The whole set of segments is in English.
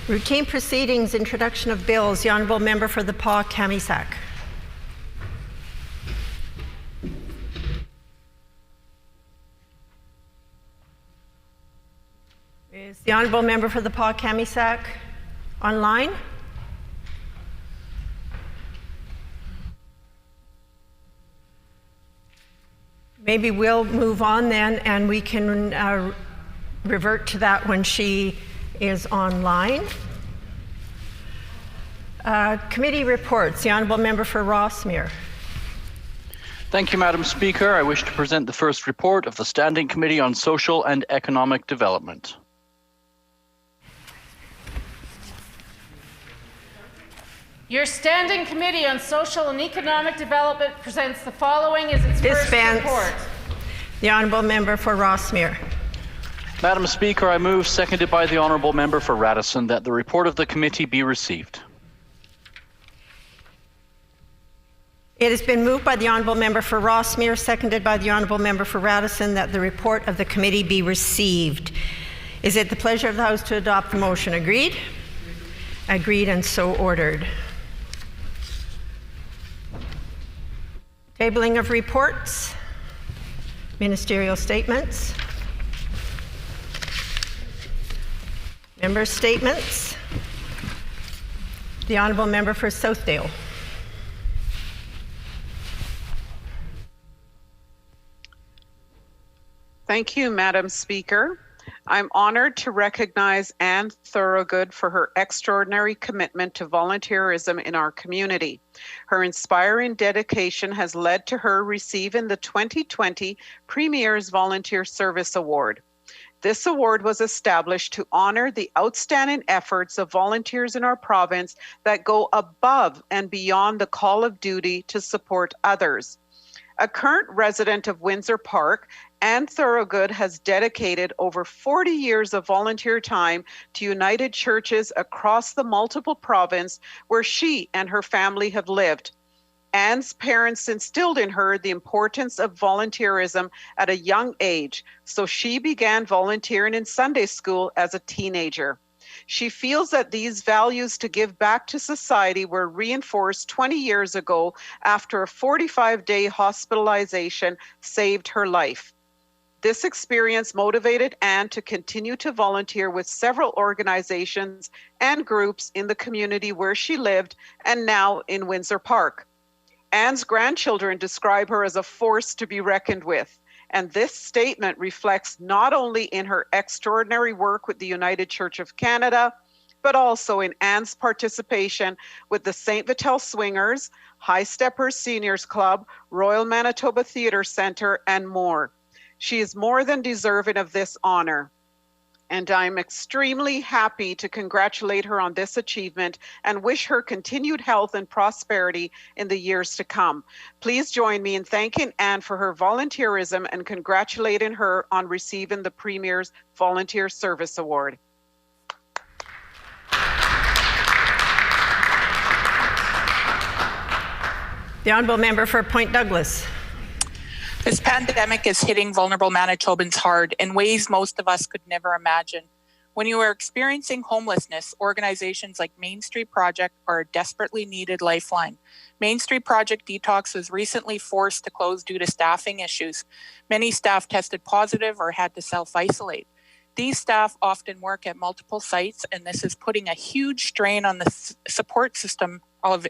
Routine proceedings, introduction of bills. The Honourable Member for the Pas-Camissac. Is the Honourable Member for the Pas-Camissac online? Maybe we'll move on then, and we can revert to that when she is online. Committee reports. The Honourable Member for Rossmere. Thank you, Madam Speaker. I wish to present the first report of the Standing Committee on Social and Economic Development. Your Standing Committee on Social and Economic Development presents the following as its first report. The Honourable Member for Rossmere. Madam Speaker, I move, seconded by the Honourable Member for Radisson, that the report of the committee be received. It has been moved by the Honourable Member for Rossmere, seconded by the Honourable Member for Radisson, that the report of the committee be received. Is it the pleasure of the House to adopt the motion? Agreed? Agreed, and so ordered. Tabling of reports, ministerial statements, member statements. The Honourable Member for Southdale. Thank you, Madam Speaker. I'm honored to recognize Anne Thorogood for her extraordinary commitment to volunteerism in our community. Her inspiring dedication has led to her receiving the 2020 Premier's Volunteer Service Award. This award was established to honor the outstanding efforts of volunteers in our province that go above and beyond the call of duty to support others. A current resident of Windsor Park, Anne Thorogood has dedicated over 40 years of volunteer time to United Churches across the multiple province where she and her family have lived. Anne's parents instilled in her the importance of volunteerism at a young age, so she began volunteering in Sunday school as a teenager. She feels that these values to give back to society were reinforced 20 years ago after a 45-day hospitalization saved her life. This experience motivated Anne to continue to volunteer with several organizations and groups in the community where she lived and now in Windsor Park. Anne's grandchildren describe her as a force to be reckoned with. And this statement reflects not only in her extraordinary work with the United Church of Canada, but also in Anne's participation with the St. Vital Swingers, High Steppers Seniors Club, Royal Manitoba Theatre Centre, and more. She is more than deserving of this honor. And I'm extremely happy to congratulate her on this achievement and wish her continued health and prosperity in the years to come. Please join me in thanking Anne for her volunteerism and congratulating her on receiving the Premier's Volunteer Service Award. The Honourable Member for Point Douglas. This pandemic is hitting vulnerable Manitobans hard in ways most of us could never imagine. When you are experiencing homelessness, organizations like Main Street Project are a desperately needed lifeline. Main Street Project Detox was recently forced to close due to staffing issues. Many staff tested positive or had to self-isolate. These staff often work at multiple sites, and this is putting a huge strain on the support system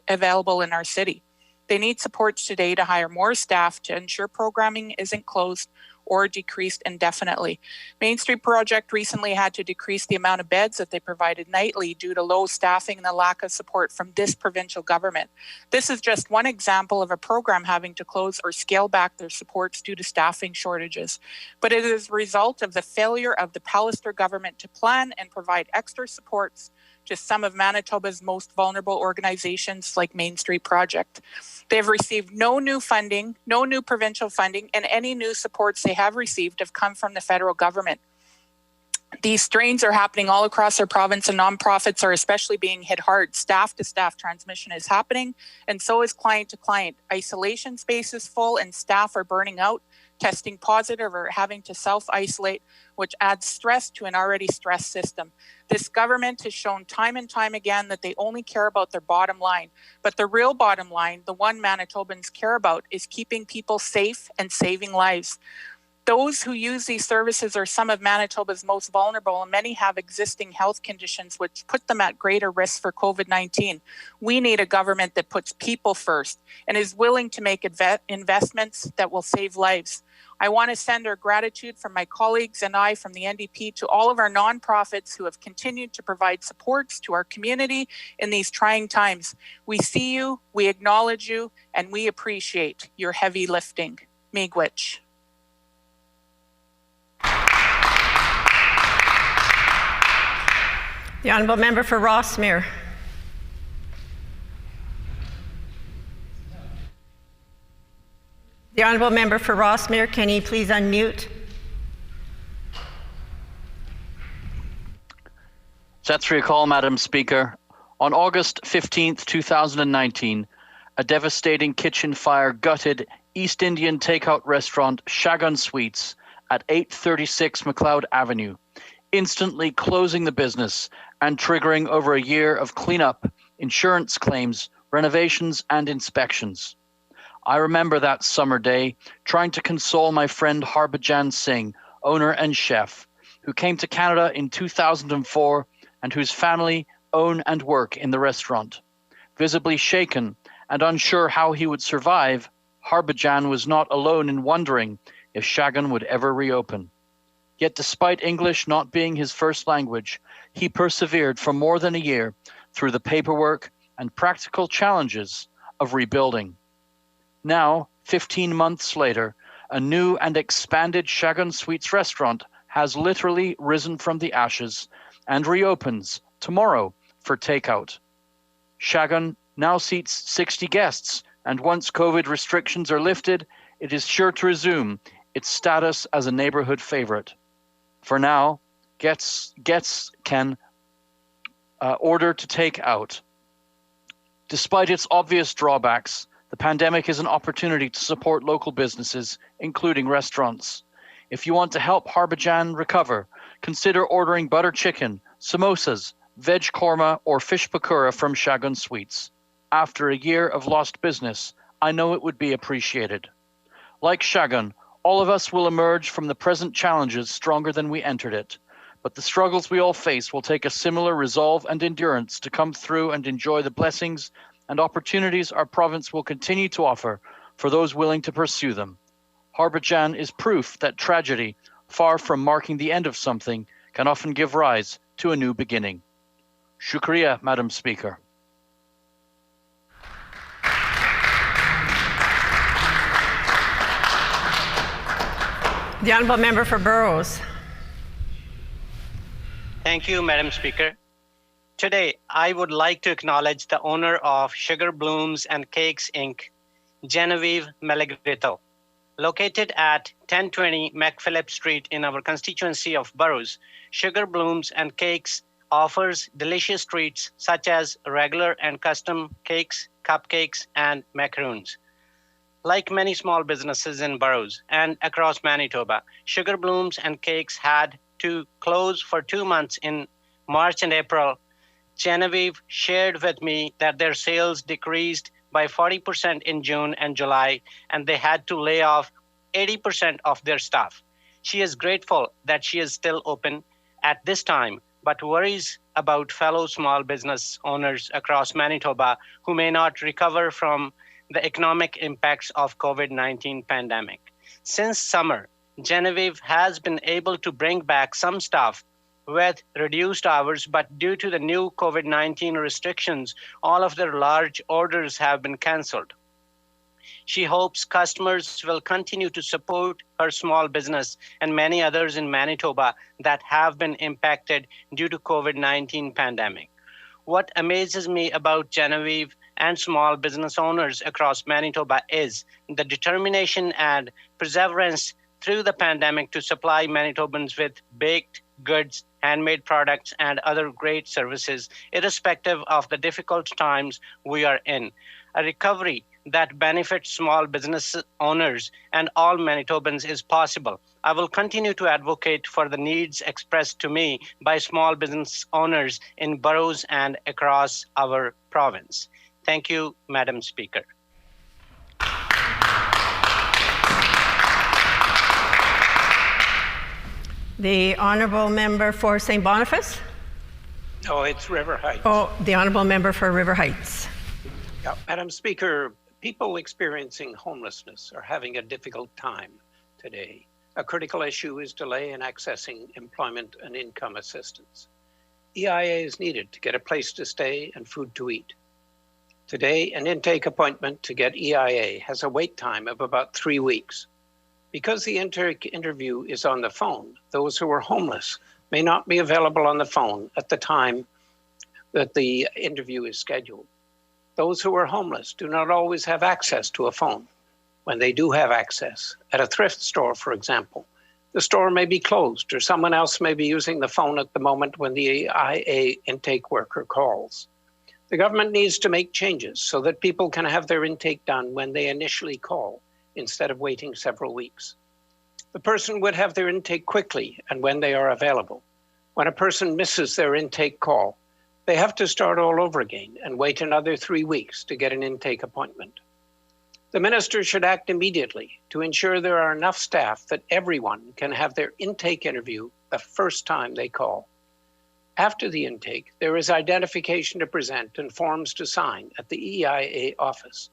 available in our city. They need supports today to hire more staff to ensure programming isn't closed or decreased indefinitely. Main Street Project recently had to decrease the amount of beds that they provided nightly due to low staffing and the lack of support from this provincial government. This is just one example of a program having to close or scale back their supports due to staffing shortages. But it is a result of the failure of the Pallister government to plan and provide extra supports to some of Manitoba's most vulnerable organizations like Main Street Project. They have received no new funding, no new provincial funding, and any new supports they have received have come from the federal government. These strains are happening all across our province, and nonprofits are especially being hit hard. Staff-to-staff transmission is happening, and so is client-to-client. Isolation space is full, and staff are burning out. testing positive or having to self-isolate, which adds stress to an already stressed system. This government has shown time and time again that they only care about their bottom line. But the real bottom line, the one Manitobans care about, is keeping people safe and saving lives. Those who use these services are some of Manitoba's most vulnerable, and many have existing health conditions which put them at greater risk for COVID-19. We need a government that puts people first and is willing to make investments that will save lives. I want to send our gratitude from my colleagues and I from the NDP to all of our nonprofits who have continued to provide supports to our community in these trying times. We see you, we acknowledge you, and we appreciate your heavy lifting. Miigwech. The Honourable Member for Rossmere. The Honourable Member for Rossmere, can you please unmute? That's for your call, Madam Speaker. On August 15th, 2019, a devastating kitchen fire gutted East Indian takeout restaurant Shagun Sweets at 836 McLeod Avenue, instantly closing the business and triggering over a year of cleanup, insurance claims, renovations, and inspections. I remember that summer day trying to console my friend Harbhajan Singh, owner and chef, who came to Canada in 2004 and whose family own and work in the restaurant. Visibly shaken and unsure how he would survive, Harbhajan was not alone in wondering if Shagun would ever reopen. Yet despite English not being his first language, he persevered for more than a year through the paperwork and practical challenges of rebuilding. Now, 15 months later, a new and expanded Shagun Sweets restaurant has literally risen from the ashes and reopens tomorrow for takeout. Shagun now seats 60 guests, and once COVID restrictions are lifted, it is sure to resume its status as a neighborhood favorite. For now, guests can order to take out. Despite its obvious drawbacks, the pandemic is an opportunity to support local businesses, including restaurants. If you want to help Harbhajan recover, consider ordering butter chicken, samosas, veg korma, or fish pakora from Shagun Sweets. After a year of lost business, I know it would be appreciated. Like Shagun, all of us will emerge from the present challenges stronger than we entered it. But the struggles we all face will take a similar resolve and endurance to come through and enjoy the blessings and opportunities our province will continue to offer for those willing to pursue them. Harbhajan is proof that tragedy, far from marking the end of something, can often give rise to a new beginning. Shukriya, Madam Speaker. The Honourable Member for Burrows. Thank you, Madam Speaker. Today, I would like to acknowledge the owner of Sugar Blooms and Cakes, Inc., Genevieve Melegrito. Located at 1020 McPhillip Street in our constituency of Burrows, Sugar Blooms and Cakes offers delicious treats such as regular and custom cakes, cupcakes, and macaroons. Like many small businesses in Burrows and across Manitoba, Sugar Blooms and Cakes had to close for 2 months in March and April. Genevieve shared with me that their sales decreased by 40% in June and July, and they had to lay off 80% of their staff. She is grateful that she is still open at this time, but worries about fellow small business owners across Manitoba who may not recover from the economic impacts of COVID-19 pandemic. Since summer, Genevieve has been able to bring back some staff with reduced hours, but due to the new COVID-19 restrictions, all of their large orders have been canceled. She hopes customers will continue to support her small business and many others in Manitoba that have been impacted due to COVID-19 pandemic. What amazes me about Genevieve and small business owners across Manitoba is the determination and perseverance through the pandemic to supply Manitobans with baked goods, handmade products, and other great services, irrespective of the difficult times we are in. A recovery that benefits small business owners and all Manitobans is possible. I will continue to advocate for the needs expressed to me by small business owners in boroughs and across our province. Thank you, Madam Speaker. The Honourable Member for St. Boniface? No, it's River Heights. Oh, the Honourable Member for River Heights. Yeah, Madam Speaker, people experiencing homelessness are having a difficult time today. A critical issue is delay in accessing employment and income assistance. EIA is needed to get a place to stay and food to eat. Today, an intake appointment to get EIA has a wait time of about 3 weeks. Because the intake interview is on the phone, those who are homeless may not be available on the phone at the time that the interview is scheduled. Those who are homeless do not always have access to a phone. When they do have access, at a thrift store, for example, the store may be closed or someone else may be using the phone at the moment when the EIA intake worker calls. The government needs to make changes so that people can have their intake done when they initially call, instead of waiting several weeks. The person would have their intake quickly and when they are available. When a person misses their intake call, they have to start all over again and wait another 3 weeks to get an intake appointment. The minister should act immediately to ensure there are enough staff that everyone can have their intake interview the first time they call. After the intake, there is identification to present and forms to sign at the EIA office.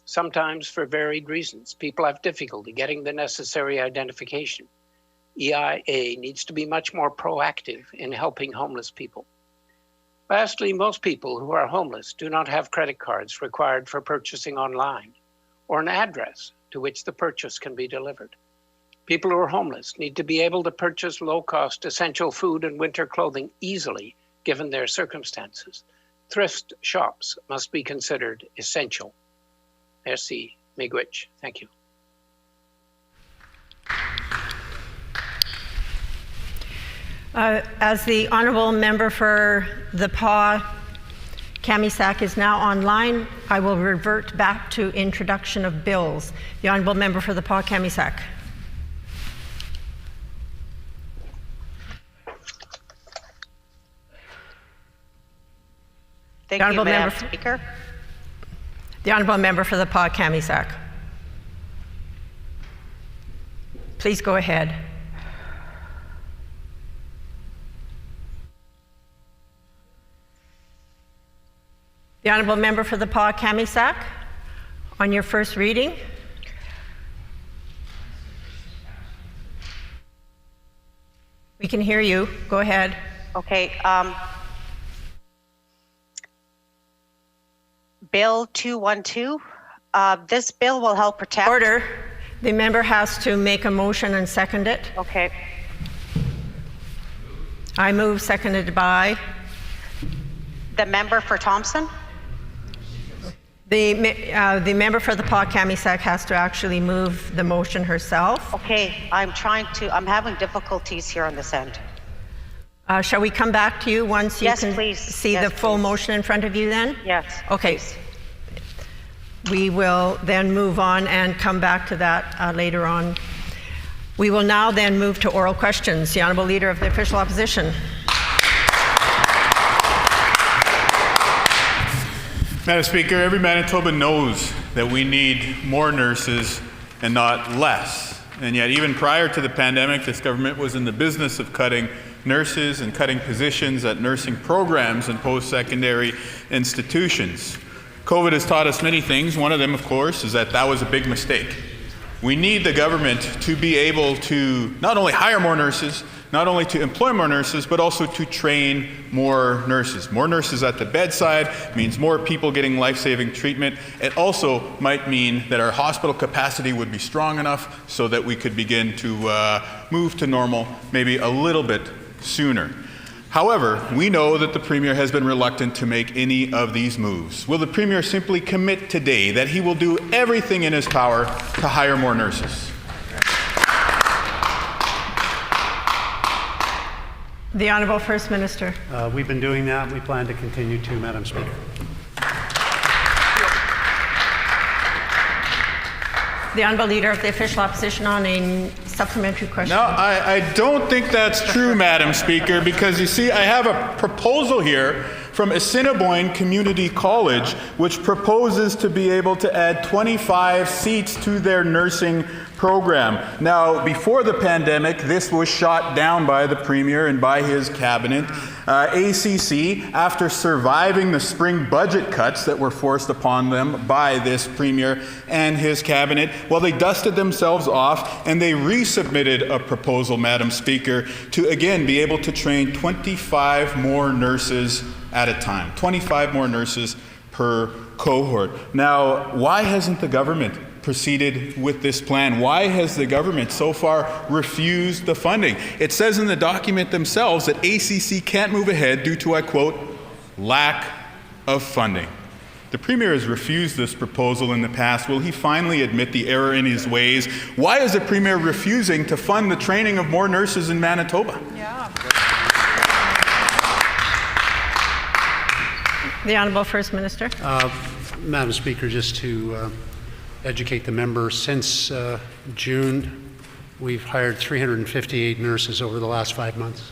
Sometimes, for varied reasons, people have difficulty getting the necessary identification. EIA needs to be much more proactive in helping homeless people. Lastly, most people who are homeless do not have credit cards required for purchasing online or an address to which the purchase can be delivered. People who are homeless need to be able to purchase low-cost essential food and winter clothing easily, given their circumstances. Thrift shops must be considered essential. Merci, Miigwech. Thank you. As the Honourable Member for the PA Kamisak is now online, I will revert back to introduction of bills. The Honourable Member for the PA Kamisak. Thank you, Madam Speaker. The Honourable Member for the PA Kamisak. Please go ahead. The Honourable Member for the PA Kamisak, on your first reading. We can hear you. Go ahead. Okay. Bill 212. This bill will help protect. Order. The member has to make a motion and second it. Okay. I move, seconded by. The member for Thompson. The member for the PA Kamisak has to actually move the motion herself. Okay. I'm having difficulties here on this end. Shall we come back to you once you Yes, can please. see Yes, the full please. motion in front of you then? Yes. Okay. Please. We will then move on and come back to that later on. We will now then move to oral questions. The Honourable Leader of the Official Opposition. Madam Speaker, every Manitoban knows that we need more nurses and not less. And yet, even prior to the pandemic, this government was in the business of cutting nurses and cutting positions at nursing programs and post-secondary institutions. COVID has taught us many things. One of them, of course, is that was a big mistake. We need the government to be able to not only hire more nurses, not only to employ more nurses, but also to train more nurses. More nurses at the bedside means more people getting life-saving treatment. It also might mean that our hospital capacity would be strong enough so that we could begin to move to normal maybe a little bit sooner. However, we know that the Premier has been reluctant to make any of these moves. Will the Premier simply commit today that he will do everything in his power to hire more nurses? The Honourable First Minister. We've been doing that. We plan to continue to, Madam Speaker. The Honourable Leader of the Official Opposition on a supplementary question. No, I don't think that's true, Madam Speaker, because you see, I have a proposal here from Assiniboine Community College, which proposes to be able to add 25 seats to their nursing program. Now, before the pandemic, this was shot down by the Premier and by his cabinet. ACC, after surviving the spring budget cuts that were forced upon them by this Premier and his cabinet, well, they dusted themselves off and they resubmitted a proposal, Madam Speaker, to again be able to train 25 more nurses at a time, 25 more nurses per cohort. Now, why hasn't the government proceeded with this plan? Why has the government so far refused the funding? It says in the document themselves that ACC can't move ahead due to, I quote, lack of funding. The Premier has refused this proposal in the past. Will he finally admit the error in his ways? Why is the Premier refusing to fund the training of more nurses in Manitoba? The Honourable First Minister. Madam Speaker, just to educate the member, since June, we've hired 358 nurses over the last 5 months.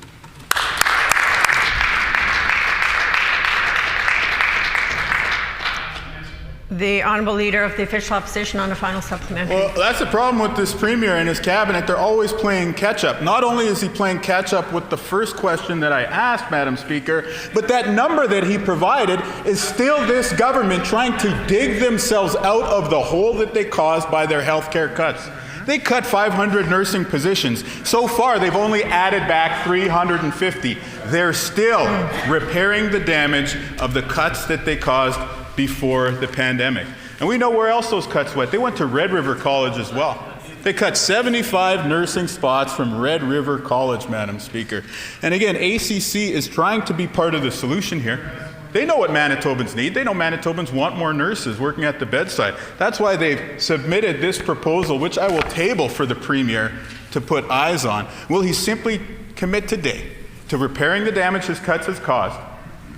The Honourable Leader of the Official Opposition on a final supplementary. Well, that's the problem with this Premier and his cabinet. They're always playing catch-up. Not only is he playing catch-up with the first question that I asked, Madam Speaker, but that number that he provided is still this government trying to dig themselves out of the hole that they caused by their health care cuts. They cut 500 nursing positions. So far, they've only added back 350. They're still repairing the damage of the cuts that they caused before the pandemic. And we know where else those cuts went. They went to Red River College as well. They cut 75 nursing spots from Red River College, Madam Speaker. And again, ACC is trying to be part of the solution here. They know what Manitobans need. They know Manitobans want more nurses working at the bedside. That's why they've submitted this proposal, which I will table for the Premier to put eyes on. Will he simply commit today to repairing the damage his cuts has caused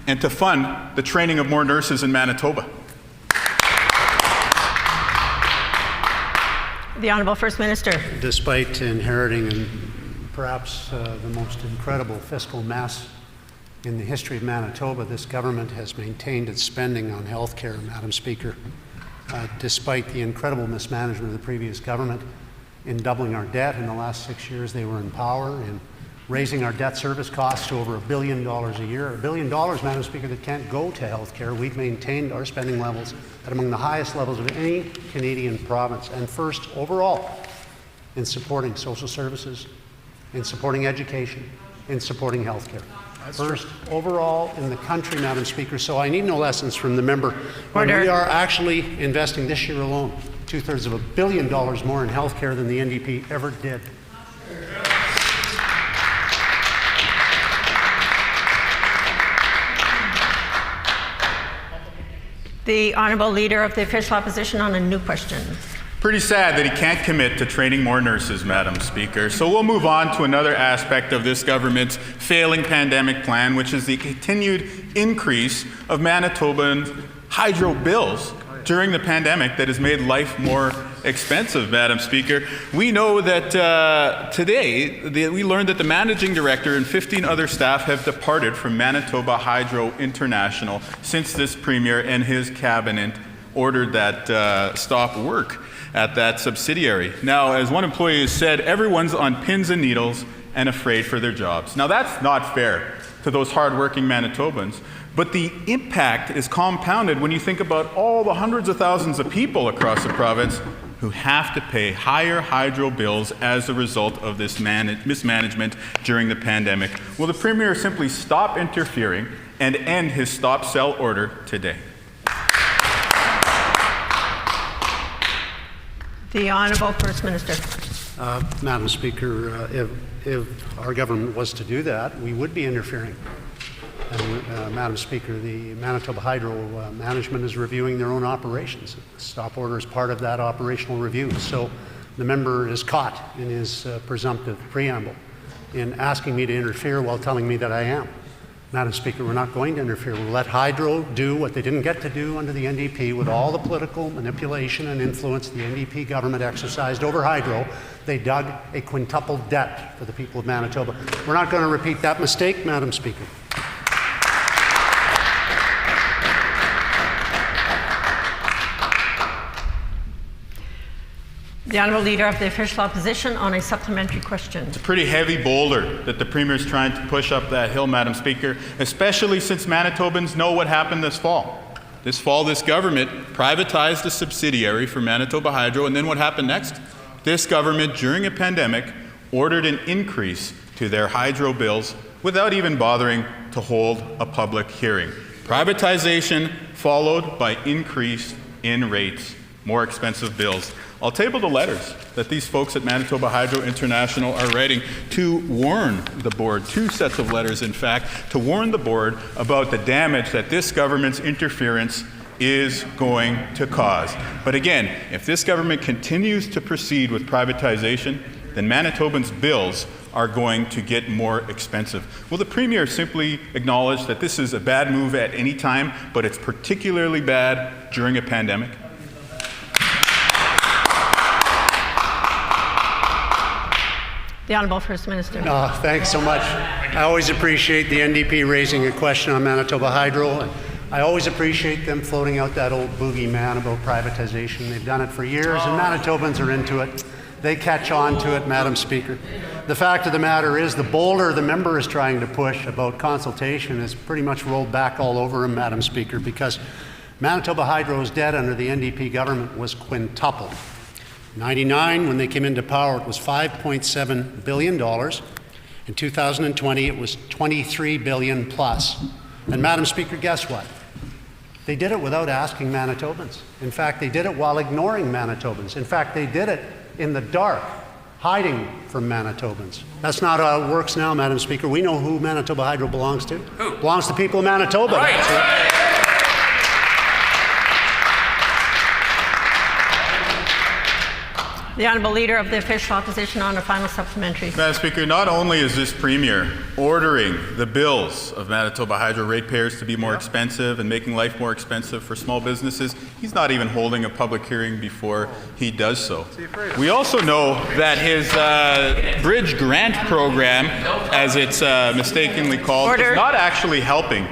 and to fund the training of more nurses in Manitoba? The Honourable First Minister. Despite inheriting perhaps the most incredible fiscal mess in the history of Manitoba, this government has maintained its spending on health care, Madam Speaker, despite the incredible mismanagement of the previous government in doubling our debt in the last 6 years they were in power, in raising our debt service costs to over $1 billion a year. $1 billion, Madam Speaker, that can't go to health care. We've maintained our spending levels at among the highest levels of any Canadian province, and first overall in supporting social services, in supporting education, in supporting health care. First overall in the country, Madam Speaker, so I need no lessons from the member. When we are actually investing this year alone 2/3 of $1 billion more in health care than the NDP ever did. The Honourable Leader of the Official Opposition on a new question. Pretty sad that he can't commit to training more nurses, Madam Speaker. So we'll move on to another aspect of this government's failing pandemic plan, which is the continued increase of Manitoban's hydro bills during the pandemic that has made life more expensive, Madam Speaker. We know that today, we learned that the managing director and 15 other staff have departed from Manitoba Hydro International since this Premier and his cabinet ordered that stop work at that subsidiary. Now, as one employee has said, everyone's on pins and needles and afraid for their jobs. Now, that's not fair to those hardworking Manitobans, but the impact is compounded when you think about all the hundreds of thousands of people across the province who have to pay higher hydro bills as a result of this mismanagement during the pandemic. Will the Premier simply stop interfering and end his stop sell order today? The Honourable First Minister. Madam Speaker, if our government was to do that, we would be interfering. And, Madam Speaker, the Manitoba Hydro management is reviewing their own operations. The stop order is part of that operational review. So the member is caught in his presumptive preamble in asking me to interfere while telling me that I am. Madam Speaker, we're not going to interfere. We'll let Hydro do what they didn't get to do under the NDP with all the political manipulation and influence the NDP government exercised over Hydro. They dug a quintupled debt for the people of Manitoba. We're not going to repeat that mistake, Madam Speaker. The Honourable Leader of the Official Opposition on a supplementary question. It's a pretty heavy boulder that the Premier is trying to push up that hill, Madam Speaker, especially since Manitobans know what happened this fall. This fall, this government privatized a subsidiary for Manitoba Hydro, and then what happened next? This government, during a pandemic, ordered an increase to their hydro bills without even bothering to hold a public hearing. Privatization followed by increase in rates, more expensive bills. I'll table the letters that these folks at Manitoba Hydro International are writing to warn the board, 2 sets of letters in fact, to warn the board about the damage that this government's interference is going to cause. But again, if this government continues to proceed with privatization, then Manitobans' bills are going to get more expensive. Will the Premier simply acknowledge that this is a bad move at any time, but it's particularly bad during a pandemic? The Honourable First Minister. Thanks so much. I always appreciate the NDP raising a question on Manitoba Hydro. And I always appreciate them floating out that old boogeyman about privatization. They've done it for years, and Manitobans are into it. They catch on to it, Madam Speaker. The fact of the matter is the boulder the member is trying to push about consultation is pretty much rolled back all over him, Madam Speaker, because Manitoba Hydro's debt under the NDP government was quintupled. In 1999, when they came into power, it was $5.7 billion. In 2020, it was $23 billion plus. And Madam Speaker, guess what? They did it without asking Manitobans. In fact, they did it while ignoring Manitobans. In fact, they did it in the dark, hiding from Manitobans. That's not how it works now, Madam Speaker. We know who Manitoba Hydro belongs to. Who? Belongs to the people of Manitoba. Right. The Honourable Leader of the Official Opposition on a final supplementary. Madam Speaker, not only is this Premier ordering the bills of Manitoba Hydro ratepayers to be more expensive and making life more expensive for small businesses, he's not even holding a public hearing before he does so. We also know that his bridge grant program, as it's mistakenly called, is not actually helping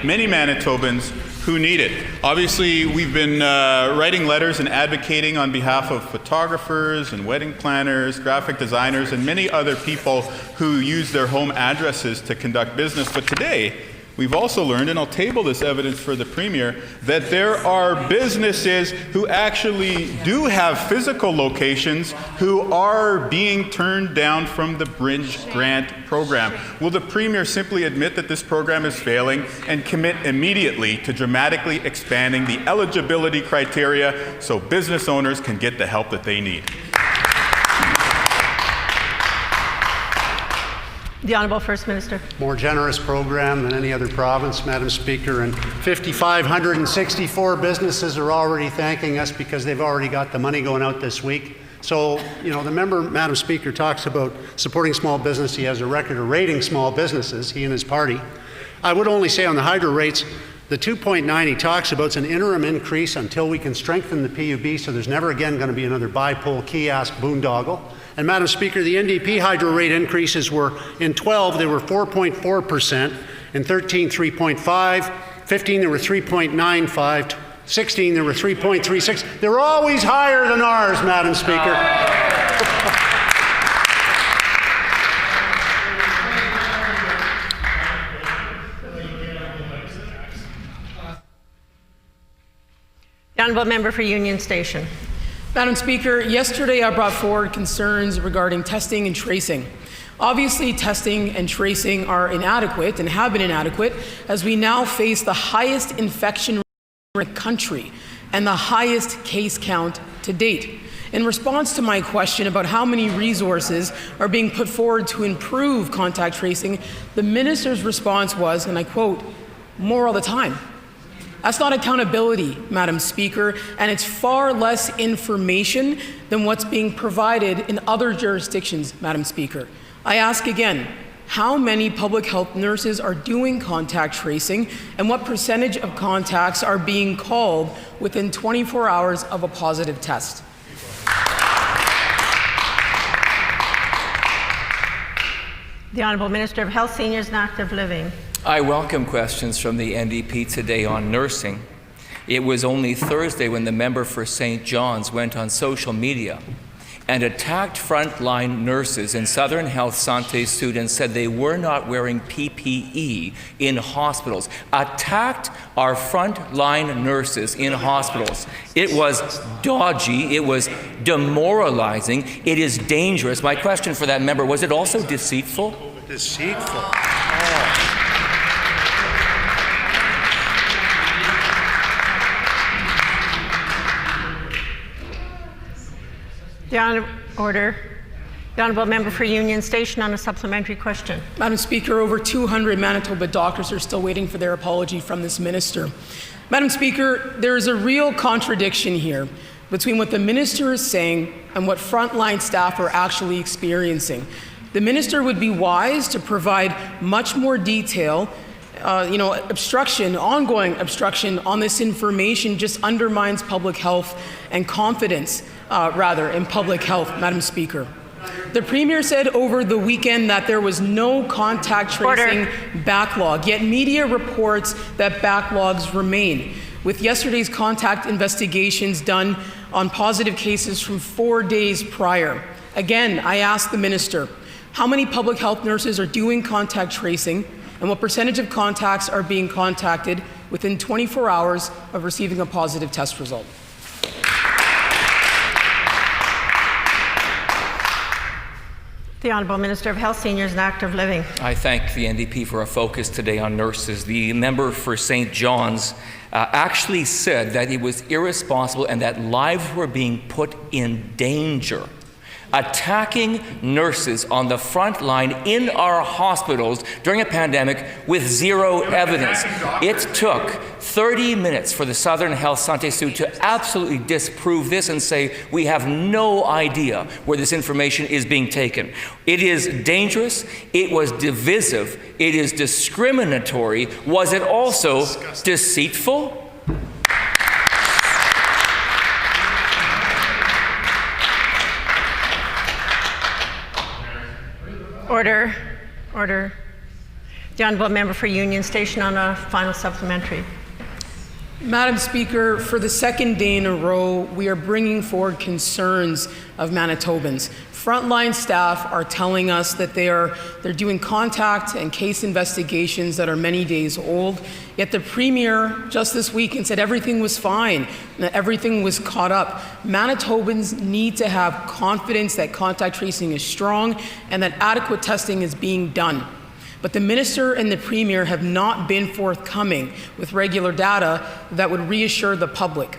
many Manitobans who need it. Obviously, we've been writing letters and advocating on behalf of photographers and wedding planners, graphic designers, and many other people who use their home addresses to conduct business. But today, we've also learned, and I'll table this evidence for the Premier, that there are businesses who actually do have physical locations who are being turned down from the Bridge Grant program. Will the Premier simply admit that this program is failing and commit immediately to dramatically expanding the eligibility criteria so business owners can get the help that they need? The Honourable First Minister. More generous program than any other province, Madam Speaker, and 5,564 businesses are already thanking us because they've already got the money going out this week. So, you know, the member, Madam Speaker, talks about supporting small business. He has a record of rating small businesses, he and his party. I would only say on the hydro rates, the 2.9 he talks about is an interim increase until we can strengthen the PUB, so there's never again going to be another bipole kiosk boondoggle. And Madam Speaker, the NDP hydro rate increases were, in 12, they were 4.4%, in 13, 3.5, 15, they were 3.95, 16, they were 3.36. They were always higher than ours, Madam Speaker. The Honourable Member for Union Station. Madam Speaker, yesterday I brought forward concerns regarding testing and tracing. Obviously, testing and tracing are inadequate and have been inadequate as we now face the highest infection rate in the country and the highest case count to date. In response to my question about how many resources are being put forward to improve contact tracing, the minister's response was, and I quote, "more all the time." That's not accountability, Madam Speaker, and it's far less information than what's being provided in other jurisdictions, Madam Speaker. I ask again, how many public health nurses are doing contact tracing and what percentage of contacts are being called within 24 hours of a positive test. The Honourable Minister of Health, Seniors and Active Living. I welcome questions from the NDP today on nursing. It was only Thursday when the member for St. John's went on social media and attacked frontline nurses in Southern Health Santé Sud and said they were not wearing PPE in hospitals. Attacked our frontline nurses in hospitals. It was dodgy, it was demoralizing, it is dangerous. My question for that member, was it also deceitful? Deceitful. The Honourable Member for Union Station on a supplementary question. Madam Speaker, over 200 Manitoba doctors are still waiting for their apology from this minister. Madam Speaker, there is a real contradiction here between what the minister is saying and what frontline staff are actually experiencing. The minister would be wise to provide much more detail. Ongoing obstruction on this information just undermines public health and confidence, in public health, Madam Speaker. The Premier said over the weekend that there was no contact tracing backlog, yet media reports that backlogs remain, with yesterday's contact investigations done on positive cases from 4 days prior. Again, I ask the Minister, how many public health nurses are doing contact tracing, and what percentage of contacts are being contacted within 24 hours of receiving a positive test result? The Honourable Minister of Health, Seniors and Active Living. I thank the NDP for a focus today on nurses. The member for St. John's actually said that it was irresponsible and that lives were being put in danger. Attacking nurses on the front line in our hospitals during a pandemic with zero evidence. It took 30 minutes for the Southern Health Santé Sud to absolutely disprove this and say we have no idea where this information is being taken. It is dangerous, it was divisive, it is discriminatory. Was it also deceitful? Order. The Honourable Member for Union Station on a final supplementary. Madam Speaker, for the second day in a row, we are bringing forward concerns of Manitobans. Frontline staff are telling us that they're doing contact and case investigations that are many days old, yet the Premier just this weekend said everything was fine, that everything was caught up. Manitobans need to have confidence that contact tracing is strong and that adequate testing is being done. But the Minister and the Premier have not been forthcoming with regular data that would reassure the public.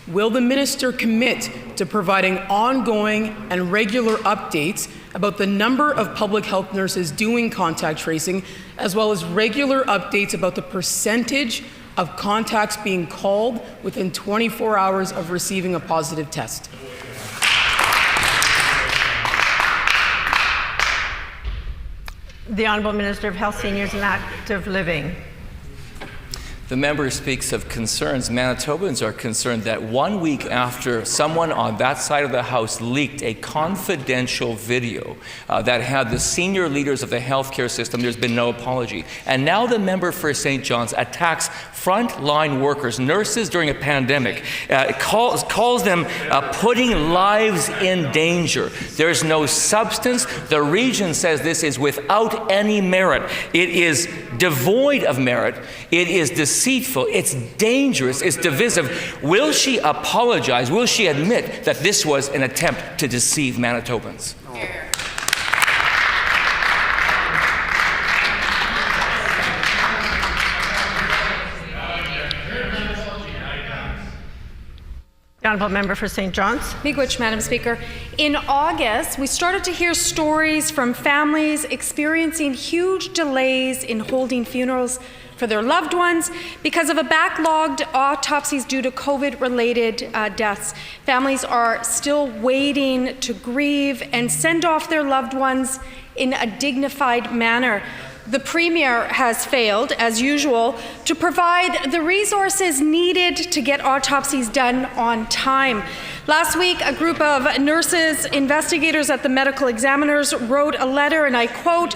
Will the Minister commit to providing ongoing and regular updates about the number of public health nurses doing contact tracing, as well as regular updates about the percentage of contacts being called within 24 hours of receiving a positive test? The Honourable Minister of Health, Seniors and Active Living. The member speaks of concerns. Manitobans are concerned that 1 week after someone on that side of the House leaked a confidential video that had the senior leaders of the healthcare system, there's been no apology. And now the member for St. John's attacks frontline workers, nurses during a pandemic, calls them putting lives in danger. There's no substance. The region says this is without any merit. It is devoid of merit. It is deceitful. It's dangerous. It's divisive. Will she apologize? Will she admit that this was an attempt to deceive Manitobans? The Honourable Member for St. John's. Miigwech, Madam Speaker. In August, we started to hear stories from families experiencing huge delays in holding funerals for their loved ones because of a backlogged autopsies due to COVID-related deaths. Families are still waiting to grieve and send off their loved ones in a dignified manner. The Premier has failed, as usual, to provide the resources needed to get autopsies done on time. Last week, a group of nurses, investigators at the medical examiners wrote a letter, and I quote,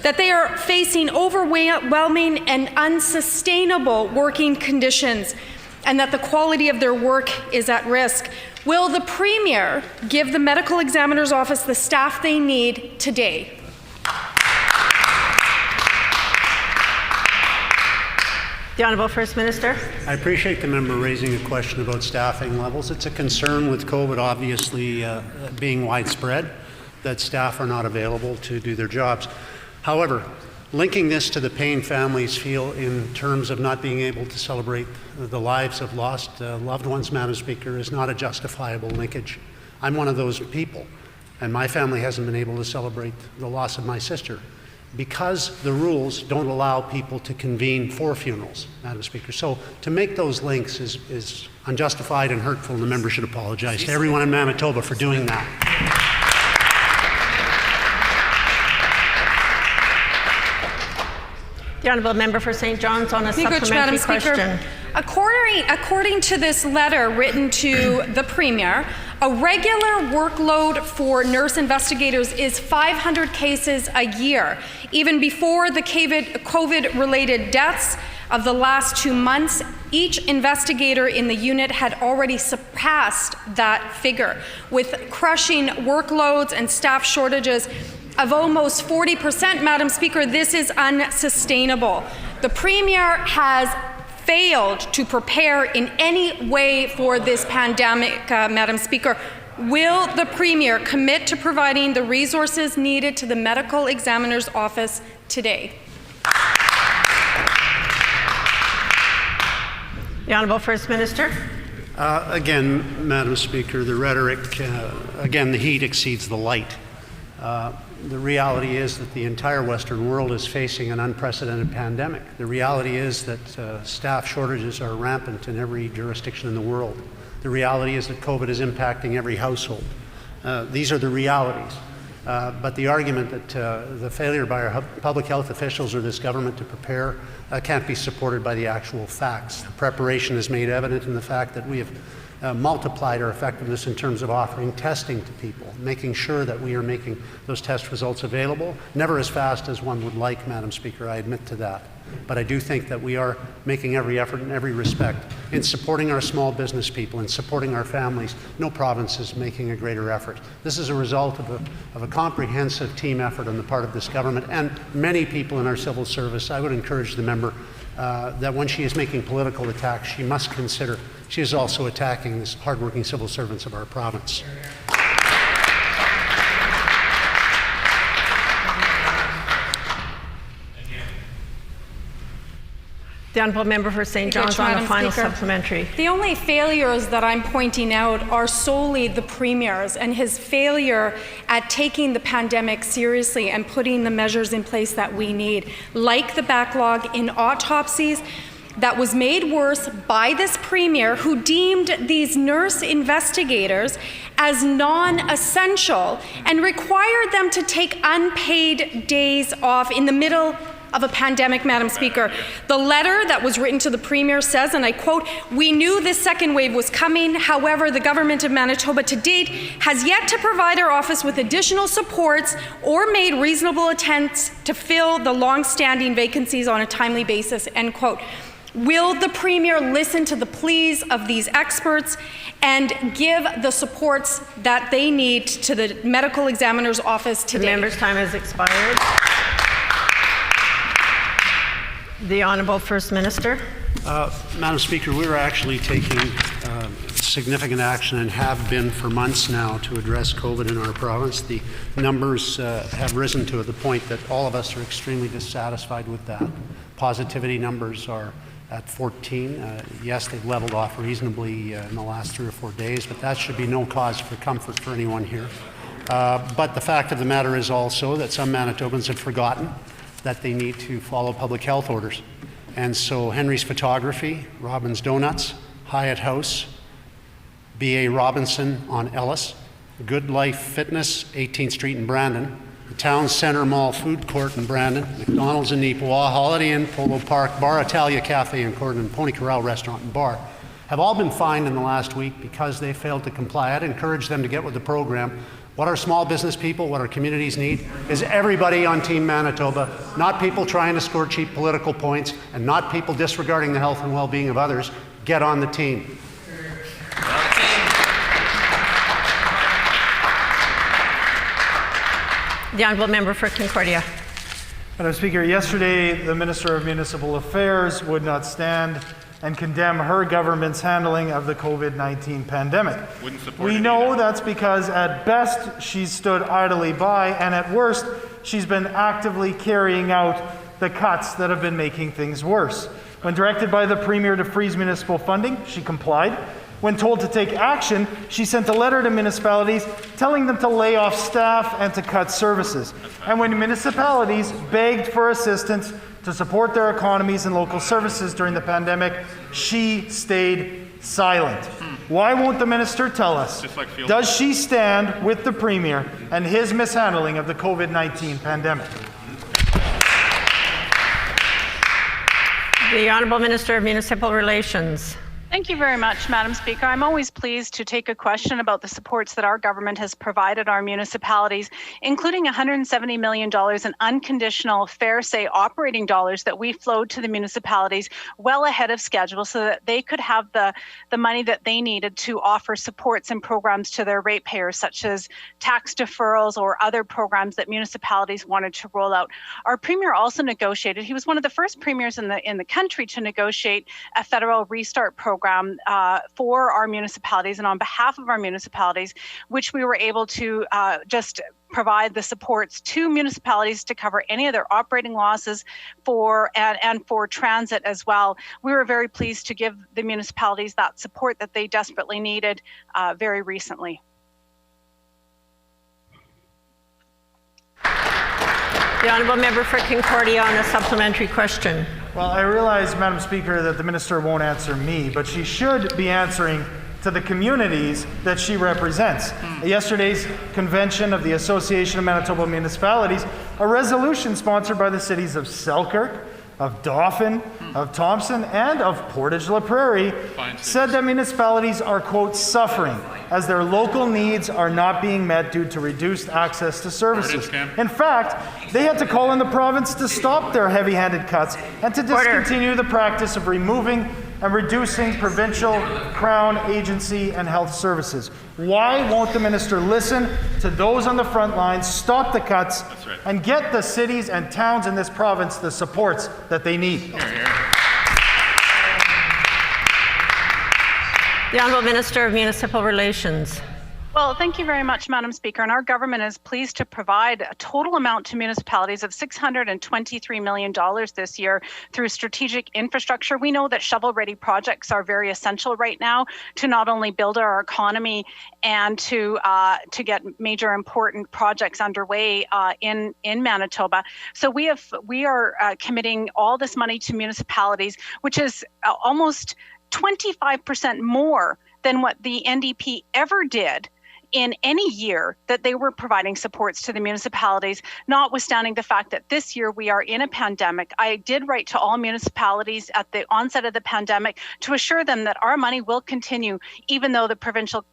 that they are facing overwhelming and unsustainable working conditions and that the quality of their work is at risk. Will the Premier give the medical examiner's office the staff they need today? The Honourable First Minister. I appreciate the member raising a question about staffing levels. It's a concern with COVID obviously being widespread that staff are not available to do their jobs. However, linking this to the pain families feel in terms of not being able to celebrate the lives of lost loved ones, Madam Speaker, is not a justifiable linkage. I'm one of those people, and my family hasn't been able to celebrate the loss of my sister because the rules don't allow people to convene for funerals, Madam Speaker. So to make those links is unjustified and hurtful, and the member should apologize to everyone in Manitoba for doing that. The Honourable Member for St. John's on a supplementary question. According to this letter written to the Premier, a regular workload for nurse investigators is 500 cases a year. Even before the COVID-related deaths of the last 2 months, each investigator in the unit had already surpassed that figure, with crushing workloads and staff shortages of almost 40%, Madam Speaker. This is unsustainable. The Premier has failed to prepare in any way for this pandemic, Madam Speaker. Will the Premier commit to providing the resources needed to the medical examiner's office today? The Honourable First Minister. Again, Madam Speaker, the rhetoric, again, the heat exceeds the light. The reality is that the entire Western world is facing an unprecedented pandemic. The reality is that staff shortages are rampant in every jurisdiction in the world. The reality is that COVID is impacting every household. These are the realities. But the argument that the failure by our public health officials or this government to prepare can't be supported by the actual facts. The preparation is made evident in the fact that we have multiplied our effectiveness in terms of offering testing to people, making sure that we are making those test results available. Never as fast as one would like, Madam Speaker, I admit to that. But I do think that we are making every effort in every respect in supporting our small business people, in supporting our families. No province is making a greater effort. This is a result of a comprehensive team effort on the part of this government and many people in our civil service. I would encourage the member that when she is making political attacks, she must consider she is also attacking the hardworking civil servants of our province. The Honourable Member for St. John's on the final supplementary. The only failures that I'm pointing out are solely the Premier's and his failure at taking the pandemic seriously and putting the measures in place that we need, like the backlog in autopsies that was made worse by this Premier, who deemed these nurse investigators as non-essential and required them to take unpaid days off in the middle of a pandemic, Madam Speaker. The letter that was written to the Premier says, and I quote, "We knew this second wave was coming. However, the government of Manitoba to date has yet to provide our office with additional supports or made reasonable attempts to fill the long-standing vacancies on a timely basis," end quote. Will the Premier listen to the pleas of these experts and give the supports that they need to the medical examiner's office today? The member's time has expired. The Honourable First Minister. Madam Speaker, we're actually taking significant action and have been for months now to address COVID in our province. The numbers have risen to the point that all of us are extremely dissatisfied with that. Positivity numbers are at 14. Yes, they've leveled off reasonably in the last 3 or 4 days, but that should be no cause for comfort for anyone here. But the fact of the matter is also that some Manitobans have forgotten that they need to follow public health orders. And so Henry's Photography, Robin's Donuts, Hyatt House, B.A. Robinson on Ellis, Good Life Fitness, 18th Street in Brandon, the Town Center Mall Food Court in Brandon, McDonald's in Neepawa, Holiday Inn, Polo Park, Bar Italia Cafe in Corydon, and Pony Corral Restaurant and Bar have all been fined in the last week because they failed to comply. I'd encourage them to get with the program. What our small business people, what our communities need is everybody on Team Manitoba, not people trying to score cheap political points and not people disregarding the health and well-being of others. Get on the team. The Honourable Member for Concordia. Madam Speaker, yesterday the Minister of Municipal Affairs would not stand and condemn her government's handling of the COVID-19 pandemic. We know that's because at best she's stood idly by, and at worst she's been actively carrying out the cuts that have been making things worse. When directed by the Premier to freeze municipal funding, she complied. When told to take action, she sent a letter to municipalities telling them to lay off staff and to cut services. And when municipalities begged for assistance to support their economies and local services during the pandemic, she stayed silent. Why won't the minister tell us? Does she stand with the Premier and his mishandling of the COVID-19 pandemic? The Honourable Minister of Municipal Relations. Thank you very much, Madam Speaker. I'm always pleased to take a question about the supports that our government has provided our municipalities, including $170 million in unconditional fair say operating dollars that we flowed to the municipalities well ahead of schedule so that they could have the money that they needed to offer supports and programs to their ratepayers, such as tax deferrals or other programs that municipalities wanted to roll out. Our Premier also negotiated, he was one of the first premiers in the country to negotiate a federal restart program for our municipalities and on behalf of our municipalities, which we were able to just provide the supports to municipalities to cover any of their operating losses and for transit as well. We were very pleased to give the municipalities that support that they desperately needed very recently. The Honourable Member for Concordia on a supplementary question. Well, I realize, Madam Speaker, that the minister won't answer me, but she should be answering to the communities that she represents. Yesterday's convention of the Association of Manitoba Municipalities, a resolution sponsored by the cities of Selkirk, of Dauphin, of Thompson, and of Portage-la Prairie, said that municipalities are, quote, suffering as their local needs are not being met due to reduced access to services. In fact, they had to call on the province to stop their heavy-handed cuts and to discontinue the practice of removing and reducing provincial, Crown, agency, and health services. Why won't the minister listen to those on the front lines, stop the cuts, and get the cities and towns in this province the supports that they need? The Honourable Minister of Municipal Relations. Well, thank you very much, Madam Speaker. And our government is pleased to provide a total amount to municipalities of $623 million this year through strategic infrastructure. We know that shovel-ready projects are very essential right now to not only build our economy and to get major important projects underway in Manitoba. So we are committing all this money to municipalities, which is almost 25% more than what the NDP ever did in any year that they were providing supports to the municipalities, notwithstanding the fact that this year we are in a pandemic. I did write to all municipalities at the onset of the pandemic to assure them that our money will continue, even though the provincial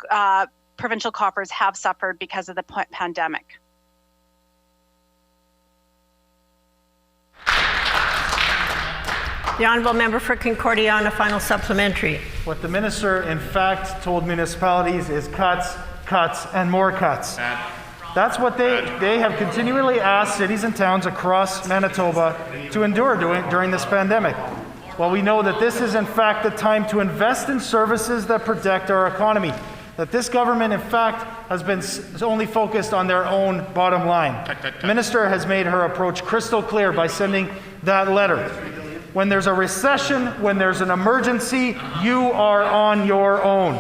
coffers have suffered because of the pandemic. The Honourable Member for Concordia on a final supplementary. What the minister, in fact, told municipalities is cuts, cuts, and more cuts. That's what they have continually asked cities and towns across Manitoba to endure during this pandemic. Well, we know that this is, in fact, the time to invest in services that protect our economy. That this government, in fact, has been only focused on their own bottom line. The minister has made her approach crystal clear by sending that letter. When there's a recession, when there's an emergency, you are on your own.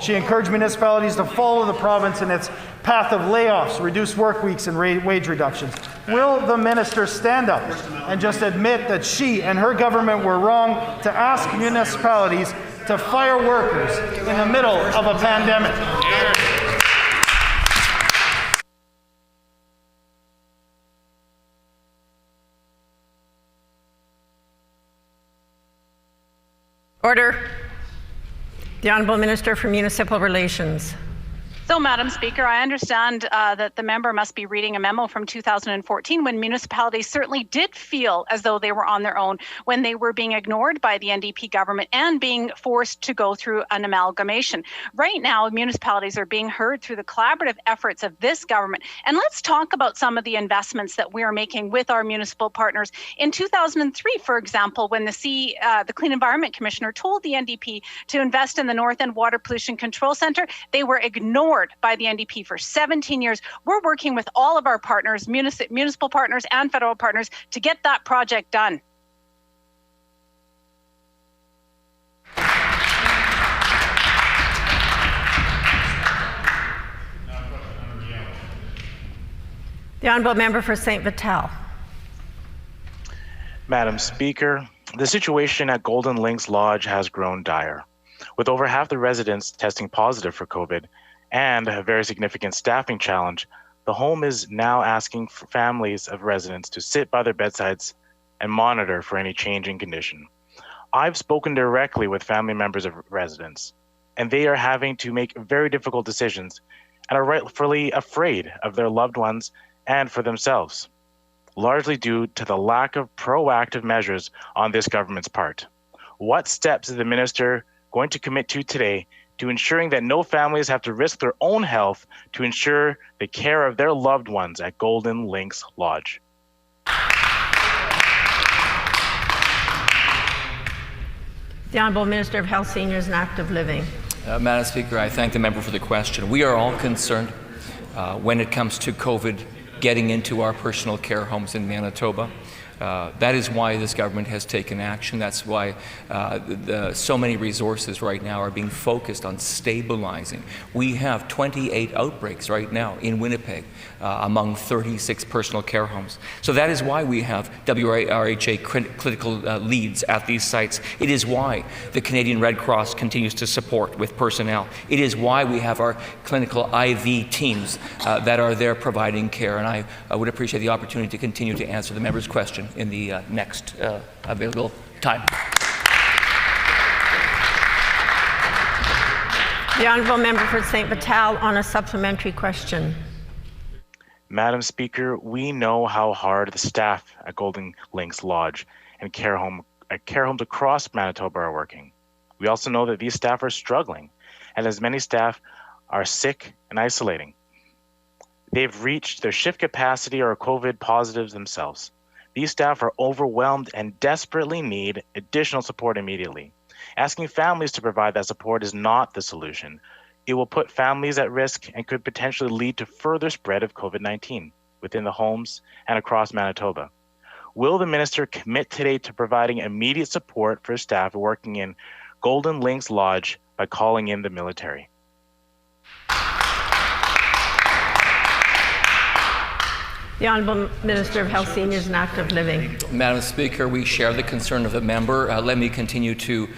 She encouraged municipalities to follow the province in its path of layoffs, reduced work weeks, and wage reductions. Will the minister stand up and just admit that she and her government were wrong to ask municipalities to fire workers in the middle of a pandemic? Order. The Honourable Minister for Municipal Relations. So, Madam Speaker, I understand that the member must be reading a memo from 2014 when municipalities certainly did feel as though they were on their own, when they were being ignored by the NDP government and being forced to go through an amalgamation. Right now, municipalities are being heard through the collaborative efforts of this government. And let's talk about some of the investments that we are making with our municipal partners. In 2003, for example, when the Clean Environment Commissioner told the NDP to invest in the North End Water Pollution Control Centre, they were ignored by the NDP for 17 years. We're working with all of our partners, municipal partners and federal partners, to get that project done. The Honourable Member for St. Vital. Madam Speaker, the situation at Golden Links Lodge has grown dire. With over half the residents testing positive for COVID and a very significant staffing challenge, the home is now asking for families of residents to sit by their bedsides and monitor for any change in condition. I've spoken directly with family members of residents, and they are having to make very difficult decisions and are rightfully afraid of their loved ones and for themselves, largely due to the lack of proactive measures on this government's part. What steps is the minister going to commit to today to ensuring that no families have to risk their own health to ensure the care of their loved ones at Golden Links Lodge? The Honourable Minister of Health, Seniors and Active Living. Madam Speaker, I thank the member for the question. We are all concerned when it comes to COVID getting into our personal care homes in Manitoba. That is why this government has taken action. That's why so many resources right now are being focused on stabilizing. We have 28 outbreaks right now in Winnipeg among 36 personal care homes. So that is why we have WRHA clinical leads at these sites. It is why the Canadian Red Cross continues to support with personnel. It is why we have our clinical IV teams that are there providing care. And I would appreciate the opportunity to continue to answer the member's question in the next available time. The Honourable Member for St. Vital on a supplementary question. Madam Speaker, we know how hard the staff at Golden Links Lodge and care homes across Manitoba are working. We also know that these staff are struggling, and as many staff are sick and isolating. They've reached their shift capacity or are COVID positives themselves. These staff are overwhelmed and desperately need additional support immediately. Asking families to provide that support is not the solution. It will put families at risk and could potentially lead to further spread of COVID-19 within the homes and across Manitoba. Will the minister commit today to providing immediate support for staff working in Golden Links Lodge by calling in the military? The Honourable Minister of Health, Seniors and Active Living. Madam Speaker, we share the concern of the member. Let me continue to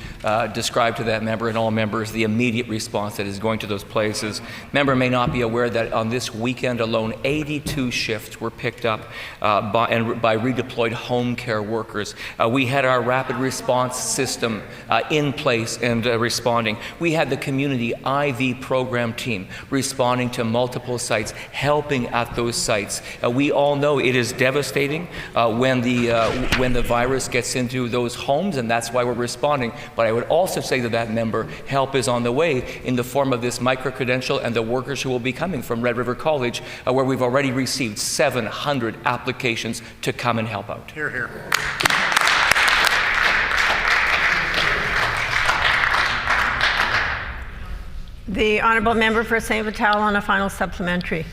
describe to that member and all members the immediate response that is going to those places. Member may not be aware that on this weekend alone, 82 shifts were picked up by redeployed home care workers. We had our rapid response system in place and responding. We had the community IV program team responding to multiple sites, helping at those sites. We all know it is devastating when the virus gets into those homes, and that's why we're responding. But I would also say to that member, help is on the way in the form of this micro-credential and the workers who will be coming from Red River College, where we've already received 700 applications to come and help out. Hear, hear. The Honourable Member for St. Vital on a final supplementary.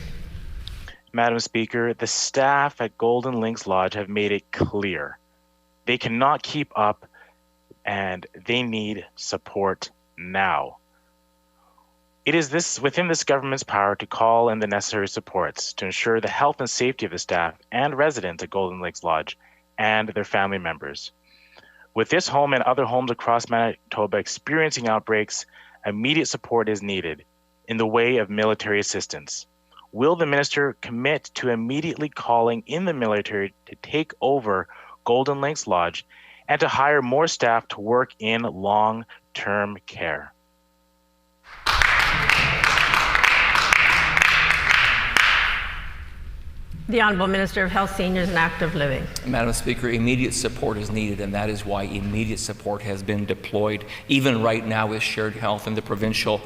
Madam Speaker, the staff at Golden Links Lodge have made it clear they cannot keep up and they need support now. It is within this government's power to call in the necessary supports to ensure the health and safety of the staff and residents at Golden Lakes Lodge and their family members. With this home and other homes across Manitoba experiencing outbreaks, immediate support is needed in the way of military assistance. Will the minister commit to immediately calling in the military to take over Golden Lakes Lodge and to hire more staff to work in long-term care? The Honourable Minister of Health, Seniors and Active Living. Madam Speaker, immediate support is needed, and that is why immediate support has been deployed. Even right now with Shared Health and the provincial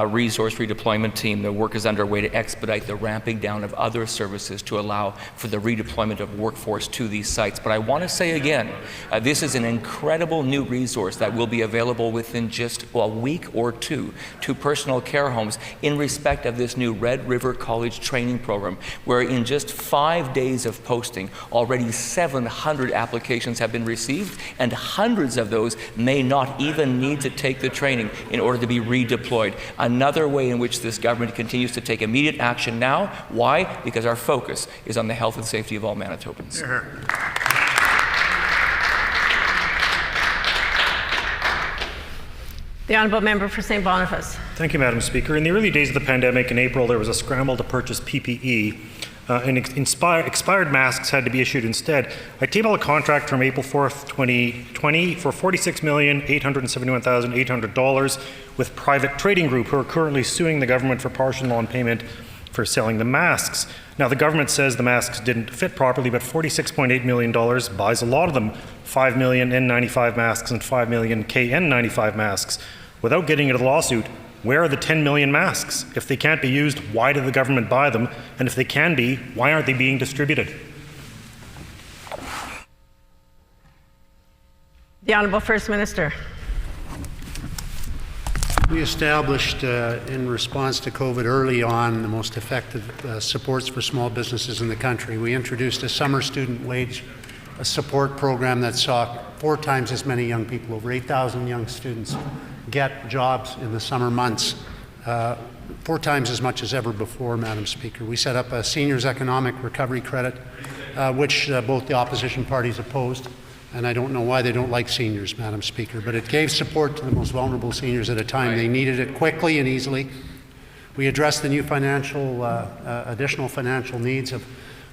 resource redeployment team, the work is underway to expedite the ramping down of other services to allow for the redeployment of workforce to these sites. But I want to say again, this is an incredible new resource that will be available within just a week or two to personal care homes in respect of this new Red River College training program, where in just 5 days of posting, already 700 applications have been received, and hundreds of those may not even need to take the training in order to be redeployed. Another way in which this government continues to take immediate action now. Why? Because our focus is on the health and safety of all Manitobans. The Honourable Member for St. Boniface. Thank you, Madam Speaker. In the early days of the pandemic in April, there was a scramble to purchase PPE. And expired masks had to be issued instead. I table a contract from April 4th, 2020 for $46,871,800 with Private Trading Group, who are currently suing the government for partial non-payment for selling the masks. Now, the government says the masks didn't fit properly, but $46.8 million buys a lot of them, 5 million N95 masks and 5 million KN95 masks. Without getting into the lawsuit, where are the 10 million masks? If they can't be used, why did the government buy them? And if they can be, why aren't they being distributed? The Honourable First Minister. We established in response to COVID early on the most effective supports for small businesses in the country. We introduced a summer student wage support program that saw 4 times as many young people, over 8,000 young students, get jobs in the summer months, 4 times as much as ever before, Madam Speaker. We set up a seniors economic recovery credit, which both the opposition parties opposed, and I don't know why they don't like seniors, Madam Speaker, but it gave support to the most vulnerable seniors at a time they needed it quickly and easily. We addressed the new additional financial needs of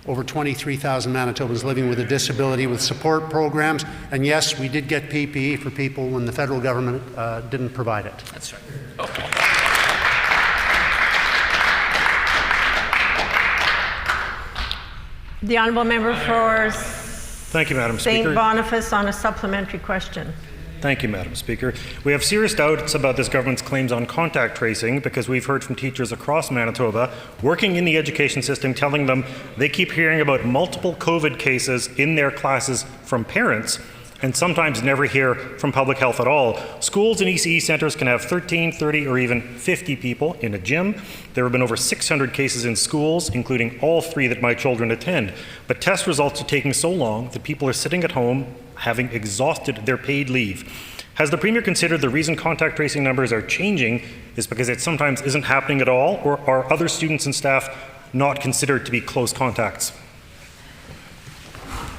over 23,000 Manitobans living with a disability with support programs. And yes, we did get PPE for people when the federal government didn't provide it. That's right. The Honourable Member for Thank you, Madam Speaker. St. Boniface on a supplementary question. Thank you, Madam Speaker. We have serious doubts about this government's claims on contact tracing because we've heard from teachers across Manitoba working in the education system telling them they keep hearing about multiple COVID cases in their classes from parents and sometimes never hear from public health at all. Schools and ECE centres can have 13, 30, or even 50 people in a gym. There have been over 600 cases in schools, including all 3 that my children attend. But test results are taking so long that people are sitting at home having exhausted their paid leave. Has the Premier considered the reason contact tracing numbers are changing is because it sometimes isn't happening at all, or are other students and staff not considered to be close contacts?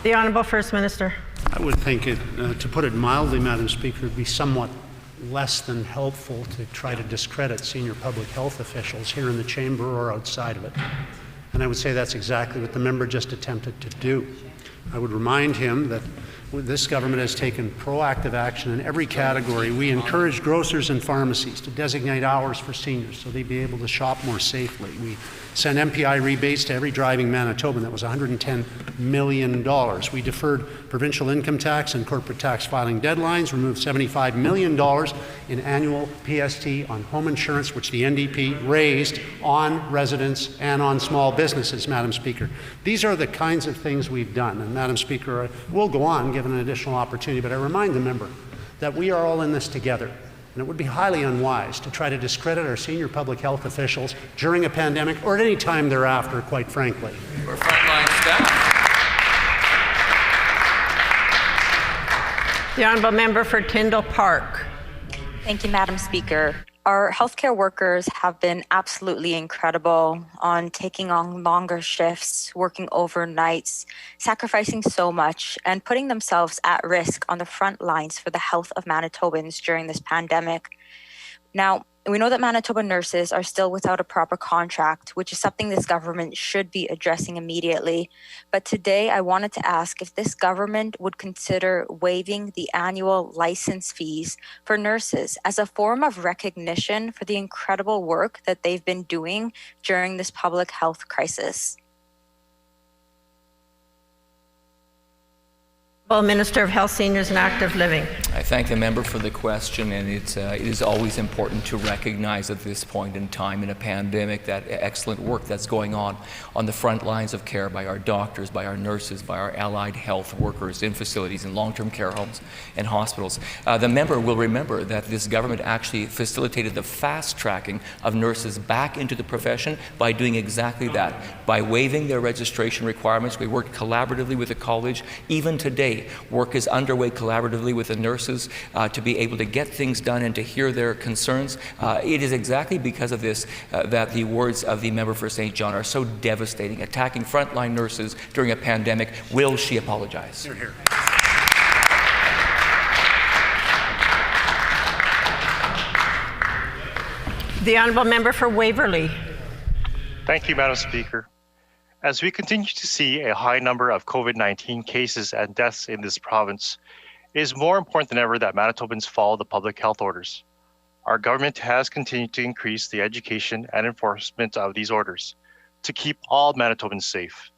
The Honourable First Minister. I would think it, to put it mildly, Madam Speaker, would be somewhat less than helpful to try to discredit senior public health officials here in the chamber or outside of it. And I would say that's exactly what the member just attempted to do. I would remind him that this government has taken proactive action in every category. We encourage grocers and pharmacies to designate hours for seniors so they'd be able to shop more safely. We sent MPI rebates to every driving Manitoban. That was $110 million. We deferred provincial income tax and corporate tax filing deadlines, removed $75 million in annual PST on home insurance, which the NDP raised on residents and on small businesses, Madam Speaker. These are the kinds of things we've done. And Madam Speaker, we'll go on given an additional opportunity, but I remind the member that we are all in this together. And it would be highly unwise to try to discredit our senior public health officials during a pandemic or at any time thereafter, quite frankly. Or frontline staff. The Honourable Member for Tyndall Park. Thank you, Madam Speaker. Our healthcare workers have been absolutely incredible on taking on longer shifts, working overnights, sacrificing so much, and putting themselves at risk on the front lines for the health of Manitobans during this pandemic. Now, we know that Manitoba nurses are still without a proper contract, which is something this government should be addressing immediately. But today, I wanted to ask if this government would consider waiving the annual license fees for nurses as a form of recognition for the incredible work that they've been doing during this public health crisis. Minister of Health, Seniors and Active Living. I thank the member for the question, and it is always important to recognize at this point in time in a pandemic that excellent work that's going on the front lines of care by our doctors, by our nurses, by our allied health workers in facilities, in long-term care homes and hospitals. The member will remember that this government actually facilitated the fast tracking of nurses back into the profession by doing exactly that, by waiving their registration requirements. We worked collaboratively with the college. Even today, work is underway collaboratively with the nurses to be able to get things done and to hear their concerns. It is exactly because of this that the words of the member for St. John are so devastating. Attacking frontline nurses during a pandemic. Will she apologize? Hear, hear. The honourable member for Waverley. Thank you, Madam Speaker. As we continue to see a high number of COVID-19 cases and deaths in this province, it is more important than ever that Manitobans follow the public health orders. Our government has continued to increase the education and enforcement of these orders to keep all Manitobans safe.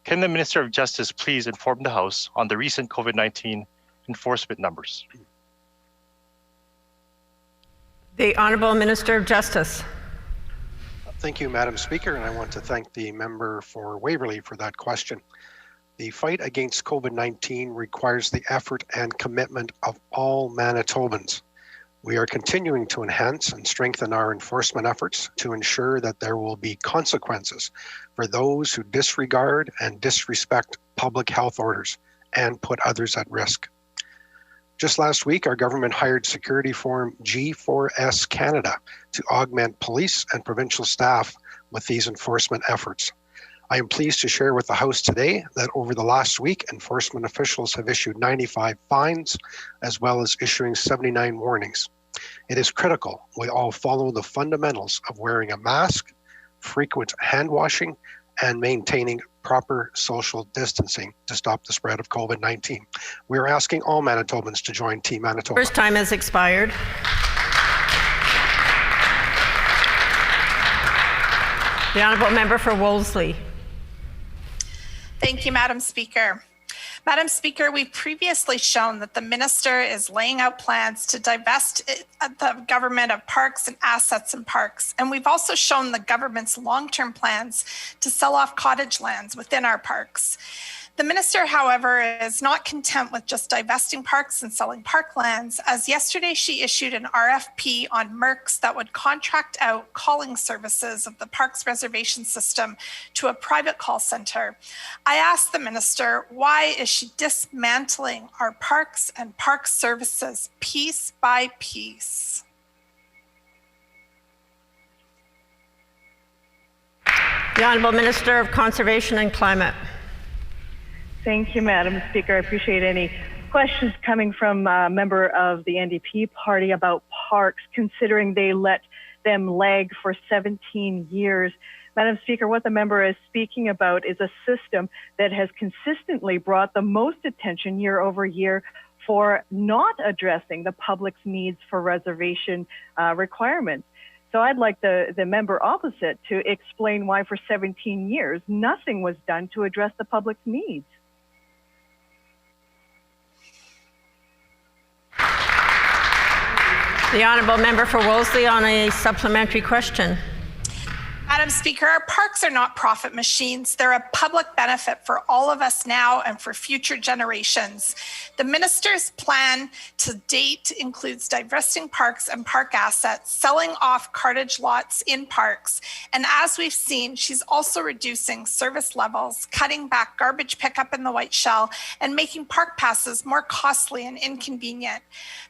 Can the Minister of Justice please inform the House on the recent COVID-19 enforcement numbers? The Honourable Minister of Justice. Thank you, Madam Speaker, and I want to thank the member for Waverley for that question. The fight against COVID-19 requires the effort and commitment of all Manitobans. We are continuing to enhance and strengthen our enforcement efforts to ensure that there will be consequences for those who disregard and disrespect public health orders and put others at risk. Just last week, our government hired security firm G4S Canada to augment police and provincial staff with these enforcement efforts. I am pleased to share with the House today that over the last week, enforcement officials have issued 95 fines, as well as issuing 79 warnings. It is critical we all follow the fundamentals of wearing a mask, frequent hand washing, and maintaining proper social distancing to stop the spread of COVID-19. We are asking all Manitobans to join Team Manitoba. First time has expired. The honourable member for Wolseley. Thank you, Madam Speaker. Madam Speaker, we've previously shown that the minister is laying out plans to divest the government of parks and assets in parks. And we've also shown the government's long-term plans to sell off cottage lands within our parks. The minister, however, is not content with just divesting parks and selling parklands, as yesterday she issued an RFP on MERCs that would contract out calling services of the parks reservation system to a private call center. I asked the minister, why is she dismantling our parks and park services piece by piece? The Honourable Minister of Conservation and Climate. Thank you, Madam Speaker. I appreciate any questions coming from a member of the NDP party about parks, considering they let them lag for 17 years. Madam Speaker, what the member is speaking about is a system that has consistently brought the most attention year over year for not addressing the public's needs for reservation requirements. So I'd like the member opposite to explain why for 17 years nothing was done to address the public's needs. The honourable member for Wolseley on a supplementary question. Madam Speaker, our parks are not profit machines. They're a public benefit for all of us now and for future generations. The minister's plan to date includes divesting parks and park assets, selling off cartage lots in parks, and as we've seen, she's also reducing service levels, cutting back garbage pickup in the White Shell, and making park passes more costly and inconvenient.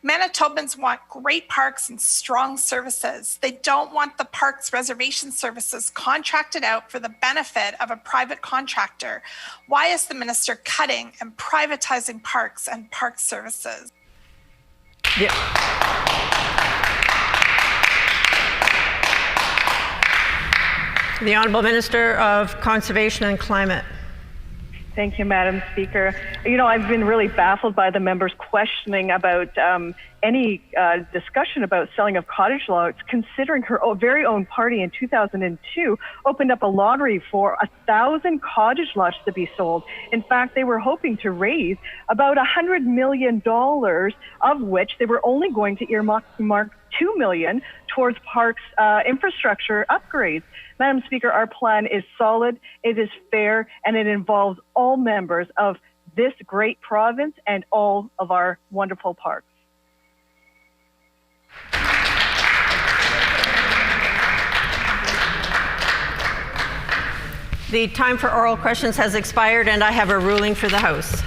Manitobans want great parks and strong services. They don't want the parks reservation services contracted out for the benefit of a private contractor. Why is the minister cutting and privatizing parks and park services? Yeah. The Honourable Minister of Conservation and Climate. Thank you, Madam Speaker. You know, I've been really baffled by the members questioning about any discussion about selling of cottage lots, considering her very own party in 2002 opened up a lottery for 1,000 cottage lots to be sold. In fact, they were hoping to raise about $100 million, of which they were only going to earmark $2 million towards parks infrastructure upgrades. Madam Speaker, our plan is solid, it is fair, and it involves all members of this great province and all of our wonderful parks. The time for oral questions has expired, and I have a ruling for the House.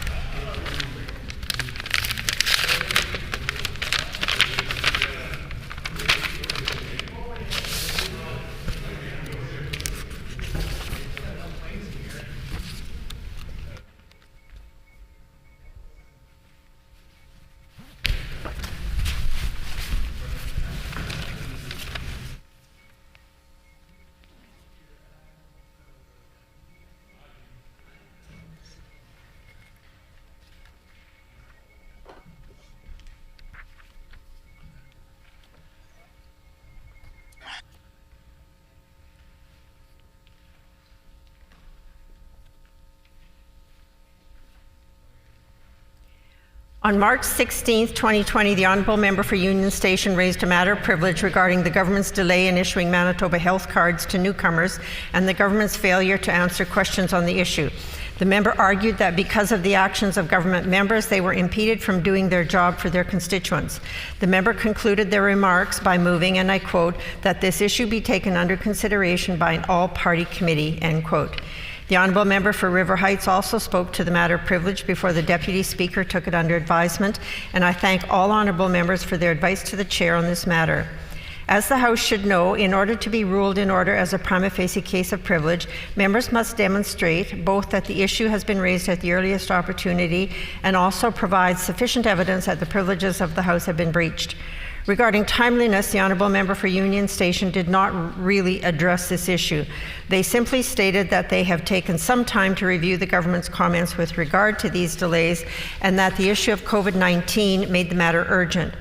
On March 16, 2020, the Honourable Member for Union Station raised a matter of privilege regarding the government's delay in issuing Manitoba health cards to newcomers and the government's failure to answer questions on the issue. The member argued that because of the actions of government members, they were impeded from doing their job for their constituents. The member concluded their remarks by moving, and I quote, that this issue be taken under consideration by an all-party committee, end quote. The Honourable Member for River Heights also spoke to the matter of privilege before the Deputy Speaker took it under advisement, and I thank all Honourable Members for their advice to the Chair on this matter. As the House should know, in order to be ruled in order as a prima facie case of privilege, members must demonstrate both that the issue has been raised at the earliest opportunity and also provide sufficient evidence that the privileges of the House have been breached. Regarding timeliness, the Honourable Member for Union Station did not really address this issue. They simply stated that they have taken some time to review the government's comments with regard to these delays and that the issue of COVID-19 made the matter urgent.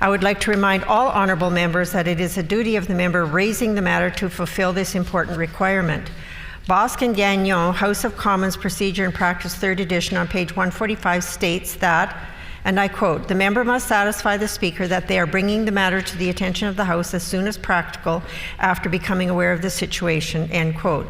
I would like to remind all honourable members that it is a duty of the member raising the matter to fulfill this important requirement. Bosque and Gagnon, House of Commons Procedure and Practice 3rd edition on page 145 states that, and I quote, the member must satisfy the Speaker that they are bringing the matter to the attention of the House as soon as practical after becoming aware of the situation, end quote.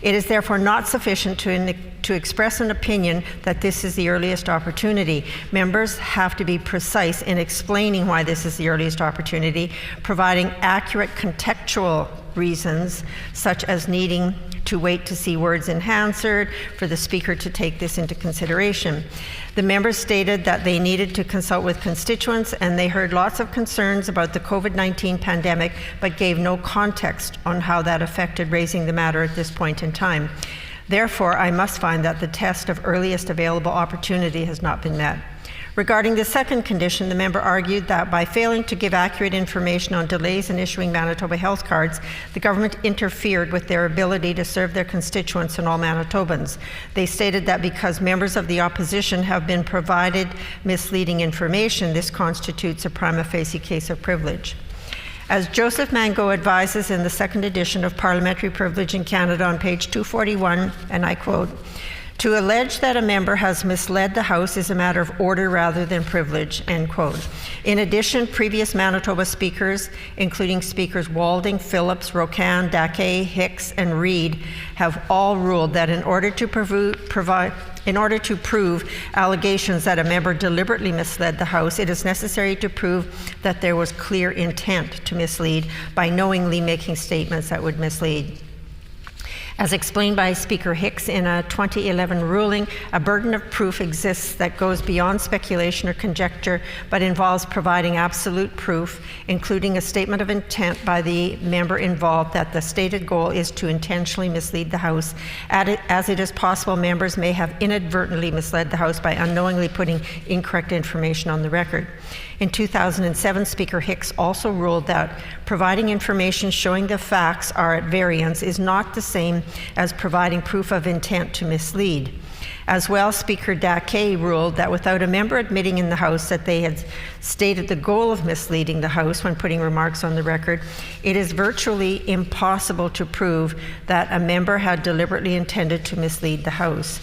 It is therefore not sufficient to express an opinion that this is the earliest opportunity. Members have to be precise in explaining why this is the earliest opportunity, providing accurate contextual reasons, such as needing to wait to see words in Hansard for the Speaker to take this into consideration. The members stated that they needed to consult with constituents and they heard lots of concerns about the COVID-19 pandemic, but gave no context on how that affected raising the matter at this point in time. Therefore, I must find that the test of earliest available opportunity has not been met. Regarding the second condition, the member argued that by failing to give accurate information on delays in issuing Manitoba health cards, the government interfered with their ability to serve their constituents and all Manitobans. They stated that because members of the opposition have been provided misleading information, this constitutes a prima facie case of privilege. As Joseph Mango advises in the 2nd edition of Parliamentary Privilege in Canada on page 241, and I quote, to allege that a member has misled the House is a matter of order rather than privilege, end quote. In addition, previous Manitoba speakers, including Speakers Walding, Phillips, Rocan, Daquet, Hicks, and Reid, have all ruled that in order to provide In order to prove allegations that a member deliberately misled the House, it is necessary to prove that there was clear intent to mislead by knowingly making statements that would mislead. As explained by Speaker Hicks in a 2011 ruling, a burden of proof exists that goes beyond speculation or conjecture, but involves providing absolute proof, including a statement of intent by the member involved that the stated goal is to intentionally mislead the House. As it is possible, members may have inadvertently misled the House by unknowingly putting incorrect information on the record. In 2007, Speaker Hicks also ruled that providing information showing the facts are at variance is not the same as providing proof of intent to mislead. As well, Speaker Daquet ruled that without a member admitting in the House that they had stated the goal of misleading the House when putting remarks on the record, it is virtually impossible to prove that a member had deliberately intended to mislead the House.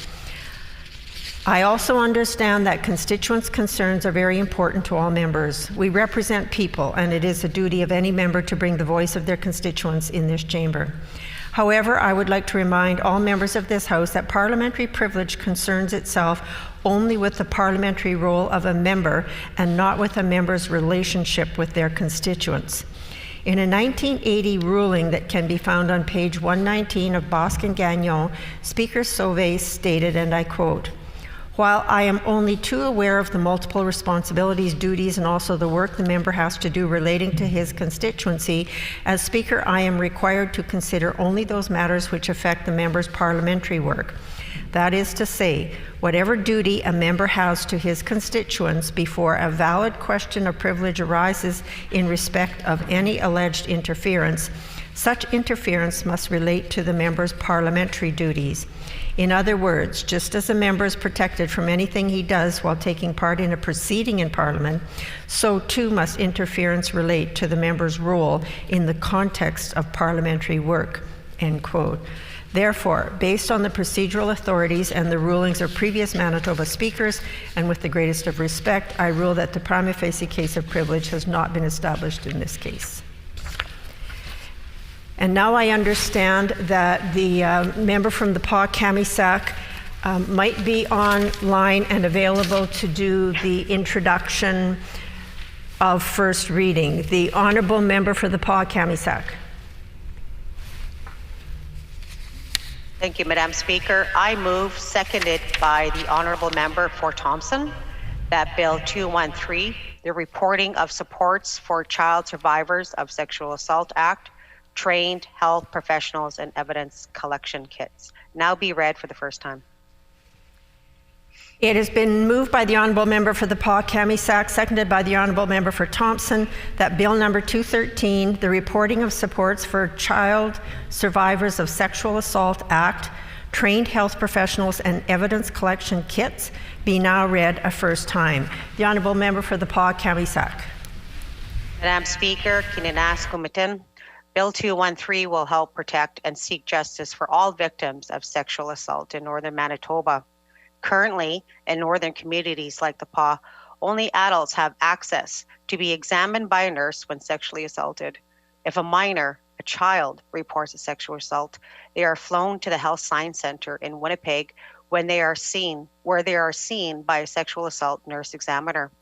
I also understand that constituents' concerns are very important to all members. We represent people, and it is a duty of any member to bring the voice of their constituents in this chamber. However, I would like to remind all members of this House that parliamentary privilege concerns itself only with the parliamentary role of a member and not with a member's relationship with their constituents. In a 1980 ruling that can be found on page 119 of Bosque and Gagnon, Speaker Sauvé stated, and I quote, "While I am only too aware of the multiple responsibilities, duties, and also the work the member has to do relating to his constituency, as Speaker, I am required to consider only those matters which affect the member's parliamentary work. That is to say, whatever duty a member has to his constituents before a valid question of privilege arises in respect of any alleged interference, such interference must relate to the member's parliamentary duties. In other words, just as a member is protected from anything he does while taking part in a proceeding in Parliament, so too must interference relate to the member's role in the context of parliamentary work," end quote. Therefore, based on the procedural authorities and the rulings of previous Manitoba speakers, and with the greatest of respect, I rule that the prima facie case of privilege has not been established in this case. And now I understand that the member from the Pas-Camissac might be online and available to do the introduction of first reading. The honourable member for the Pas-Camissac. Thank you, Madam Speaker. I move, seconded by the honourable member for Thompson, that Bill 213, the Reporting of Supports for Child Survivors of Sexual Assault Act, Trained Health Professionals and Evidence Collection Kits, now be read for the first time. It has been moved by the honourable member for the Pas-Camissac, seconded by the honourable member for Thompson, that Bill number 213, the Reporting of Supports for Child Survivors of Sexual Assault Act, Trained Health Professionals and Evidence Collection Kits, be now read a first time. The honourable member for the Pas-Camissac. Madam Speaker, Kininas Kumitin, Bill 213 will help protect and seek justice for all victims of sexual assault in northern Manitoba. Currently, in northern communities like the Pas, only adults have access to be examined by a nurse when sexually assaulted. If a minor, a child, reports a sexual assault, they are flown to the Health Science Center in Winnipeg where they are seen by a sexual assault nurse examiner.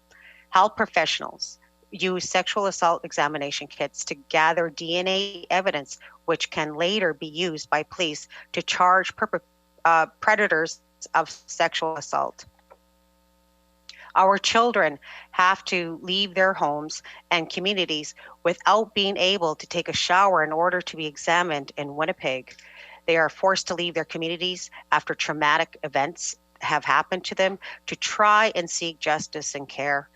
Health professionals use sexual assault examination kits to gather DNA evidence, which can later be used by police to charge predators of sexual assault. Our children have to leave their homes and communities without being able to take a shower in order to be examined in Winnipeg. They are forced to leave their communities after traumatic events have happened to them to try and seek justice and care.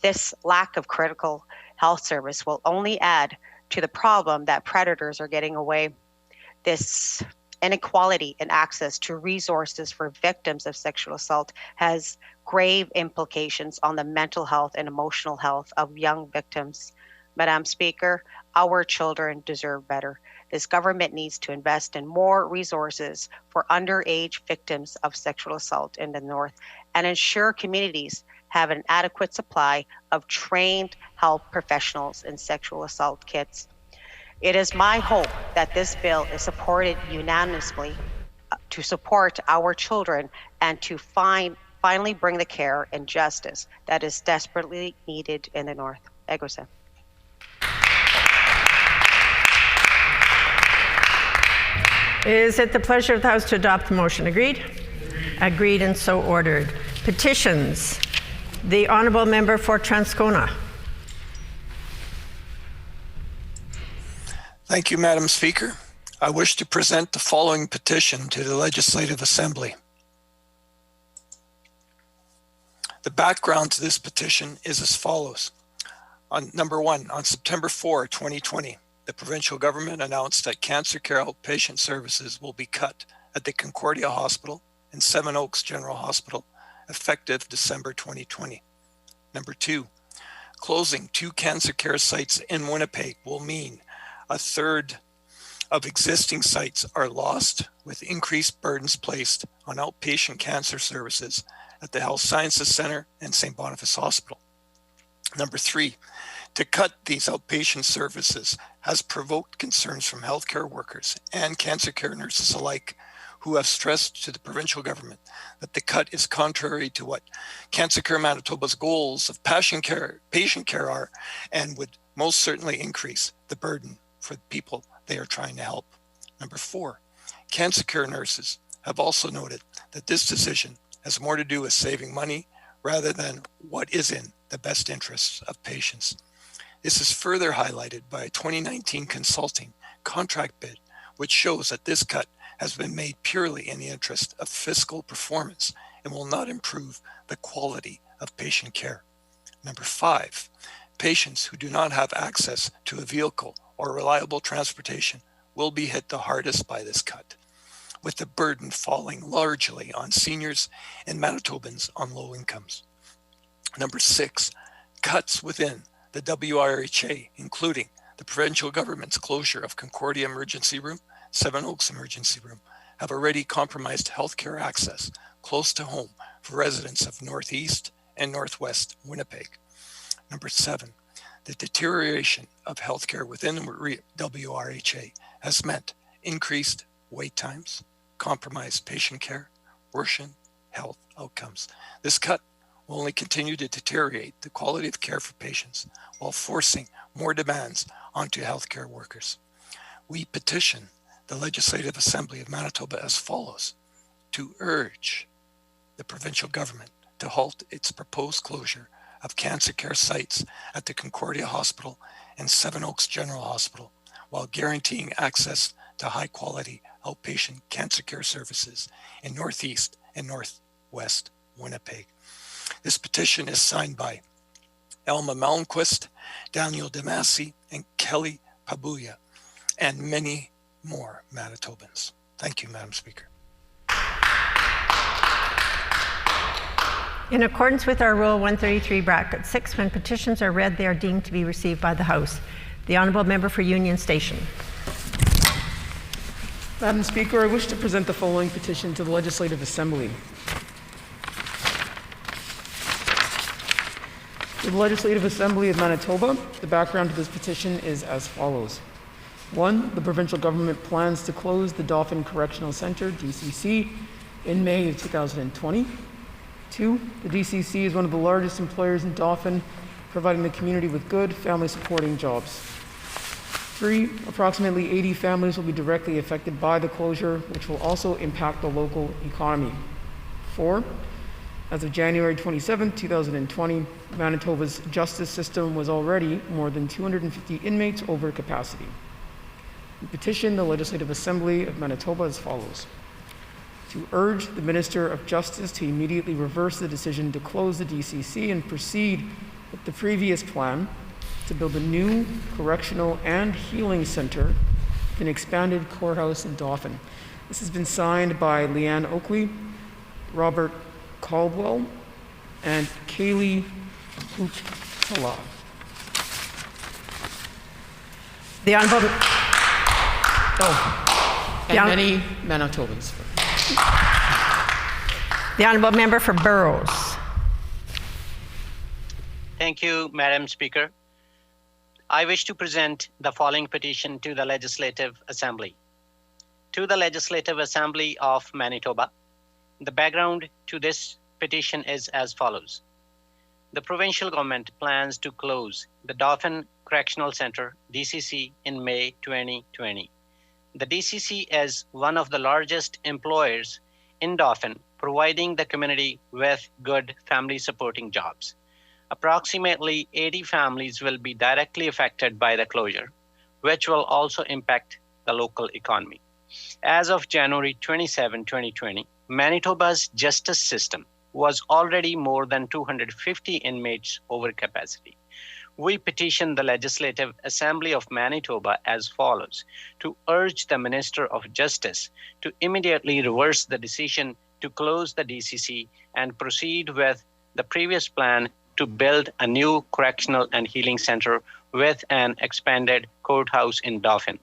This lack of critical health service will only add to the problem that predators are getting away. This inequality in access to resources for victims of sexual assault has grave implications on the mental health and emotional health of young victims. Madam Speaker, our children deserve better. This government needs to invest in more resources for underage victims of sexual assault in the North and ensure communities have an adequate supply of trained health professionals in sexual assault kits. It is my hope that this bill is supported unanimously support our children and to finally bring the care and justice that is desperately needed in the North. Egosa. Is it the pleasure of the House to adopt the motion? Agreed? Agreed and so ordered. Petitions. The Honourable Member for Transcona. Thank you, Madam Speaker. I wish to present the following petition to the Legislative Assembly. The background to this petition is as follows. Number one, on September 4, 2020, the provincial government announced that cancer care outpatient services will be cut at the Concordia Hospital and Seven Oaks General Hospital, effective December 2020. Number two, closing 2 cancer care sites in Winnipeg will mean a third of existing sites are lost, with increased burdens placed on outpatient cancer services at the Health Sciences Centre and St. Boniface Hospital. Number three, to cut these outpatient services has provoked concerns from healthcare workers and cancer care nurses alike, who have stressed to the provincial government that the cut is contrary to what Cancer Care Manitoba's goals of patient care are, and would most certainly increase the burden for the people they are trying to help. Number four, cancer care nurses have also noted that this decision has more to do with saving money rather than what is in the best interests of patients. This is further highlighted by a 2019 consulting contract bid, which shows that this cut has been made purely in the interest of fiscal performance and will not improve the quality of patient care. Number five, patients who do not have access to a vehicle or reliable transportation will be hit the hardest by this cut, with the burden falling largely on seniors and Manitobans on low incomes. Number six, cuts within the WRHA, including the provincial government's closure of Concordia Emergency Room, Seven Oaks Emergency Room, have already compromised healthcare access close to home for residents of Northeast and Northwest Winnipeg. Number seven, the deterioration of healthcare within the WRHA has meant increased wait times, compromised patient care, worsened health outcomes. This cut will only continue to deteriorate the quality of care for patients while forcing more demands onto healthcare workers. We petition the Legislative Assembly of Manitoba as follows: to urge the provincial government to halt its proposed closure of cancer care sites at the Concordia Hospital and Seven Oaks General Hospital, while guaranteeing access to high-quality outpatient cancer care services in Northeast and Northwest Winnipeg. This petition is signed by Elma Malmquist, Daniel Damasi, and Kelly Pabuya, and many more Manitobans. Thank you, Madam Speaker. In accordance with our Rule 133(6), when petitions are read, they are deemed to be received by the House. The Honourable Member for Union Station. Madam Speaker, I wish to present the following petition to the Legislative Assembly. To the Legislative Assembly of Manitoba, the background to this petition is as follows. 1. The provincial government plans to close the Dauphin Correctional Centre, DCC, in May of 2020. 2. The DCC is one of the largest employers in Dauphin, providing the community with good family-supporting jobs. 3. Approximately 80 families will be directly affected by the closure, which will also impact the local economy. 4. As of January 27, 2020, Manitoba's justice system was already more than 250 inmates over capacity. We petition the Legislative Assembly of Manitoba as follows: to urge the Minister of Justice to immediately reverse the decision to close the DCC and proceed with the previous plan to build a new correctional and healing center with an expanded courthouse in Dauphin. This has been signed by Leanne Oakley, Robert Caldwell, and Kaylee Hoopala. The Honourable... and many Manitobans. The Honourable Member for Burroughs. Thank you, Madam Speaker. I wish to present the following petition to the Legislative Assembly. to the Legislative Assembly of Manitoba. The background to this petition is as follows. The provincial government plans to close the Dauphin Correctional Centre, DCC, in May 2020. The DCC is one of the largest employers in Dauphin, providing the community with good family supporting jobs. Approximately 80 families will be directly affected by the closure, which will also impact the local economy. As of January 27, 2020, Manitoba's justice system was already more than 250 inmates over capacity. We petition the Legislative Assembly of Manitoba as follows: to urge the Minister of Justice to immediately reverse the decision to close the DCC and proceed with the previous plan to build a new correctional and healing center with an expanded courthouse in Dauphin.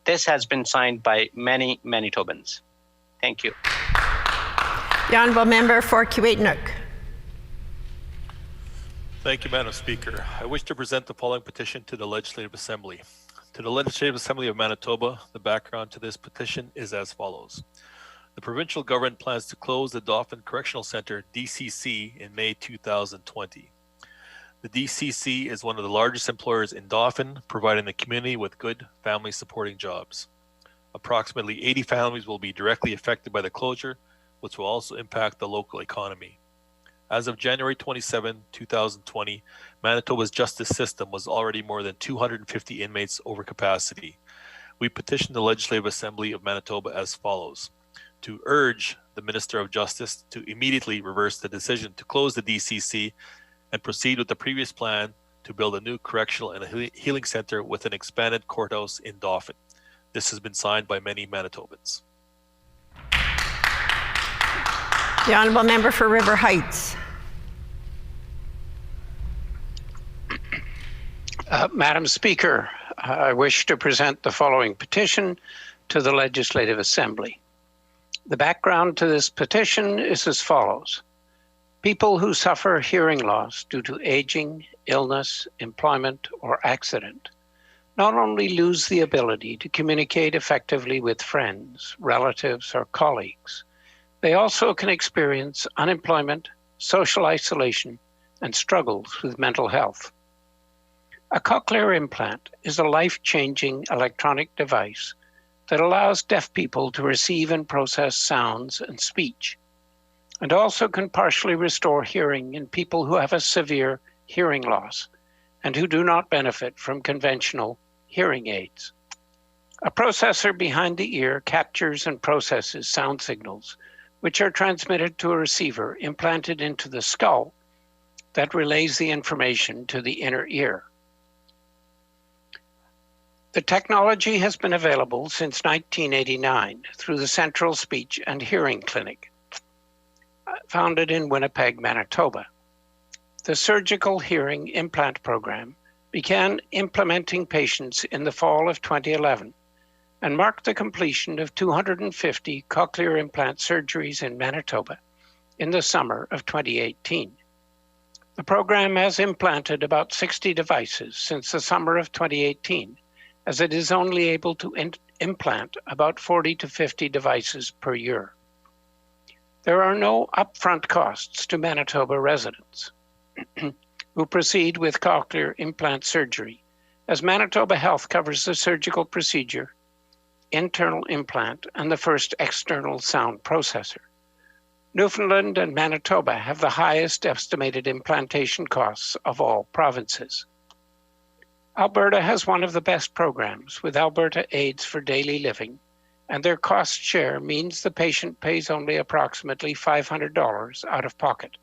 This has been signed by many Manitobans. Thank you. The Honourable Member for Kiiwetinoong. Thank you, Madam Speaker. I wish to present the following petition to the Legislative Assembly. To the Legislative Assembly of Manitoba, the background to this petition is as follows. The provincial government plans to close the Dauphin Correctional Centre, DCC, in May 2020. The DCC is one of the largest employers in Dauphin, providing the community with good family supporting jobs. Approximately 80 families will be directly affected by the closure, which will also impact the local economy. As of January 27, 2020, Manitoba's justice system was already more than 250 inmates over capacity. We petitioned the Legislative Assembly of Manitoba as follows: to urge the Minister of Justice to immediately reverse the decision to close the DCC and proceed with the previous plan to build a new correctional and a healing center with an expanded courthouse in Dauphin. This has been signed by many Manitobans. The Honourable Member for River Heights. Madam Speaker, I wish to present the following petition to the Legislative Assembly. The background to this petition is as follows. People who suffer hearing loss due to aging, illness, employment, or accident not only lose the ability to communicate effectively with friends, relatives, or colleagues, they also can experience unemployment, social isolation, and struggles with mental health. A cochlear implant is a life-changing electronic device that allows deaf people to receive and process sounds and speech, and also can partially restore hearing in people who have a severe hearing loss and who do not benefit from conventional hearing aids. A processor behind the ear captures and processes sound signals, which are transmitted to a receiver implanted into the skull that relays the information to the inner ear. The technology has been available since 1989 through the Central Speech and Hearing Clinic, founded in Winnipeg, Manitoba. The surgical hearing implant program began implementing patients in the fall of 2011 and marked the completion of 250 cochlear implant surgeries in Manitoba in the summer of 2018. The program has implanted about 60 devices since the summer of 2018, as it is only able to implant about 40 to 50 devices per year. There are no upfront costs to Manitoba residents who proceed with cochlear implant surgery, as Manitoba Health covers the surgical procedure, internal implant, and the first external sound processor. Newfoundland and Manitoba have the highest estimated implantation costs of all provinces. Alberta has one of the best programs with Alberta Aids for Daily Living, and their cost share means the patient pays only approximately $500 out of pocket.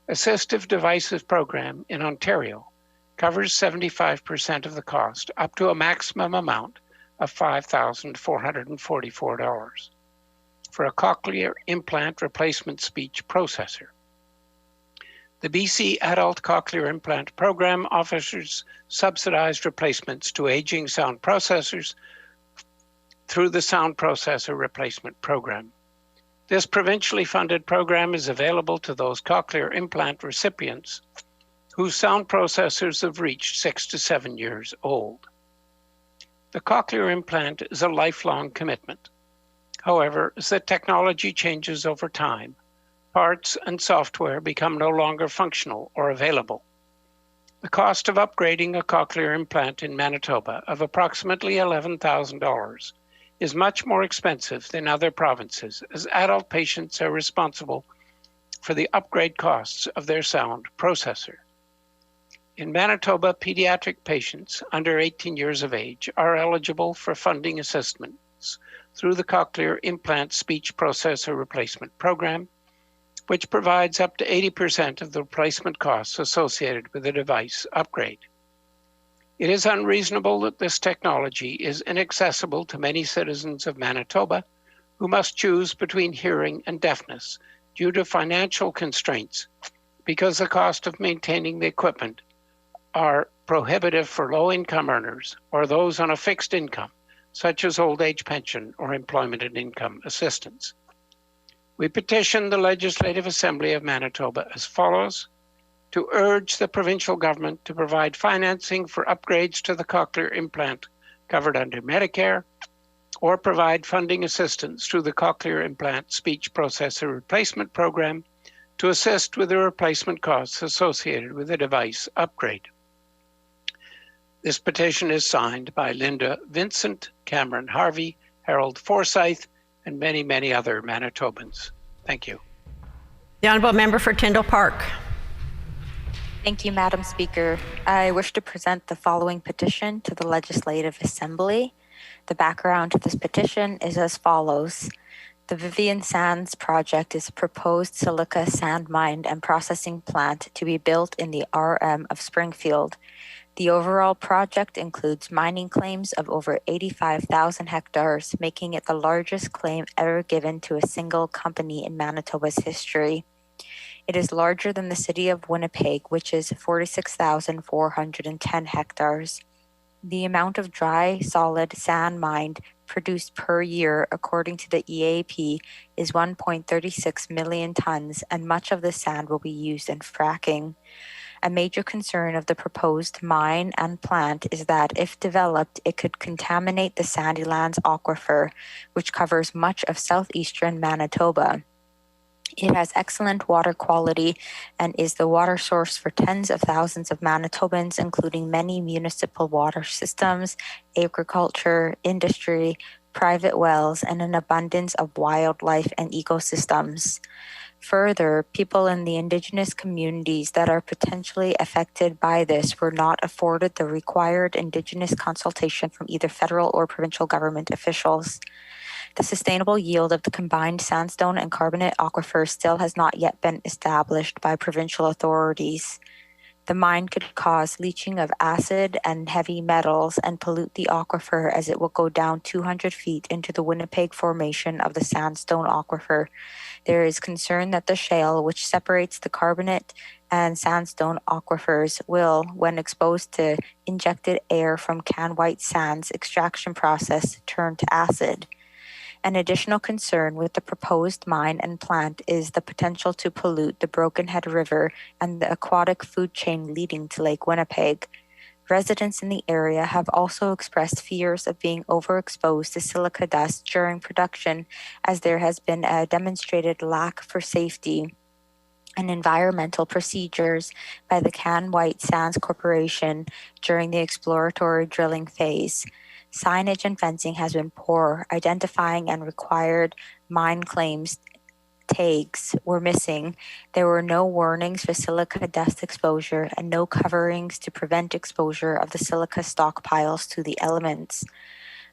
Assistive Devices Program in Ontario covers 75% of the cost, up to a maximum amount of $5,444 for a cochlear implant replacement speech processor. The BC Adult Cochlear Implant Program offers subsidized replacements to aging sound processors through the Sound Processor Replacement Program. This provincially funded program is available to those cochlear implant recipients whose sound processors have reached 6 to 7 years old. The cochlear implant is a lifelong commitment. However, as the technology changes over time, parts and software become no longer functional or available. The cost of upgrading a cochlear implant in Manitoba of approximately $11,000 is much more expensive than other provinces, as adult patients are responsible for the upgrade costs of their sound processor. In Manitoba, pediatric patients under 18 years of age are eligible for funding assistance through the Cochlear Implant Speech Processor Replacement Program, which provides up to 80% of the replacement costs associated with a device upgrade. It is unreasonable that this technology is inaccessible to many citizens of Manitoba who must choose between hearing and deafness due to financial constraints because the cost of maintaining the equipment are prohibitive for low-income earners or those on a fixed income, such as old age pension or employment and income assistance. We petition the Legislative Assembly of Manitoba as follows: to urge the provincial government to provide financing for upgrades to the cochlear implant covered under Medicare, or provide funding assistance through the Cochlear Implant Speech Processor Replacement Program to assist with the replacement costs associated with the device upgrade. This petition is signed by Linda Vincent, Cameron Harvey, Harold Forsyth, and many, many other Manitobans. Thank you. The Honourable Member for Tyndall Park. Thank you, Madam Speaker. I wish to present the following petition to the Legislative Assembly. The background to this petition is as follows. The Vivian Sands project is a proposed silica sand mine and processing plant to be built in the RM of Springfield. The overall project includes mining claims of over 85,000 hectares, making it the largest claim ever given to a single company in Manitoba's history. It is larger than the city of Winnipeg, which is 46,410 hectares. The amount of dry, solid sand mined produced per year, according to the EAP, is 1.36 million tons, and much of the sand will be used in fracking. A major concern of the proposed mine and plant is that if developed, it could contaminate the Sandylands aquifer, which covers much of southeastern Manitoba. It has excellent water quality and is the water source for tens of thousands of Manitobans, including many municipal water systems, agriculture, industry, private wells, and an abundance of wildlife and ecosystems. Further, people in the Indigenous communities that are potentially affected by this were not afforded the required Indigenous consultation from either federal or provincial government officials. The sustainable yield of the combined sandstone and carbonate aquifer still has not yet been established by provincial authorities. The mine could cause leaching of acid and heavy metals and pollute the aquifer, as it will go down 200 feet into the Winnipeg formation of the sandstone aquifer. There is concern that the shale, which separates the carbonate and sandstone aquifers, will, when exposed to injected air from Can White Sands extraction process, turn to acid. An additional concern with the proposed mine and plant is the potential to pollute the Broken Head River and the aquatic food chain leading to Lake Winnipeg. Residents in the area have also expressed fears of being overexposed to silica dust during production, as there has been a demonstrated lack for safety and environmental procedures by the Can White Sands Corporation during the exploratory drilling phase. Signage and fencing has been poor. Identifying and required mine claims tags were missing. There were no warnings for silica dust exposure and no coverings to prevent exposure of the silica stockpiles to the elements.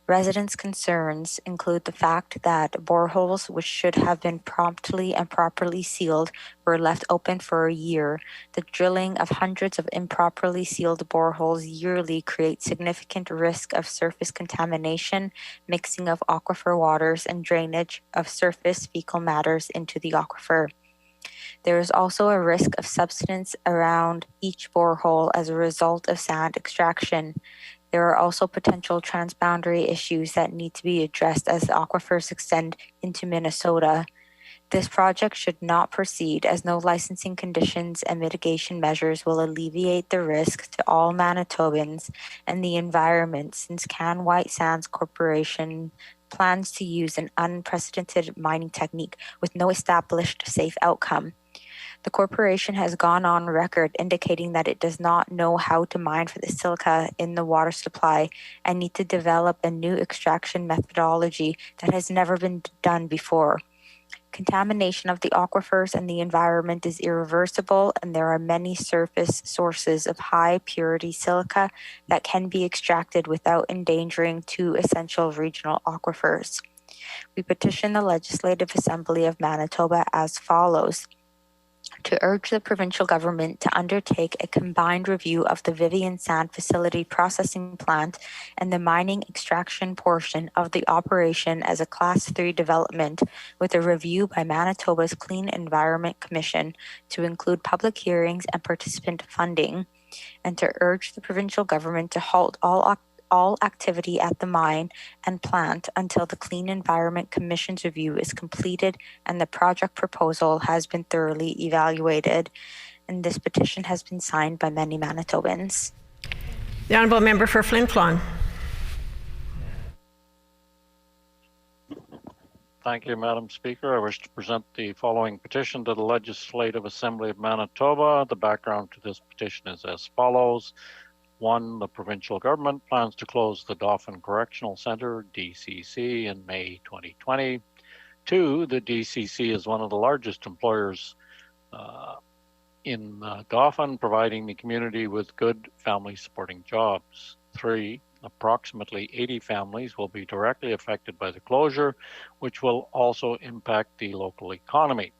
Residents' concerns include the fact that boreholes, which should have been promptly and properly sealed, were left open for a year. The drilling of hundreds of improperly sealed boreholes yearly creates significant risk of surface contamination, mixing of aquifer waters, and drainage of surface fecal matters into the aquifer. There is also a risk of subsidence around each borehole as a result of sand extraction. There are also potential transboundary issues that need to be addressed as the aquifers extend into Minnesota. This project should not proceed as no licensing conditions and mitigation measures will alleviate the risk to all Manitobans and the environment since Can White Sands Corporation plans to use an unprecedented mining technique with no established safe outcome. The corporation has gone on record indicating that it does not know how to mine for the silica in the water supply and need to develop a new extraction methodology that has never been done before. Contamination of the aquifers and the environment is irreversible, and there are many surface sources of high purity silica that can be extracted without endangering two essential regional aquifers. We petition the Legislative Assembly of Manitoba as follows: to urge the provincial government to undertake a combined review of the Vivian Sand Facility processing plant and the mining extraction portion of the operation as a Class 3 development with a review by Manitoba's Clean Environment Commission to include public hearings and participant funding, and to urge the provincial government to halt all activity at the mine and plant until the Clean Environment Commission's review is completed and the project proposal has been thoroughly evaluated. And this petition has been signed by many Manitobans. The Honourable Member for Flin Flon. Thank you, Madam Speaker. I wish to present the following petition to the Legislative Assembly of Manitoba. The background to this petition is as follows. 1, the provincial government plans to close the Dauphin Correctional Centre, DCC, in May 2020. 2, the DCC is one of the largest employers in Dauphin, providing the community with good family supporting jobs. 3, approximately 80 families will be directly affected by the closure, which will also impact the local economy.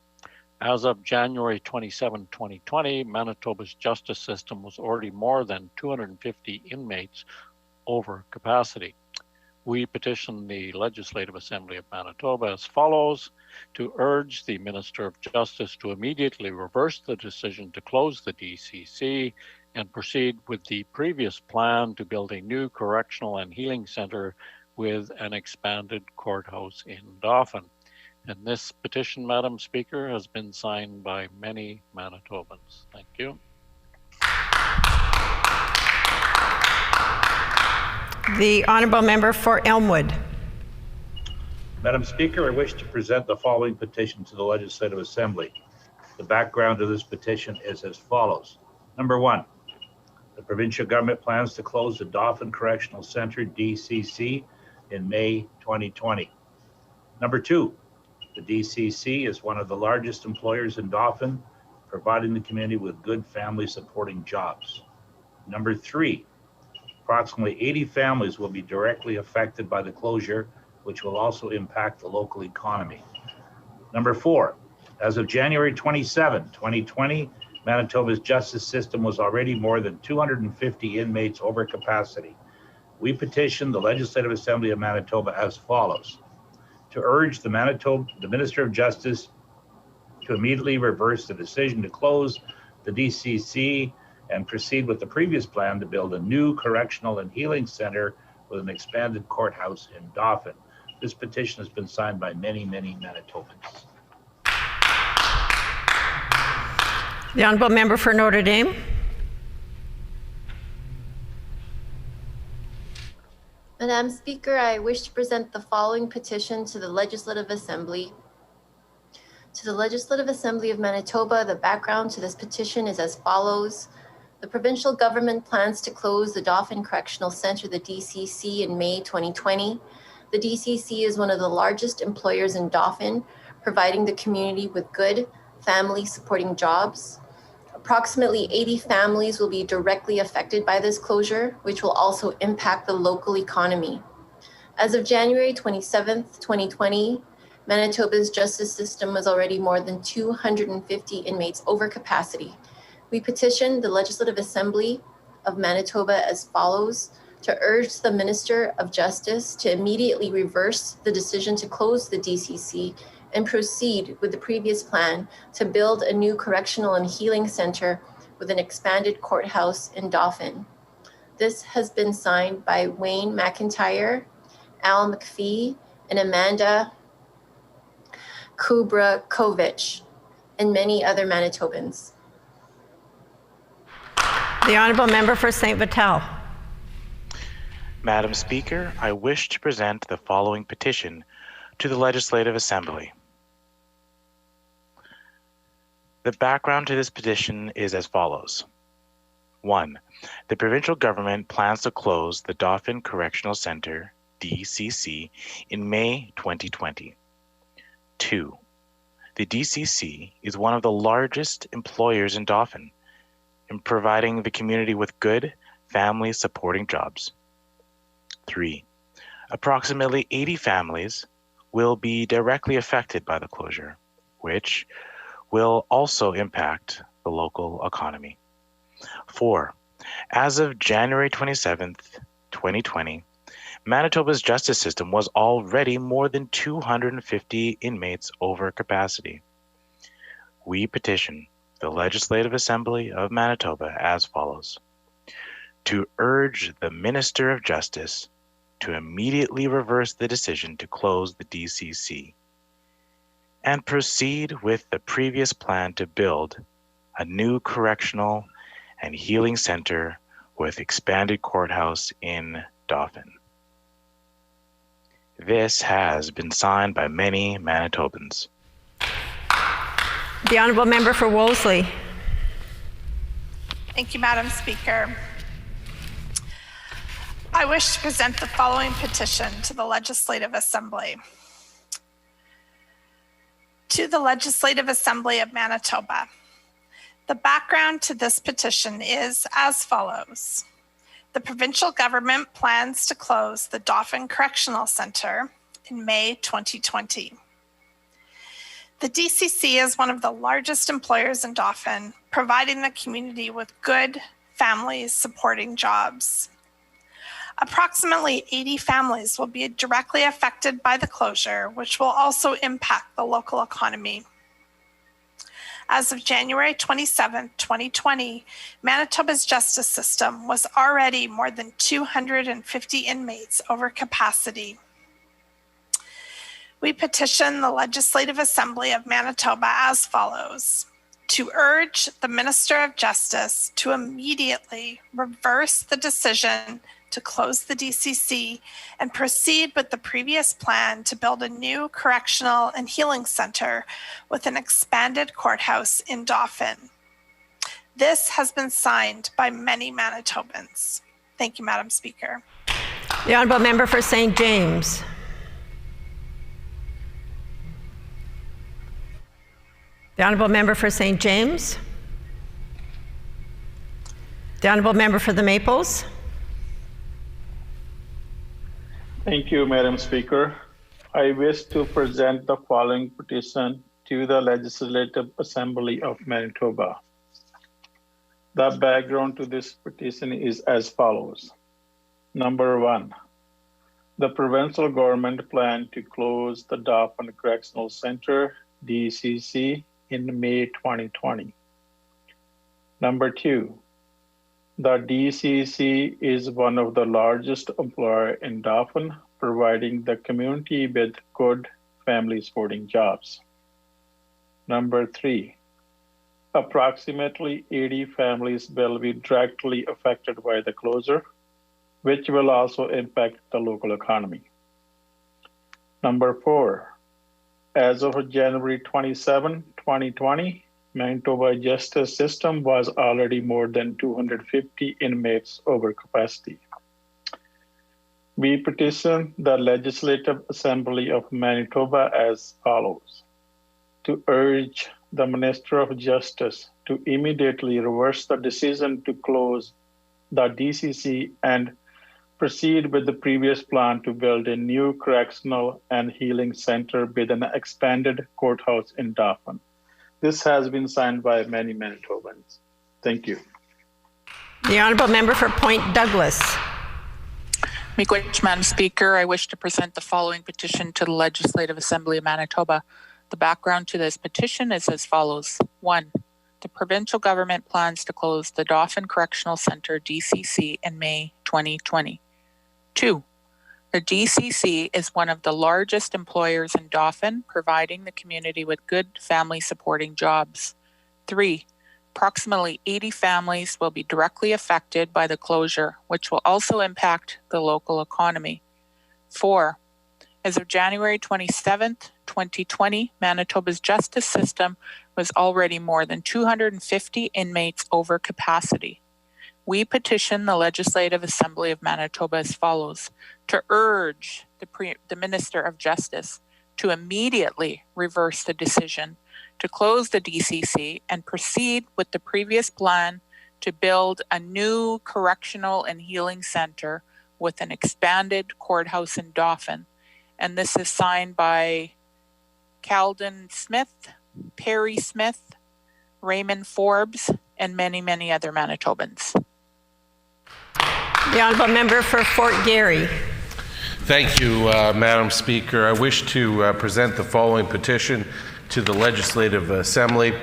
As of January 27, 2020, Manitoba's justice system was already more than 250 inmates over capacity. We petition the Legislative Assembly of Manitoba as follows: to urge the Minister of Justice to immediately reverse the decision to close the DCC and proceed with the previous plan to build a new correctional and healing center with an expanded courthouse in Dauphin. And this petition, Madam Speaker, has been signed by many Manitobans. Thank you. The Honourable Member for Elmwood. Madam Speaker, I wish to present the following petition to the Legislative Assembly. The background to this petition is as follows. Number 1, the provincial government plans to close the Dauphin Correctional Centre, DCC, in May 2020. Number 2, the DCC is one of the largest employers in Dauphin, providing the community with good family supporting jobs. Number 3, approximately 80 families will be directly affected by the closure, which will also impact the local economy. Number 4, as of January 27, 2020, Manitoba's justice system was already more than 250 inmates over capacity. We petition the Legislative Assembly of Manitoba as follows: to urge the Minister of Justice to immediately reverse the decision to close the DCC and proceed with the previous plan to build a new correctional and healing center with an expanded courthouse in Dauphin. This petition has been signed by many, many Manitobans. The Honourable Member for Notre Dame. Madam Speaker, I wish to present the following petition to the Legislative Assembly. To the Legislative Assembly of Manitoba, the background to this petition is as follows. The provincial government plans to close the Dauphin Correctional Centre, the DCC, in May 2020. The DCC is one of the largest employers in Dauphin, providing the community with good family supporting jobs. Approximately 80 families will be directly affected by this closure, which will also impact the local economy. As of January 27th, 2020, Manitoba's justice system was already more than 250 inmates over capacity. We petition the Legislative Assembly of Manitoba as follows: to urge the Minister of Justice to immediately reverse the decision to close the DCC and proceed with the previous plan to build a new correctional and healing center with an expanded courthouse in Dauphin. This has been signed by Wayne McIntyre, Al McPhee, and Amanda Kubra Kovich, and many other Manitobans. The Honourable Member for St. Vital. Madam Speaker, I wish to present the following petition to the Legislative Assembly. The background to this petition is as follows. 1. The provincial government plans to close the Dauphin Correctional Centre, DCC, in May 2020. 2. The DCC is one of the largest employers in Dauphin in providing the community with good, family-supporting jobs. 3. Approximately 80 families will be directly affected by the closure, which will also impact the local economy. 4. As of January 27th, 2020, Manitoba's justice system was already more than 250 inmates over capacity. We petition the Legislative Assembly of Manitoba as follows: to urge the Minister of Justice to immediately reverse the decision to close the DCC and proceed with the previous plan to build a new correctional and healing center with expanded courthouse in Dauphin. This has been signed by many Manitobans. The Honourable Member for Wolseley. Thank you, Madam Speaker. I wish to present the following petition to the Legislative Assembly. To the Legislative Assembly of Manitoba. The background to this petition is as follows. The provincial government plans to close the Dauphin Correctional Centre in May 2020. The DCC is one of the largest employers in Dauphin, providing the community with good, families supporting jobs. Approximately 80 families will be directly affected by the closure, which will also impact the local economy. As of January 27, 2020, Manitoba's justice system was already more than 250 inmates over capacity. We petition the Legislative Assembly of Manitoba as follows: to urge the Minister of Justice to immediately reverse the decision to close the DCC and proceed with the previous plan to build a new correctional and healing center with an expanded courthouse in Dauphin. This has been signed by many Manitobans. Thank you, Madam Speaker. The Honourable Member for St. James. The Honourable Member for St. James. The Honourable Member for the Maples. Thank you, Madam Speaker. I wish to present the following petition to the Legislative Assembly of Manitoba. The background to this petition is as follows. Number 1, the provincial government planned to close the Dauphin Correctional Centre, DCC, in May 2020. Number 2, the DCC is one of the largest employers in Dauphin, providing the community with good family supporting jobs. Number 3, approximately 80 families will be directly affected by the closure, which will also impact the local economy. Number 4, as of January 27, 2020, Manitoba justice system was already more than 250 inmates over capacity. We petition the Legislative Assembly of Manitoba as follows: to urge the Minister of Justice to immediately reverse the decision to close the DCC and proceed with the previous plan to build a new correctional and healing center with an expanded courthouse in Dauphin. This has been signed by many Manitobans. Thank you. The Honourable Member for Point Douglas. Miigwech, Madam Speaker, I wish to present the following petition to the Legislative Assembly of Manitoba. The background to this petition is as follows. 1, the provincial government plans to close the Dauphin Correctional Centre, DCC, in May 2020. 2, The DCC is one of the largest employers in Dauphin, providing the community with good family supporting jobs. 3. Approximately 80 families will be directly affected by the closure, which will also impact the local economy. 4. As of January 27th, 2020, Manitoba's justice system was already more than 250 inmates over capacity. We petition the Legislative Assembly of Manitoba as follows: to urge the Minister of Justice to immediately reverse the decision to close the DCC and proceed with the previous plan to build a new correctional and healing center with an expanded courthouse in Dauphin. And this is signed by Calden Smith, Perry Smith, Raymond Forbes, and many, many other Manitobans. The Honourable Member for Fort Garry. Thank you, Madam Speaker. I wish to present the following petition to the Legislative Assembly.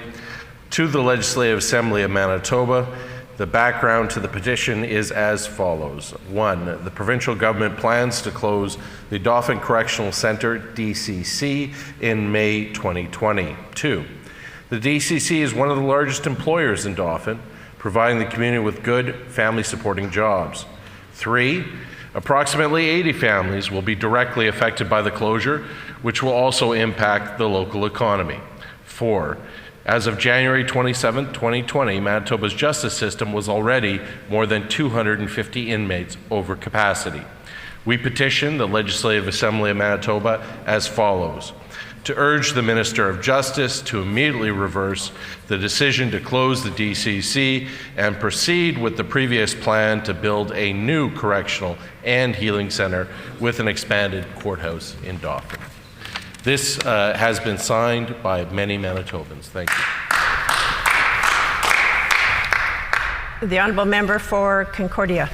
To the Legislative Assembly of Manitoba, the background to the petition is as follows. 1. The provincial government plans to close the Dauphin Correctional Centre, DCC, in May 2020. 2. The DCC is one of the largest employers in Dauphin, providing the community with good family-supporting jobs. 3. Approximately 80 families will be directly affected by the closure, which will also impact the local economy. 4. As of January 27, 2020, Manitoba's justice system was already more than 250 inmates over capacity. We petition the Legislative Assembly of Manitoba as follows: to urge the Minister of Justice to immediately reverse the decision to close the DCC and proceed with the previous plan to build a new correctional and healing center with an expanded courthouse in Dauphin. This has been signed by many Manitobans. Thank you. The Honourable Member for Concordia.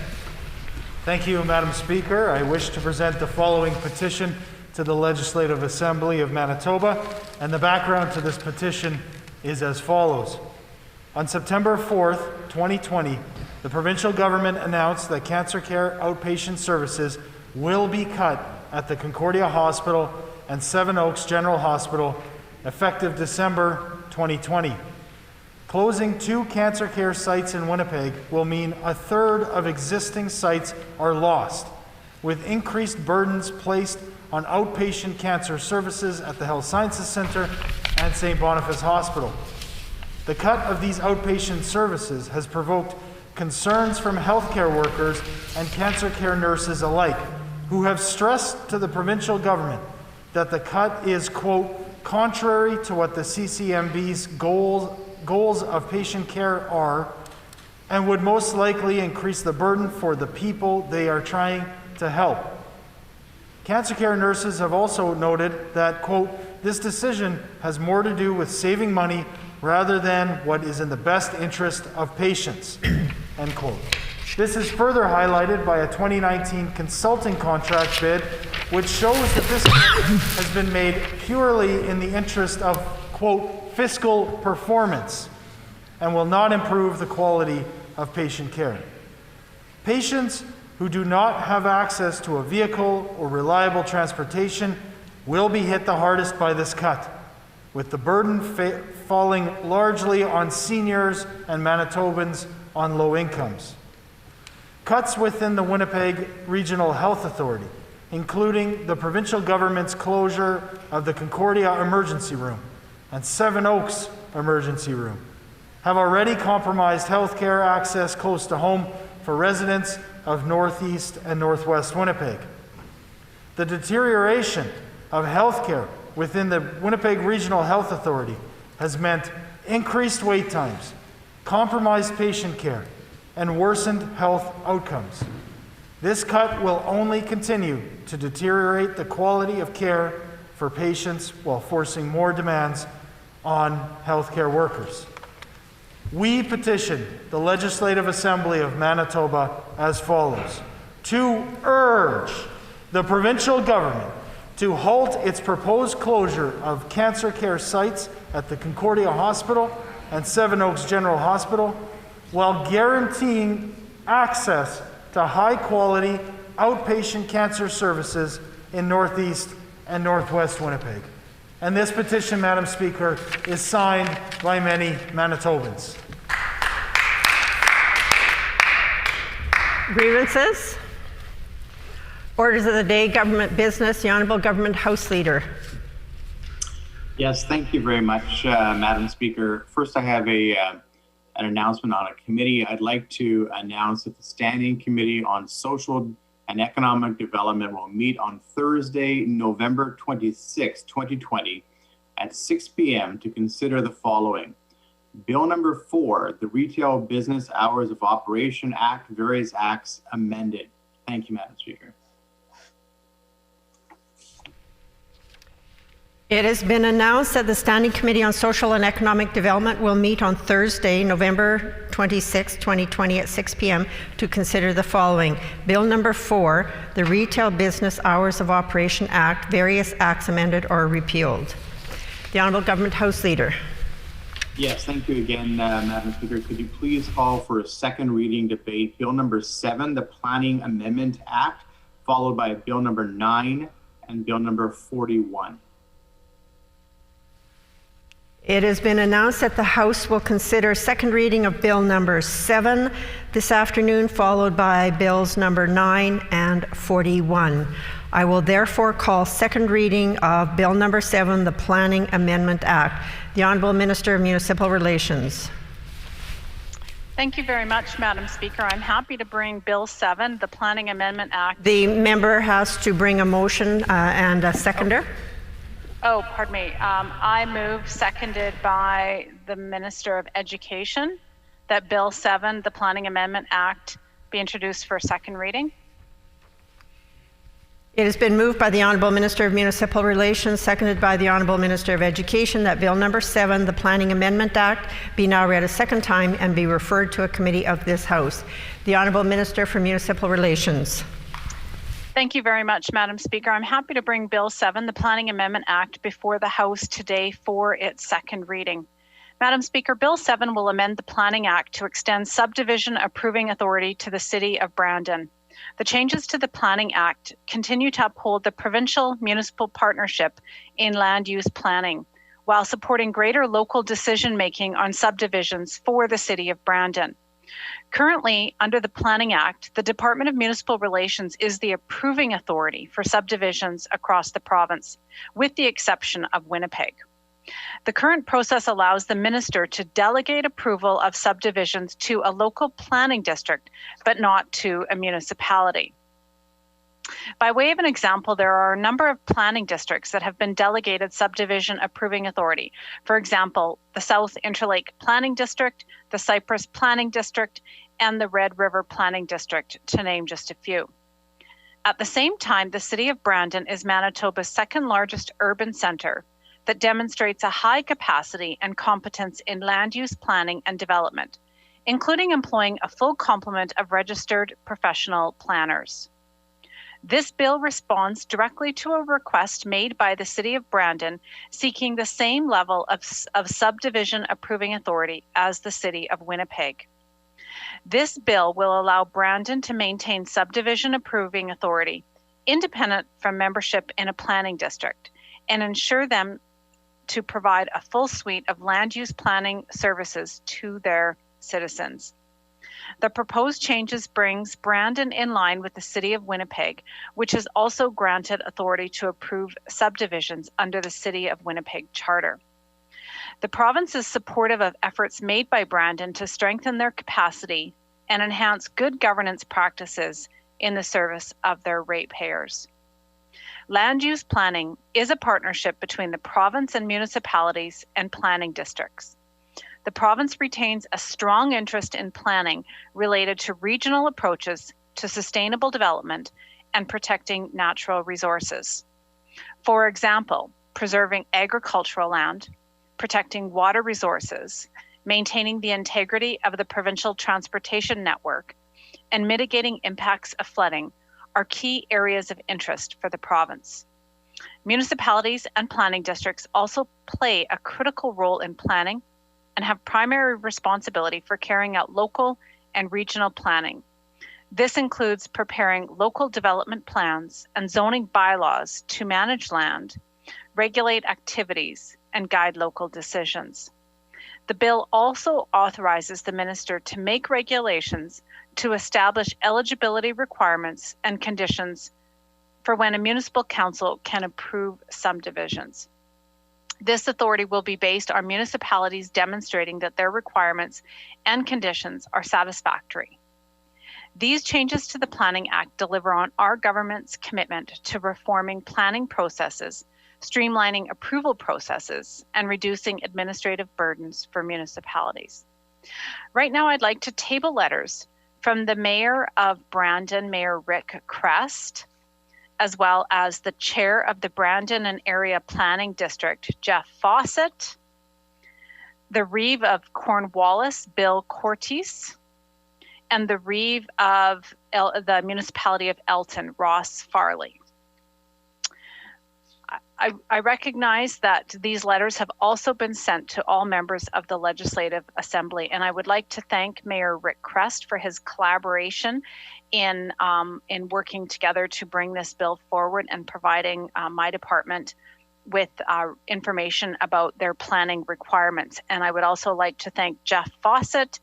Thank you, Madam Speaker. I wish to present the following petition to the Legislative Assembly of Manitoba, and the background to this petition is as follows. On September 4th, 2020, the provincial government announced that cancer care outpatient services will be cut at the Concordia Hospital and Seven Oaks General Hospital effective December 2020. Closing 2 cancer care sites in Winnipeg will mean a third of existing sites are lost, with increased burdens placed on outpatient cancer services at the Health Sciences Centre and St. Boniface Hospital. The cut of these outpatient services has provoked concerns from healthcare workers and cancer care nurses alike, who have stressed to the provincial government that the cut is, quote, contrary to what the CCMB's goals of patient care are, and would most likely increase the burden for the people they are trying to help. Cancer care nurses have also noted that, quote, this decision has more to do with saving money rather than what is in the best interest of patients, end quote. This is further highlighted by a 2019 consulting contract bid, which shows that this has been made purely in the interest of, quote, fiscal performance, and will not improve the quality of patient care. Patients who do not have access to a vehicle or reliable transportation will be hit the hardest by this cut, with the burden falling largely on seniors and Manitobans on low incomes. Cuts within the Winnipeg Regional Health Authority, including the provincial government's closure of the Concordia Emergency Room and Seven Oaks Emergency Room, have already compromised healthcare access close to home for residents of Northeast and Northwest Winnipeg. The deterioration of healthcare within the Winnipeg Regional Health Authority has meant increased wait times, compromised patient care, and worsened health outcomes. This cut will only continue to deteriorate the quality of care for patients while forcing more demands on healthcare workers. We petition the Legislative Assembly of Manitoba as follows: to urge the provincial government to halt its proposed closure of cancer care sites at the Concordia Hospital and Seven Oaks General Hospital, while guaranteeing access to high-quality, outpatient cancer services in Northeast and Northwest Winnipeg. And this petition, Madam Speaker, is signed by many Manitobans. Grievances? Orders of the day, government business. The Honourable Government House Leader. Yes, thank you very much, Madam Speaker. First, I have an announcement on a committee. I'd like to announce that the Standing Committee on Social and Economic Development will meet on Thursday, November 26, 2020 at 6 p.m. to consider the following. Bill number 4, the Retail Business Hours of Operation Act, various acts amended. Thank you, Madam Speaker. It has been announced that the Standing Committee on Social and Economic Development will meet on Thursday, November 26, 2020 at 6 p.m. to consider the following. Bill number 4, the Retail Business Hours of Operation Act, various acts amended or repealed. The Honourable Government House Leader. Yes, thank you again, Madam Speaker. Could you please call for a second reading debate, Bill number 7, the Planning Amendment Act, followed by Bill number 9 and Bill number 41. It has been announced that the House will consider second reading of Bill number 7 this afternoon, followed by Bills number 9 and 41. I will therefore call second reading of Bill number 7, the Planning Amendment Act. The Honourable Minister of Municipal Relations. Thank you very much, Madam Speaker. I'm happy to bring Bill 7, the Planning Amendment Act. The member has to bring a motion and a seconder. Oh, pardon me. I move, seconded by the Minister of Education, that Bill 7, the Planning Amendment Act, be introduced for second reading. It has been moved by the Honourable Minister of Municipal Relations, seconded by the Honourable Minister of Education, that Bill number 7, the Planning Amendment Act, be now read a second time and be referred to a committee of this House. The Honourable Minister for Municipal Relations. Thank you very much, Madam Speaker. I'm happy to bring Bill 7, the Planning Amendment Act, before the House today for its second reading. Madam Speaker, Bill 7 will amend the Planning Act to extend subdivision approving authority to the City of Brandon. The changes to the Planning Act continue to uphold the provincial municipal partnership in land use planning, while supporting greater local decision-making on subdivisions for the City of Brandon. Currently, under the Planning Act, the Department of Municipal Relations is the approving authority for subdivisions across the province, with the exception of Winnipeg. The current process allows the minister to delegate approval of subdivisions to a local planning district, but not to a municipality. By way of an example, there are a number of planning districts that have been delegated subdivision approving authority. For example, the South Interlake Planning District, the Cypress Planning District, and the Red River Planning District, to name just a few. At the same time, the City of Brandon is Manitoba's second largest urban centre that demonstrates a high capacity and competence in land use planning and development, including employing a full complement of registered professional planners. This bill responds directly to a request made by the City of Brandon seeking the same level of subdivision approving authority as the City of Winnipeg. This bill will allow Brandon to maintain subdivision approving authority independent from membership in a planning district and ensure them to provide a full suite of land use planning services to their citizens. The proposed changes brings Brandon in line with the City of Winnipeg, which has also granted authority to approve subdivisions under the City of Winnipeg Charter. The province is supportive of efforts made by Brandon to strengthen their capacity and enhance good governance practices in the service of their ratepayers. Land use planning is a partnership between the province and municipalities and planning districts. The province retains a strong interest in planning related to regional approaches to sustainable development and protecting natural resources. For example, preserving agricultural land, protecting water resources, maintaining the integrity of the provincial transportation network, and mitigating impacts of flooding are key areas of interest for the province. Municipalities and planning districts also play a critical role in planning and have primary responsibility for carrying out local and regional planning. This includes preparing local development plans and zoning bylaws to manage land, regulate activities, and guide local decisions. The bill also authorizes the minister to make regulations to establish eligibility requirements and conditions for when a municipal council can approve subdivisions. This authority will be based on municipalities demonstrating that their requirements and conditions are satisfactory. These changes to the Planning Act deliver on our government's commitment to reforming planning processes, streamlining approval processes, and reducing administrative burdens for municipalities. Right now, I'd like to table letters from the Mayor of Brandon, Mayor Rick Crest, as well as the Chair of the Brandon and Area Planning District, Jeff Fawcett, the Reeve of Cornwallis, Bill Cortese, and the Reeve of the Municipality of Elton, Ross Farley. I recognize that these letters have also been sent to all members of the Legislative Assembly, and I would like to thank Mayor Rick Crest for his collaboration in working together to bring this bill forward and providing my department with information about their planning requirements. And I would also like to thank Jeff Fawcett,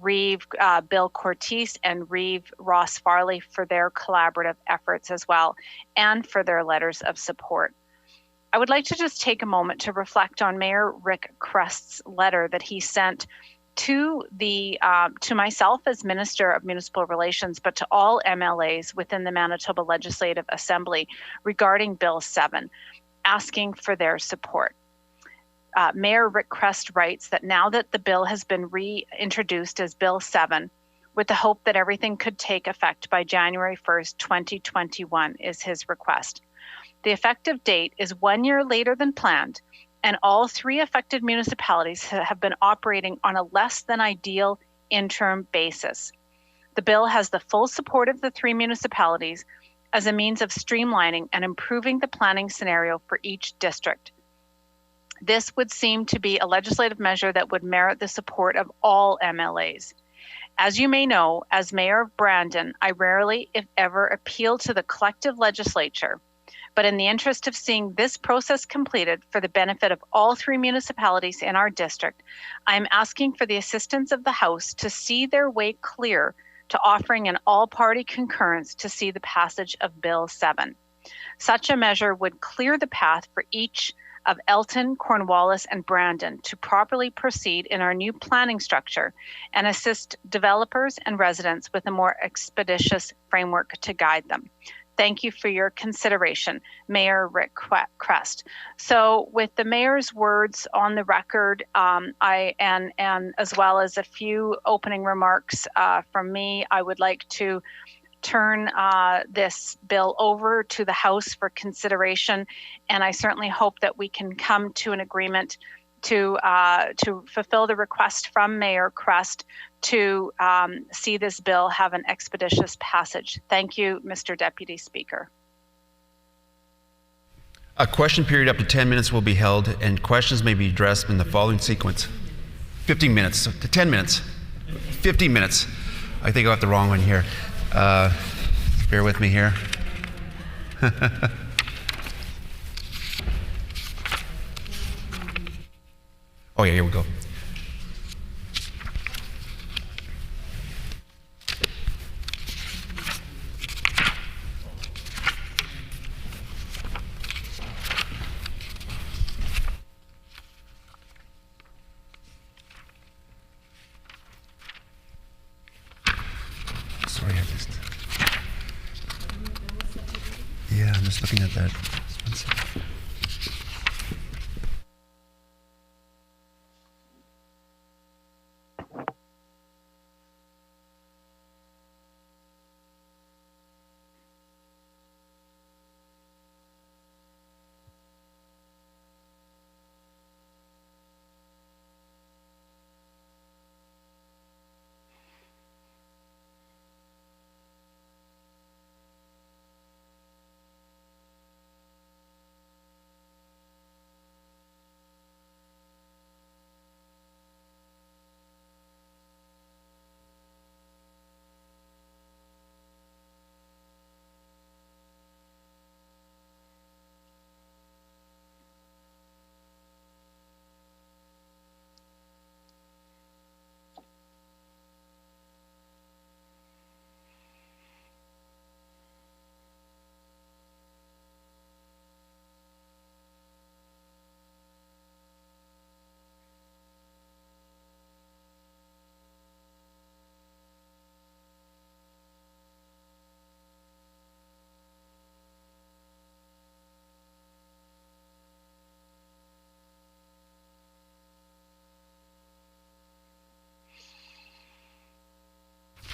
Reeve Bill Cortese, and Reeve Ross Farley for their collaborative efforts as well, and for their letters of support. I would like to just take a moment to reflect on Mayor Rick Crest's letter that he sent to myself as Minister of Municipal Relations, but to all MLAs within the Manitoba Legislative Assembly regarding Bill 7, asking for their support. Mayor Rick Crest writes that now that the bill has been reintroduced as Bill 7, with the hope that everything could take effect by January 1st, 2021 is his request. The effective date is 1 year later than planned, and all 3 affected municipalities have been operating on a less than ideal interim basis. The bill has the full support of the 3 municipalities as a means of streamlining and improving the planning scenario for each district. This would seem to be a legislative measure that would merit the support of all MLAs. As you may know, as Mayor of Brandon, I rarely, if ever, appeal to the collective legislature. But in the interest of seeing this process completed for the benefit of all 3 municipalities in our district, I am asking for the assistance of the House to see their way clear to offering an all-party concurrence to see the passage of Bill 7. Such a measure would clear the path for each of Elton, Cornwallis, and Brandon to properly proceed in our new planning structure and assist developers and residents with a more expeditious framework to guide them. Thank you for your consideration, Mayor Rick Crest. So with the mayor's words on the record, and as well as a few opening remarks from me, I would like to turn this bill over to the House for consideration, and I certainly hope that we can come to an agreement to fulfill the request from Mayor Crest to see this bill have an expeditious passage. Thank you, Mr. Deputy Speaker. A question period up to 10 minutes will be held, and questions may be addressed in the following sequence. 15 minutes to 10 minutes. 15 minutes. I think I got the wrong one here. Bear with me here. Oh yeah, here we go. Sorry, I just... Yeah, I'm just looking at that. One second.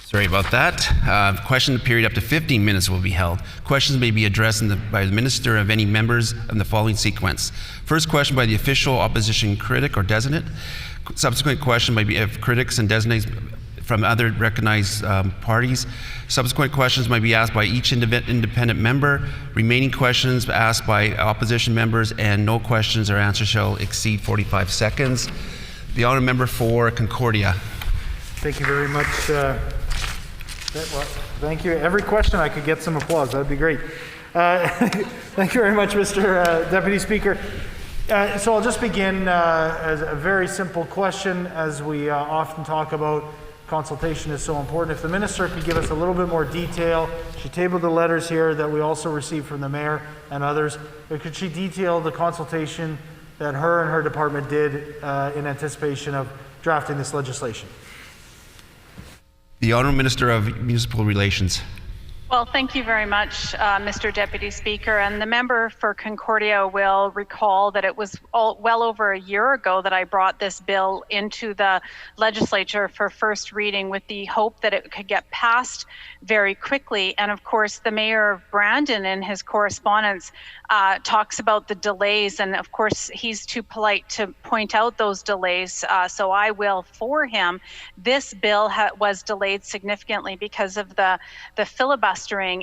Sorry about that. Question period up to 15 minutes will be held. Questions may be addressed by the minister of any members in the following sequence. First question by the official opposition critic or designate. Subsequent question by critics and designates from other recognized parties. Subsequent questions might be asked by each independent member. Remaining questions asked by opposition members, and no questions or answers shall exceed 45 seconds. The honourable member for Concordia. Thank you very much. Thank you. Every question I could get some applause. That'd be great. Thank you very much, Mr. Deputy Speaker. So I'll just begin as a very simple question, as we often talk about. Consultation is so important. If the minister could give us a little bit more detail. She tabled the letters here that we also received from the mayor and others. But could she detail the consultation that her and her department did in anticipation of drafting this legislation? The Honourable Minister of Municipal Relations. Well, thank you very much, Mr. Deputy Speaker. And the member for Concordia will recall that it was well over a year ago that I brought this bill into the legislature for first reading with the hope that it could get passed very quickly. And of course, the mayor of Brandon in his correspondence talks about the delays. And of course, he's too polite to point out those delays. So I will for him. This bill was delayed significantly because of the filibustering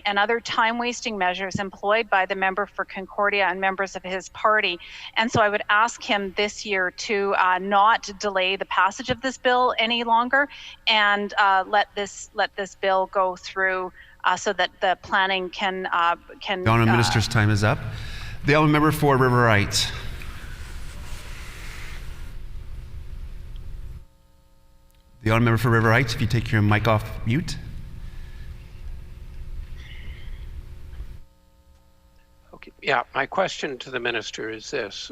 and other time-wasting measures employed by the member for Concordia and members of his party. And so I would ask him this year to not delay the passage of this bill any longer, and let this bill go through so that the planning can. The Honourable Minister's time is up. The Honourable Member for River Heights. The Honourable Member for River Heights, if you take your mic off mute. Yeah, my question to the minister is this.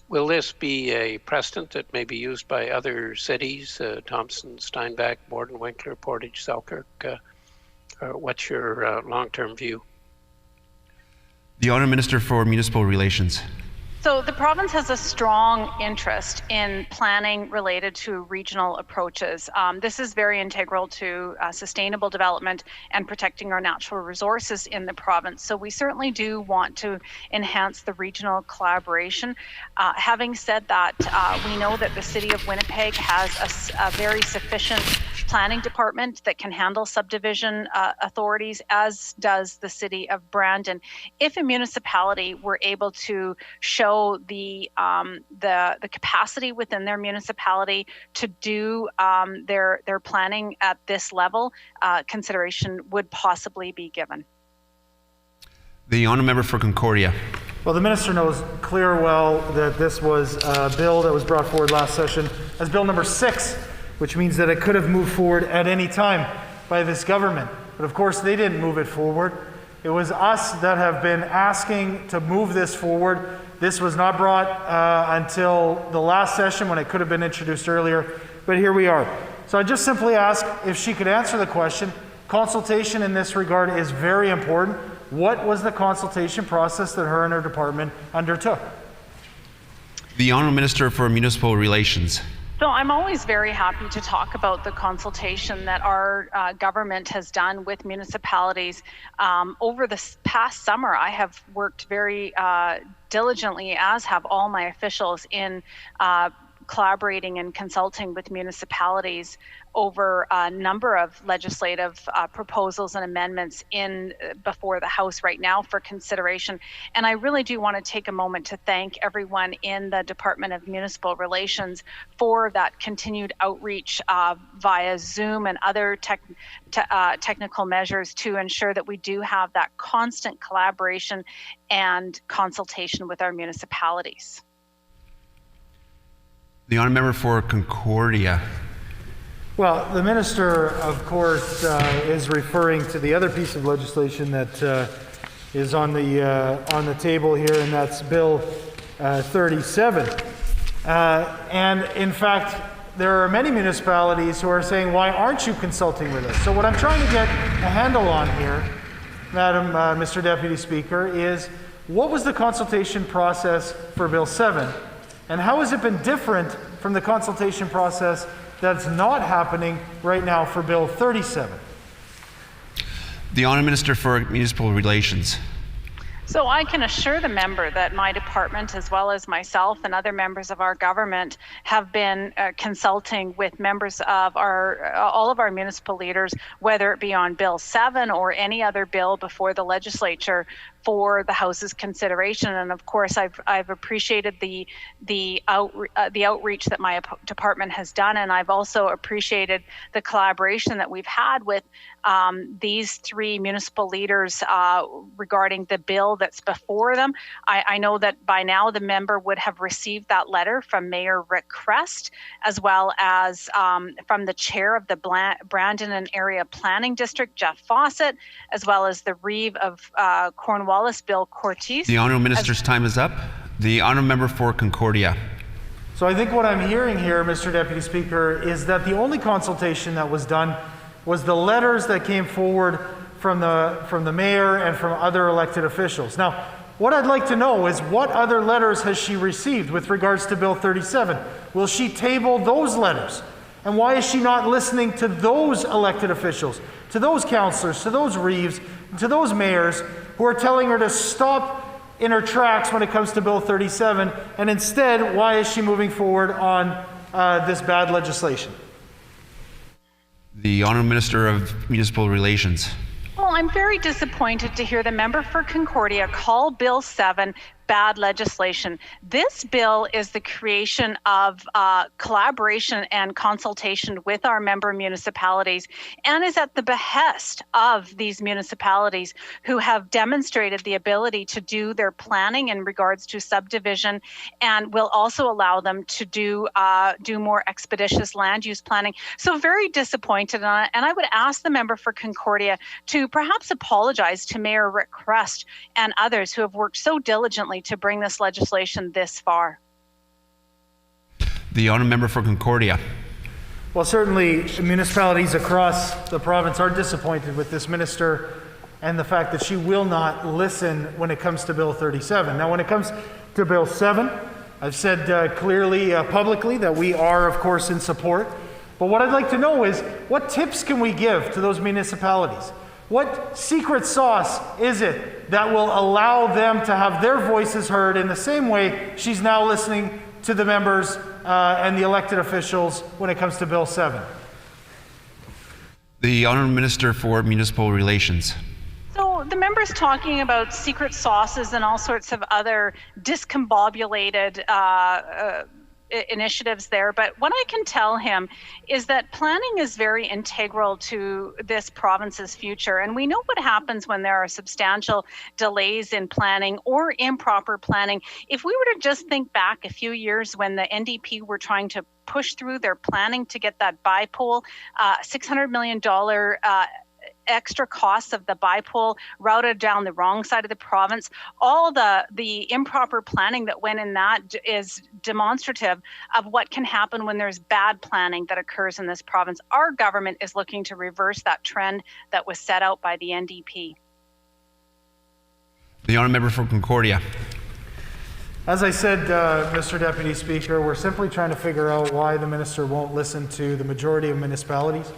Will this be a precedent that may be used by other cities, Thompson, Steinbach, Borden, Winkler, Portage, Selkirk? What's your long-term view? The Honourable Minister for Municipal Relations. So the province has a strong interest in planning related to regional approaches. This is very integral to sustainable development and protecting our natural resources in the province. So we certainly do want to enhance the regional collaboration. Having said that, we know that the City of Winnipeg has a very sufficient planning department that can handle subdivision authorities, as does the City of Brandon. If a municipality were able to show the capacity within their municipality to do their planning at this level, consideration would possibly be given. The Honourable Member for Concordia. Well, the minister knows clear well that this was a bill that was brought forward last session as Bill number 6, which means that it could have moved forward at any time by this government. But of course, they didn't move it forward. It was us that have been asking to move this forward. This was not brought until the last session when it could have been introduced earlier, but here we are. So I just simply ask if she could answer the question. Consultation in this regard is very important. What was the consultation process that her and her department undertook? The Honourable Minister for Municipal Relations. So I'm always very happy to talk about the consultation that our government has done with municipalities. Over this past summer, I have worked very diligently, as have all my officials, in collaborating and consulting with municipalities over a number of legislative proposals and amendments before the House right now for consideration. And I really do want to take a moment to thank everyone in the Department of Municipal Relations for that continued outreach via Zoom and other technical measures to ensure that we do have that constant collaboration and consultation with our municipalities. The Honourable Member for Concordia. Well, the minister, of course, is referring to the other piece of legislation that is on the table here, and that's Bill 37. And in fact, there are many municipalities who are saying, why aren't you consulting with us? So what I'm trying to get a handle on here, Madam Mr. Deputy Speaker, is what was the consultation process for Bill 7? And how has it been different from the consultation process that's not happening right now for Bill 37? The Honourable Minister for Municipal Relations. So I can assure the member that my department, as well as myself and other members of our government, have been consulting with members of all of our municipal leaders, whether it be on Bill 7 or any other bill before the legislature for the House's consideration. And of course, I've appreciated the outreach that my department has done, and I've also appreciated the collaboration that we've had with these three municipal leaders regarding the bill that's before them. I know that by now the member would have received that letter from Mayor Rick Crest, as well as from the chair of the Brandon and Area Planning District, Jeff Fawcett, as well as the Reeve of Cornwallis, Bill Cortese. The Honourable Minister's time is up. The Honourable Member for Concordia. So I think what I'm hearing here, Mr. Deputy Speaker, is that the only consultation that was done was the letters that came forward from the mayor and from other elected officials. Now, what I'd like to know is what other letters has she received with regards to Bill 37? Will she table those letters? And why is she not listening to those elected officials, to those councillors, to those Reeves, to those mayors who are telling her to stop in her tracks when it comes to Bill 37, and instead, why is she moving forward on this bad legislation? The Honourable Minister of Municipal Relations. Well, I'm very disappointed to hear the member for Concordia call Bill 7 bad legislation. This bill is the creation of collaboration and consultation with our member municipalities, and is at the behest of these municipalities who have demonstrated the ability to do their planning in regards to subdivision, and will also allow them to do more expeditious land use planning. So very disappointed, and I would ask the member for Concordia to perhaps apologize to Mayor Rick Crest and others who have worked so diligently to bring this legislation this far. The Honourable Member for Concordia. Well, certainly municipalities across the province are disappointed with this minister and the fact that she will not listen when it comes to Bill 37. Now, when it comes to Bill 7, I've said clearly publicly that we are, of course, in support. But what I'd like to know is, what tips can we give to those municipalities? What secret sauce is it that will allow them to have their voices heard in the same way she's now listening to the members and the elected officials when it comes to Bill 7? The Honourable Minister for Municipal Relations. So the member's talking about secret sauces and all sorts of other discombobulated initiatives there, but what I can tell him is that planning is very integral to this province's future, and we know what happens when there are substantial delays in planning or improper planning. If we were to just think back a few years when the NDP were trying to push through their planning to get that bipole, $600 million extra costs of the bipole routed down the wrong side of the province. All the improper planning that went in that is demonstrative of what can happen when there's bad planning that occurs in this province. Our government is looking to reverse that trend that was set out by the NDP. The Honourable Member for Concordia. As I said, Mr. Deputy Speaker, we're simply trying to figure out why the minister won't listen to the majority of municipalities,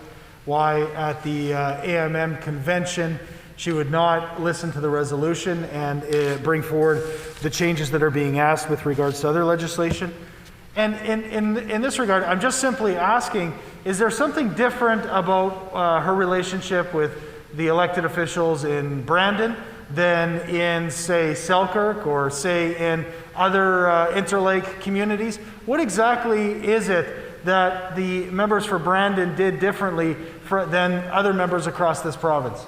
why at the AMM convention she would not listen to the resolution and bring forward the changes that are being asked with regards to other legislation. And in this regard, I'm just simply asking, is there something different about her relationship with the elected officials in Brandon than in, say, Selkirk or, say, in other interlake communities? What exactly is it that the members for Brandon did differently than other members across this province?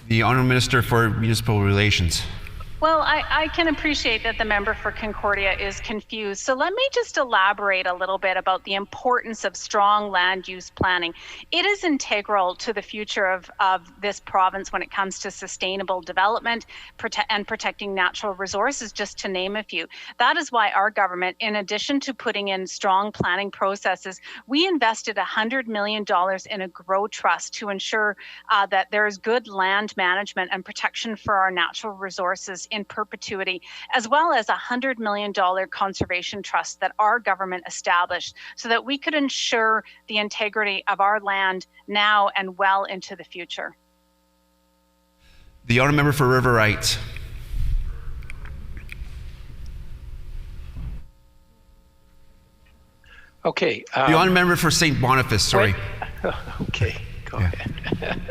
The Honourable Minister for Municipal Relations. Well, I can appreciate that the member for Concordia is confused. So let me just elaborate a little bit about the importance of strong land use planning. It is integral to the future of this province when it comes to sustainable development and protecting natural resources, just to name a few. That is why our government, in addition to putting in strong planning processes, we invested $100 million in a grow trust to ensure that there is good land management and protection for our natural resources use in perpetuity, as well as a $100 million conservation trust that our government established so that we could ensure the integrity of our land now and well into the future. The honourable member for River Heights. Okay. The honourable member for St. Boniface, sorry. Okay, go ahead.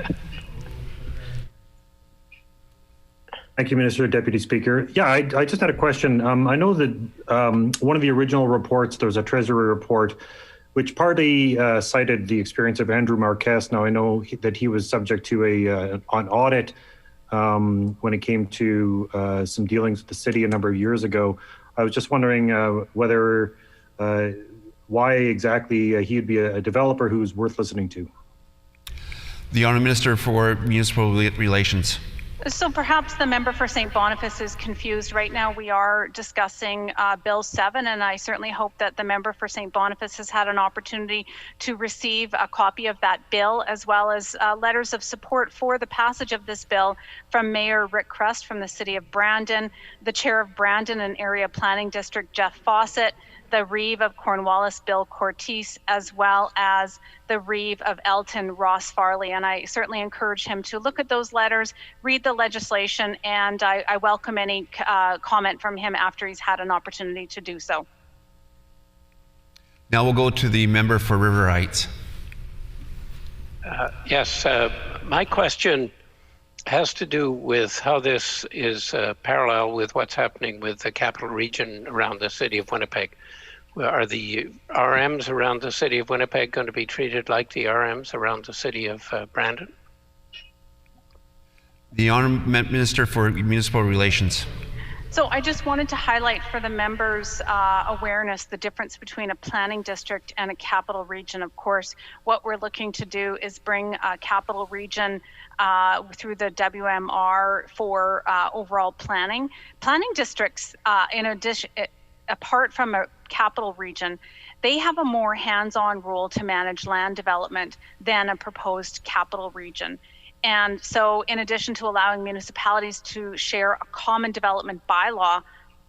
Thank you, Minister, Deputy Speaker. Yeah, I just had a question. I know that one of the original reports, there was a Treasury report, which partly cited the experience of Andrew Marquez. Now, I know that he was subject to an audit when it came to some dealings with the city a number of years ago. I was just wondering whether, why exactly he would be a developer who's worth listening to. The Honourable Minister for Municipal Relations. So perhaps the member for St. Boniface is confused. Right now we are discussing Bill 7, and I certainly hope that the member for St. Boniface has had an opportunity to receive a copy of that bill, as well as letters of support for the passage of this bill from Mayor Rick Crest from the City of Brandon, the Chair of Brandon and Area Planning District Jeff Fawcett, the Reeve of Cornwallis, Bill Cortese, as well as the Reeve of Elton, Ross Farley. And I certainly encourage him to look at those letters, read the legislation, and I welcome any comment from him after he's had an opportunity to do so. Now we'll go to the member for River Heights. Yes, my question has to do with how this is parallel with what's happening with the capital region around the city of Winnipeg. Are the RMs around the city of Winnipeg going to be treated like the RMs around the city of Brandon? The Honourable Minister for Municipal Relations. So I just wanted to highlight for the members' awareness the difference between a planning district and a capital region. Of course, what we're looking to do is bring a capital region through the WMR for overall planning. Planning districts, in addition, apart from a capital region, they have a more hands-on role to manage land development than a proposed capital region. And so in addition to allowing municipalities to share a common development bylaw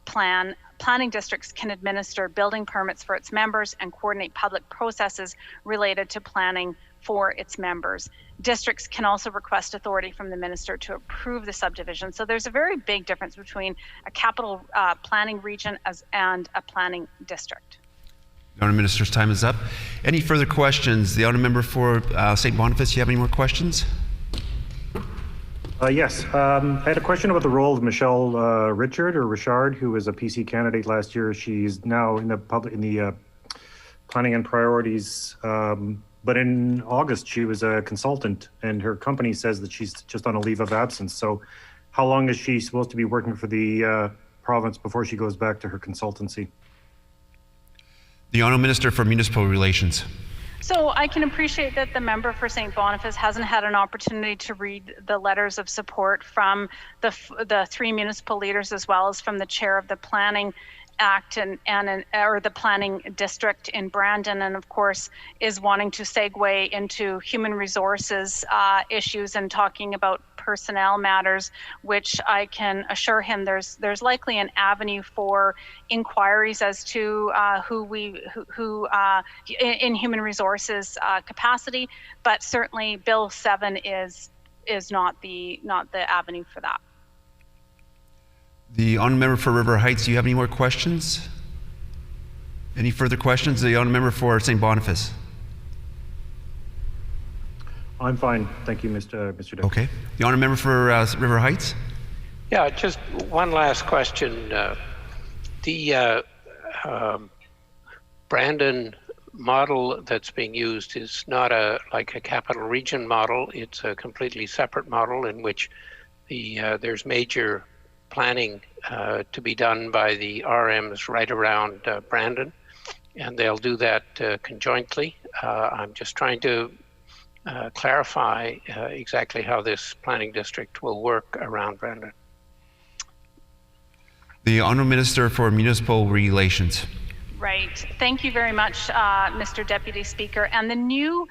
plan, planning districts can administer building permits for its members and coordinate public processes related to planning for its members. Districts can also request authority from the minister to approve the subdivision. So there's a very big difference between a capital planning region and a planning district. The Honourable Minister's time is up. Any further questions? The Honourable Member for St. Boniface, you have any more questions? Yes, I had a question about the role of Michelle Richard, who was a PC candidate last year. She's now in the planning and priorities, but in August she was a consultant, and her company says that she's just on a leave of absence. So, how long is she supposed to be working for the province before she goes back to her consultancy? The Honourable Minister for Municipal Relations. So I can appreciate that the member for St. Boniface hasn't had an opportunity to read the letters of support from the three municipal leaders, as well as from the chair of the Planning Act or the Planning District in Brandon, and of course is wanting to segue into human resources issues and talking about personnel matters, which I can assure him there's likely an avenue for inquiries as to who in human resources capacity, but certainly Bill 7 is not the avenue for that. The Honourable Member for River Heights, do you have any more questions? Any further questions? The Honourable Member for St. Boniface. I'm fine, thank you, Mr. Deputy. Okay. The Honourable Member for River Heights. Yeah, just one last question. The Brandon model that's being used is not like a capital region model. It's a completely separate model in which there's major planning to be done by the RMs right around Brandon, and they'll do that conjointly. I'm just trying to clarify exactly how this planning district will work around Brandon. The Honourable Minister for Municipal Relations. Right. Thank you very much, Mr. Deputy Speaker. And the new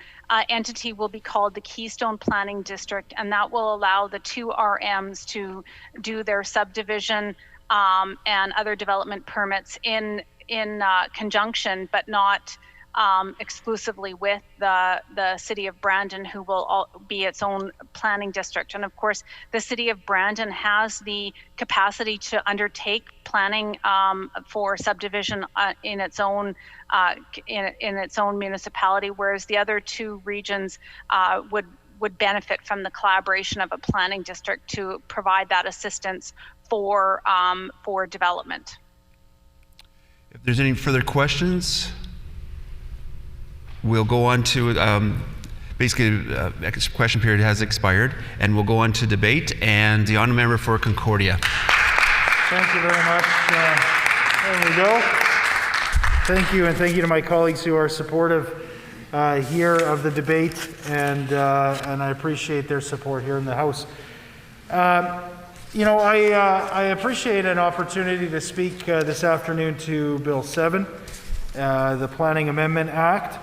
entity will be called the Keystone Planning District, and that will allow the two RMs to do their subdivision and other development permits in conjunction, but not exclusively with the City of Brandon, who will be its own planning district. And of course, the City of Brandon has the capacity to undertake planning for subdivision in its own municipality, whereas the other two regions would benefit from the collaboration of a planning district to provide that assistance for development. If there's any further questions, we'll go on to, basically, question period has expired, and we'll go on to debate, and the honourable member for Concordia. Thank you very much. There we go. Thank you, and thank you to my colleagues who are supportive here of the debate, and I appreciate their support here in the House. You know, I appreciate an opportunity to speak this afternoon to Bill 7, the Planning Amendment Act.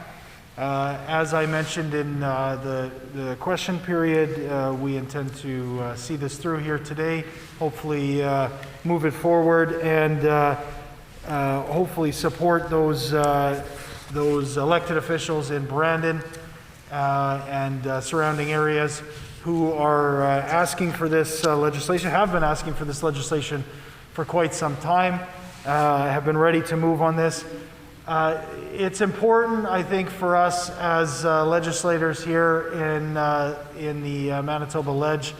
As I mentioned in the question period, we intend to see this through here today, hopefully move it forward, and hopefully support those elected officials in Brandon and surrounding areas who are asking for this legislation, have been asking for this legislation for quite some time, have been ready to move on this. It's important, I think, for us as legislators here in the Manitoba Ledge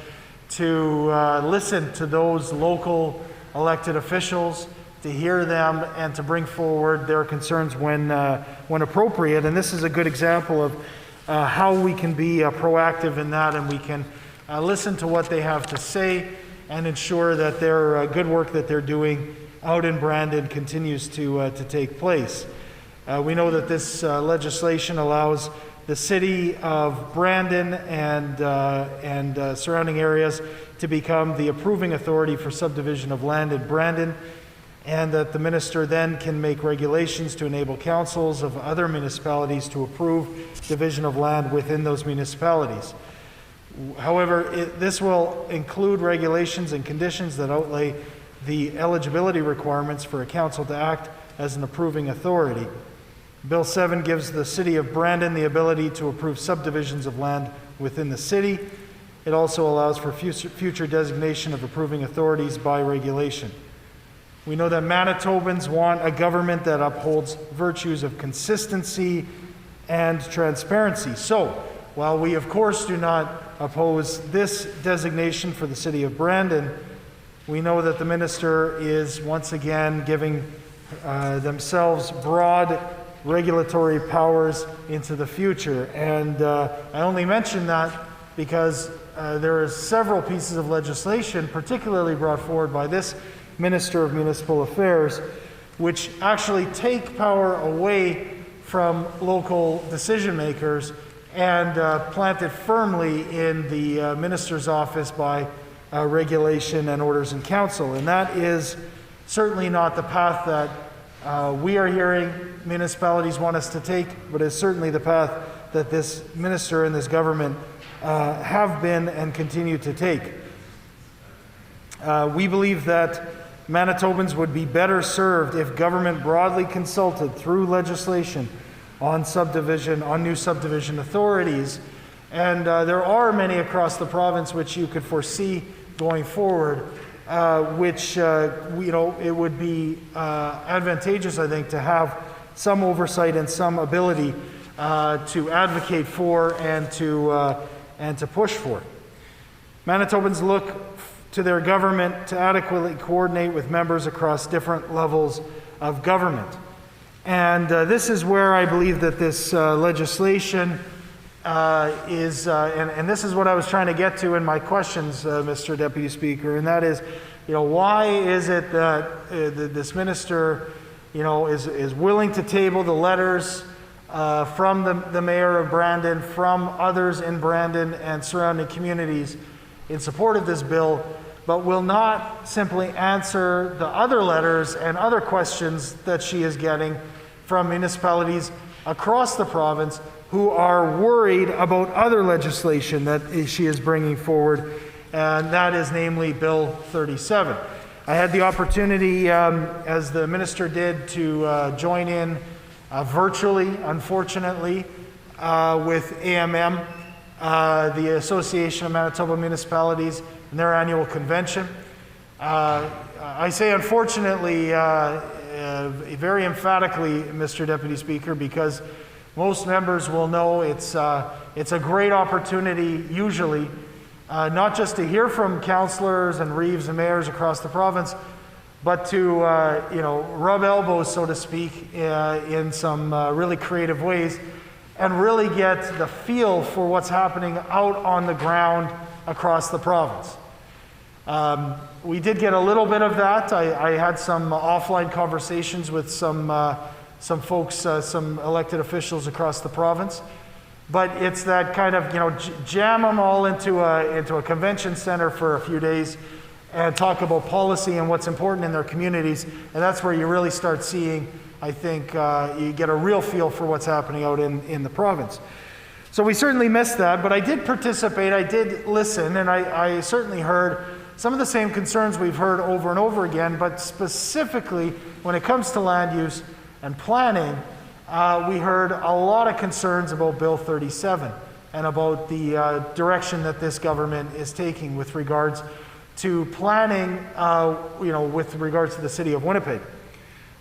to listen to those local elected officials, to hear them, and to bring forward their concerns when appropriate. And this is a good example of how we can be proactive in that, and we can listen to what they have to say and ensure that their good work that they're doing out in Brandon continues to take place. We know that this legislation allows the city of Brandon and surrounding areas to become the approving authority for subdivision of land in Brandon, and that the minister then can make regulations to enable councils of other municipalities to approve division of land within those municipalities. However, this will include regulations and conditions that outlay the eligibility requirements for a council to act as an approving authority. Bill 7 gives the City of Brandon the ability to approve subdivisions of land within the city. It also allows for future designation of approving authorities by regulation. We know that Manitobans want a government that upholds virtues of consistency and transparency. So, while we of course do not oppose this designation for the City of Brandon, we know that the minister is once again giving themselves broad regulatory powers into the future. And I only mention that because there are several pieces of legislation, particularly brought forward by this Minister of Municipal Affairs, which actually take power away from local decision makers and plant it firmly in the minister's office by regulation and orders in council. And that is certainly not the path that we are hearing municipalities want us to take, but is certainly the path that this minister and this government have been and continue to take. We believe that Manitobans would be better served if government broadly consulted through legislation on subdivision, on new subdivision authorities. And there are many across the province which you could foresee going forward, which, it would be advantageous, I think, to have some oversight and some ability to advocate for and to push for. Manitobans look to their government to adequately coordinate with members across different levels of government. And this is where I believe that this legislation is, and this is what I was trying to get to in my questions, Mr. Deputy Speaker, and that is, why is it that this minister, is willing to table the letters from the mayor of Brandon, from others in Brandon and surrounding communities in support of this bill, but will not simply answer the other letters and other questions that she is getting from municipalities across the province who are worried about other legislation that she is bringing forward, and that is namely Bill 37. I had the opportunity, as the minister did, to join in virtually, unfortunately, with AMM, the Association of Manitoba Municipalities, in their annual convention. I say unfortunately very emphatically, Mr. Deputy Speaker, because most members will know it's a great opportunity usually, not just to hear from councillors and reeves and mayors across the province, but to rub elbows, so to speak, in some really creative ways, and really get the feel for what's happening out on the ground across the province. We did get a little bit of that. I had some offline conversations with some folks, some elected officials across the province. But it's that kind of, jam them all into a convention center for a few days and talk about policy and what's important in their communities. And that's where you really start seeing, I think, you get a real feel for what's happening out in the province. So we certainly missed that, but I did participate, I did listen, and I certainly heard some of the same concerns we've heard over and over again, but specifically when it comes to land use and planning, we heard a lot of concerns about Bill 37 and about the direction that this government is taking with regards to planning, with regards to the city of Winnipeg.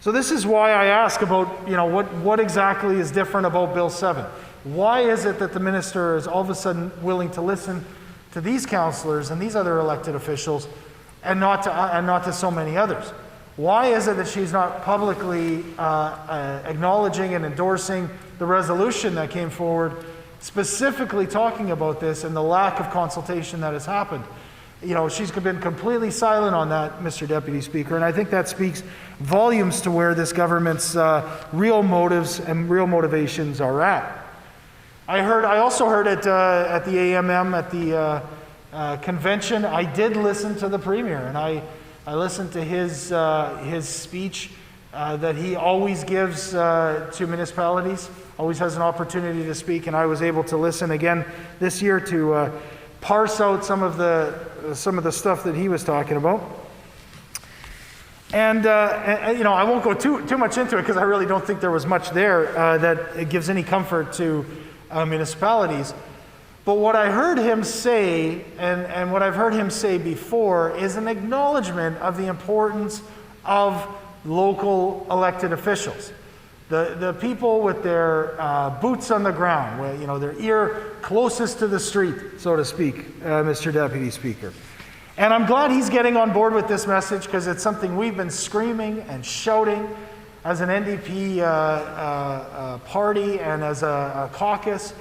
So this is why I ask about, what exactly is different about Bill 7? Why is it that the minister is all of a sudden willing to listen to these councillors and these other elected officials and not to so many others? Why is it that she's not publicly acknowledging and endorsing the resolution that came forward specifically talking about this and the lack of consultation that has happened? She's been completely silent on that, Mr. Deputy Speaker, and I think that speaks volumes to where this government's real motives and real motivations are at. I also heard at the AMM, at the convention, I did listen to the Premier, and I listened to his speech that he always gives to municipalities, always has an opportunity to speak, and I was able to listen again this year to parse out some of the stuff that he was talking about. And I won't go too much into it because I really don't think there was much there that gives any comfort to municipalities. But what I heard him say, and what I've heard him say before, is an acknowledgement of the importance of local elected officials. The people with their boots on the ground, where, their ear closest to the street, so to speak, Mr. Deputy Speaker. And I'm glad he's getting on board with this message because it's something we've been screaming and shouting as an NDP party and as a caucus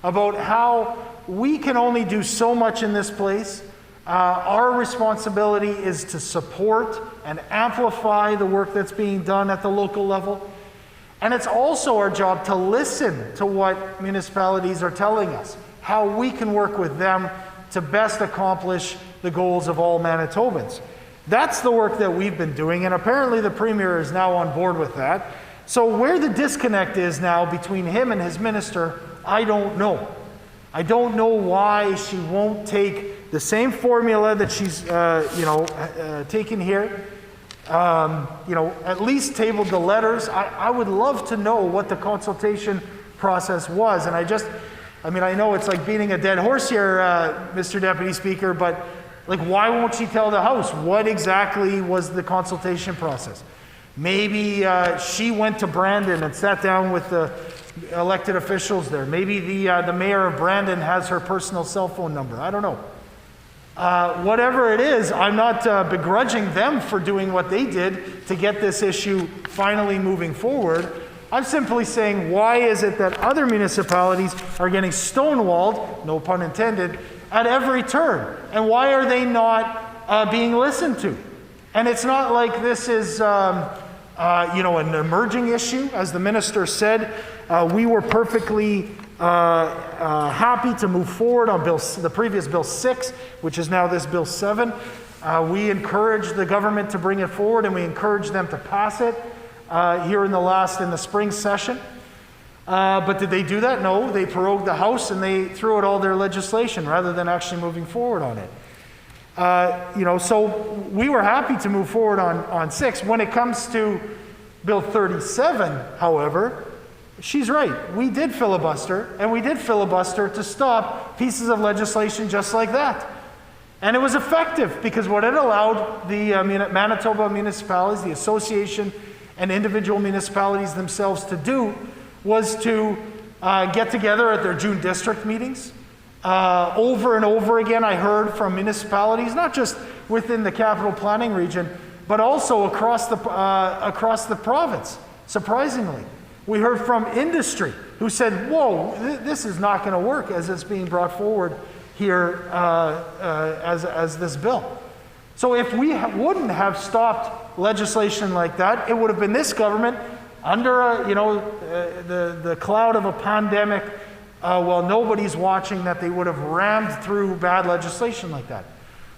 about how we can only do so much in this place. Our responsibility is to support and amplify the work that's being done at the local level. And it's also our job to listen to what municipalities are telling us, how we can work with them to best accomplish the goals of all Manitobans. That's the work that we've been doing, and apparently the Premier is now on board with that. So where the disconnect is now between him and his minister, I don't know. I don't know why she won't take the same formula that she's, taken here, at least tabled the letters. I would love to know what the consultation process was, and I know it's like beating a dead horse here, Mr. Deputy Speaker, but why won't she tell the House what exactly was the consultation process? Maybe she went to Brandon and sat down with the elected officials there. Maybe the mayor of Brandon has her personal cell phone number. I don't know. Whatever it is, I'm not begrudging them for doing what they did to get this issue finally moving forward. I'm simply saying, why is it that other municipalities are getting stonewalled, no pun intended, at every turn? And why are they not being listened to? And it's not like this is, an emerging issue. As the minister said, we were perfectly happy to move forward on the previous Bill 6, which is now this Bill 7. We encouraged the government to bring it forward, and we encouraged them to pass it here in the spring session. But did they do that? No, they prorogued the House and they threw out all their legislation rather than actually moving forward on it. So we were happy to move forward on 6. When it comes to Bill 37, however, she's right. We did filibuster, and we did filibuster to stop pieces of legislation just like that. And it was effective because what it allowed the Manitoba municipalities, the association, and individual municipalities themselves to do was to get together at their June district meetings. Over and over again, I heard from municipalities, not just within the capital planning region, but also across the province, surprisingly. We heard from industry who said, whoa, this is not going to work as it's being brought forward here as this bill. So if we wouldn't have stopped legislation like that, it would have been this government under the cloud of a pandemic while nobody's watching that they would have rammed through bad legislation like that.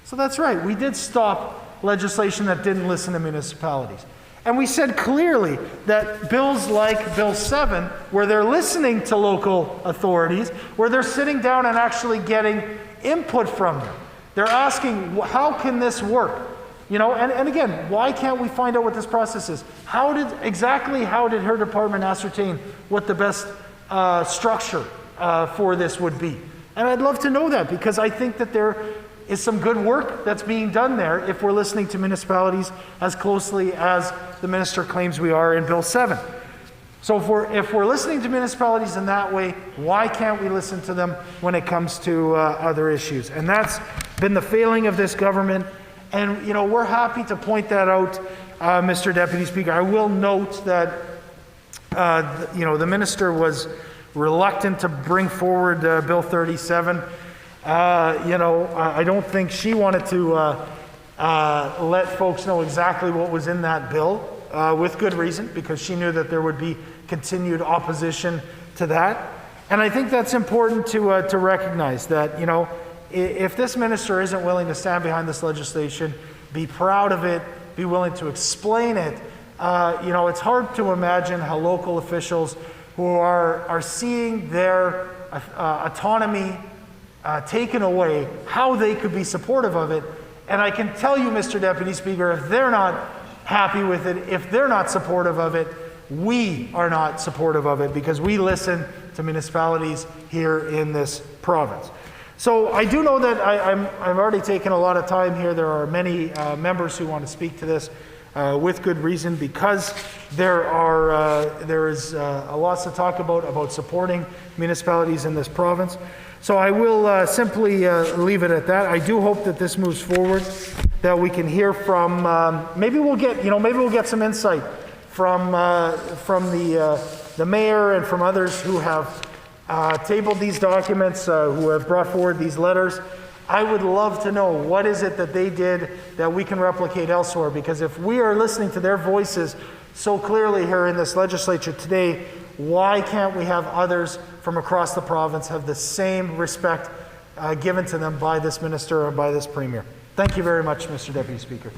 So that's right, we did stop legislation that didn't listen to municipalities. And we said clearly that bills like Bill 7, where they're listening to local authorities, where they're sitting down and actually getting input from them. They're asking, how can this work? And again, why can't we find out what this process is? How did her department ascertain what the best structure for this would be? And I'd love to know that, because I think that there is some good work that's being done there if we're listening to municipalities as closely as the minister claims we are in Bill 7. So if we're listening to municipalities in that way, why can't we listen to them when it comes to other issues? And that's been the failing of this government. And we're happy to point that out, Mr. Deputy Speaker. I will note that the minister was reluctant to bring forward Bill 37. I don't think she wanted to let folks know exactly what was in that bill, with good reason, because she knew that there would be continued opposition to that. And I think that's important to recognize that, if this minister isn't willing to stand behind this legislation, be proud of it, be willing to explain it, it's hard to imagine how local officials who are seeing their autonomy taken away, how they could be supportive of it. And I can tell you, Mr. Deputy Speaker, if they're not happy with it, if they're not supportive of it, we are not supportive of it, because we listen to municipalities here in this province. So I do know that I've already taken a lot of time here. There are many members who want to speak to this with good reason, because there is a lot to talk about supporting municipalities in this province. So I will simply leave it at that. I do hope that this moves forward, that we can hear from, maybe we'll get some insight from the mayor and from others who have tabled these documents, who have brought forward these letters. I would love to know, what is it that they did that we can replicate elsewhere? Because if we are listening to their voices so clearly here in this legislature today, why can't we have others from across the province have the same respect given to them by this minister or by this premier? Thank you very much, Mr. Deputy Speaker.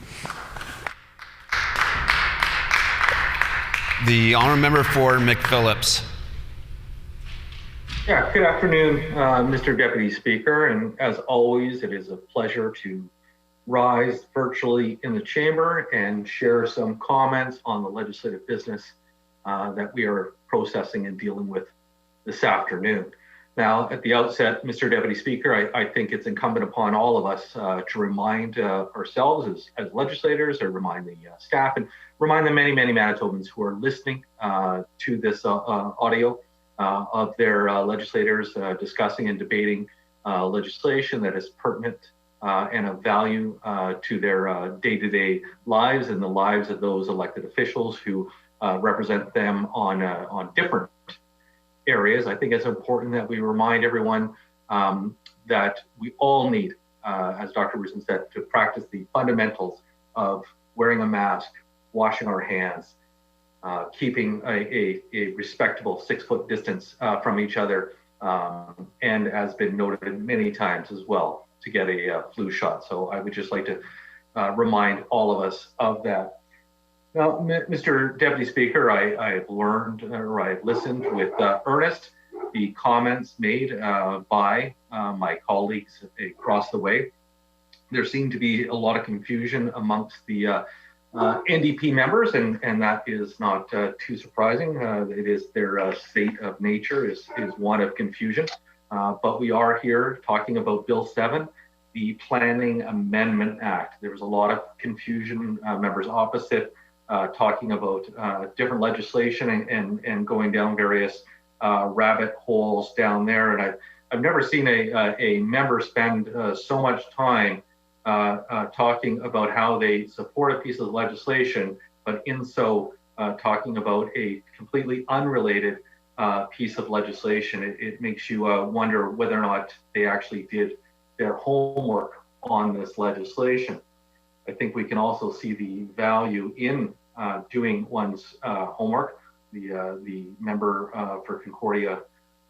The honourable member for McPhillips. Yeah, good afternoon, Mr. Deputy Speaker. And as always, it is a pleasure to rise virtually in the chamber and share some comments on the legislative business that we are processing and dealing with this afternoon. Now, at the outset, Mr. Deputy Speaker, I think it's incumbent upon all of us to remind ourselves as legislators, or remind the staff, and remind the many, many Manitobans who are listening to this audio of their legislators discussing and debating legislation that is pertinent and of value to their day-to-day lives and the lives of those elected officials who represent them on different areas. I think it's important that we remind everyone that we all need, as Dr. Rusin said, to practice the fundamentals of wearing a mask, washing our hands, keeping a respectable 6-foot distance from each other, and as been noted many times as well, to get a flu shot. So I would just like to remind all of us of that. Now, Mr. Deputy Speaker, I've learned, or I've listened with earnest the comments made by my colleagues across the way. There seemed to be a lot of confusion amongst the NDP members, and that is not too surprising. It is their state of nature is one of confusion. But we are here talking about Bill 7, the Planning Amendment Act. There was a lot of confusion, members opposite talking about different legislation and going down various rabbit holes down there. And I've never seen a member spend so much time talking about how they support a piece of legislation, but in so talking about a completely unrelated piece of legislation. It makes you wonder whether or not they actually did their homework on this legislation. I think we can also see the value in doing one's homework. The member for Concordia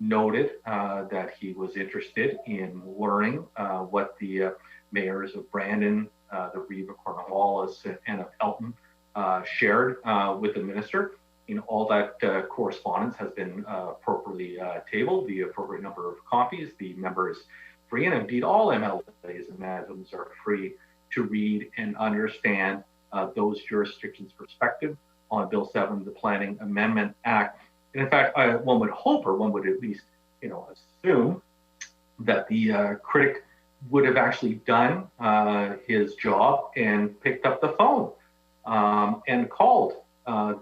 noted that he was interested in learning what the mayors of Brandon, the Reeve of Cornwallis, and of Elton shared with the minister. All that correspondence has been appropriately tabled, the appropriate number of copies. The member is free, and indeed all MLAs and MADMs are free to read and understand those jurisdictions' perspective on Bill 7, the Planning Amendment Act. And in fact, one would hope, or one would at least, assume that the critic would have actually done his job and picked up the phone and called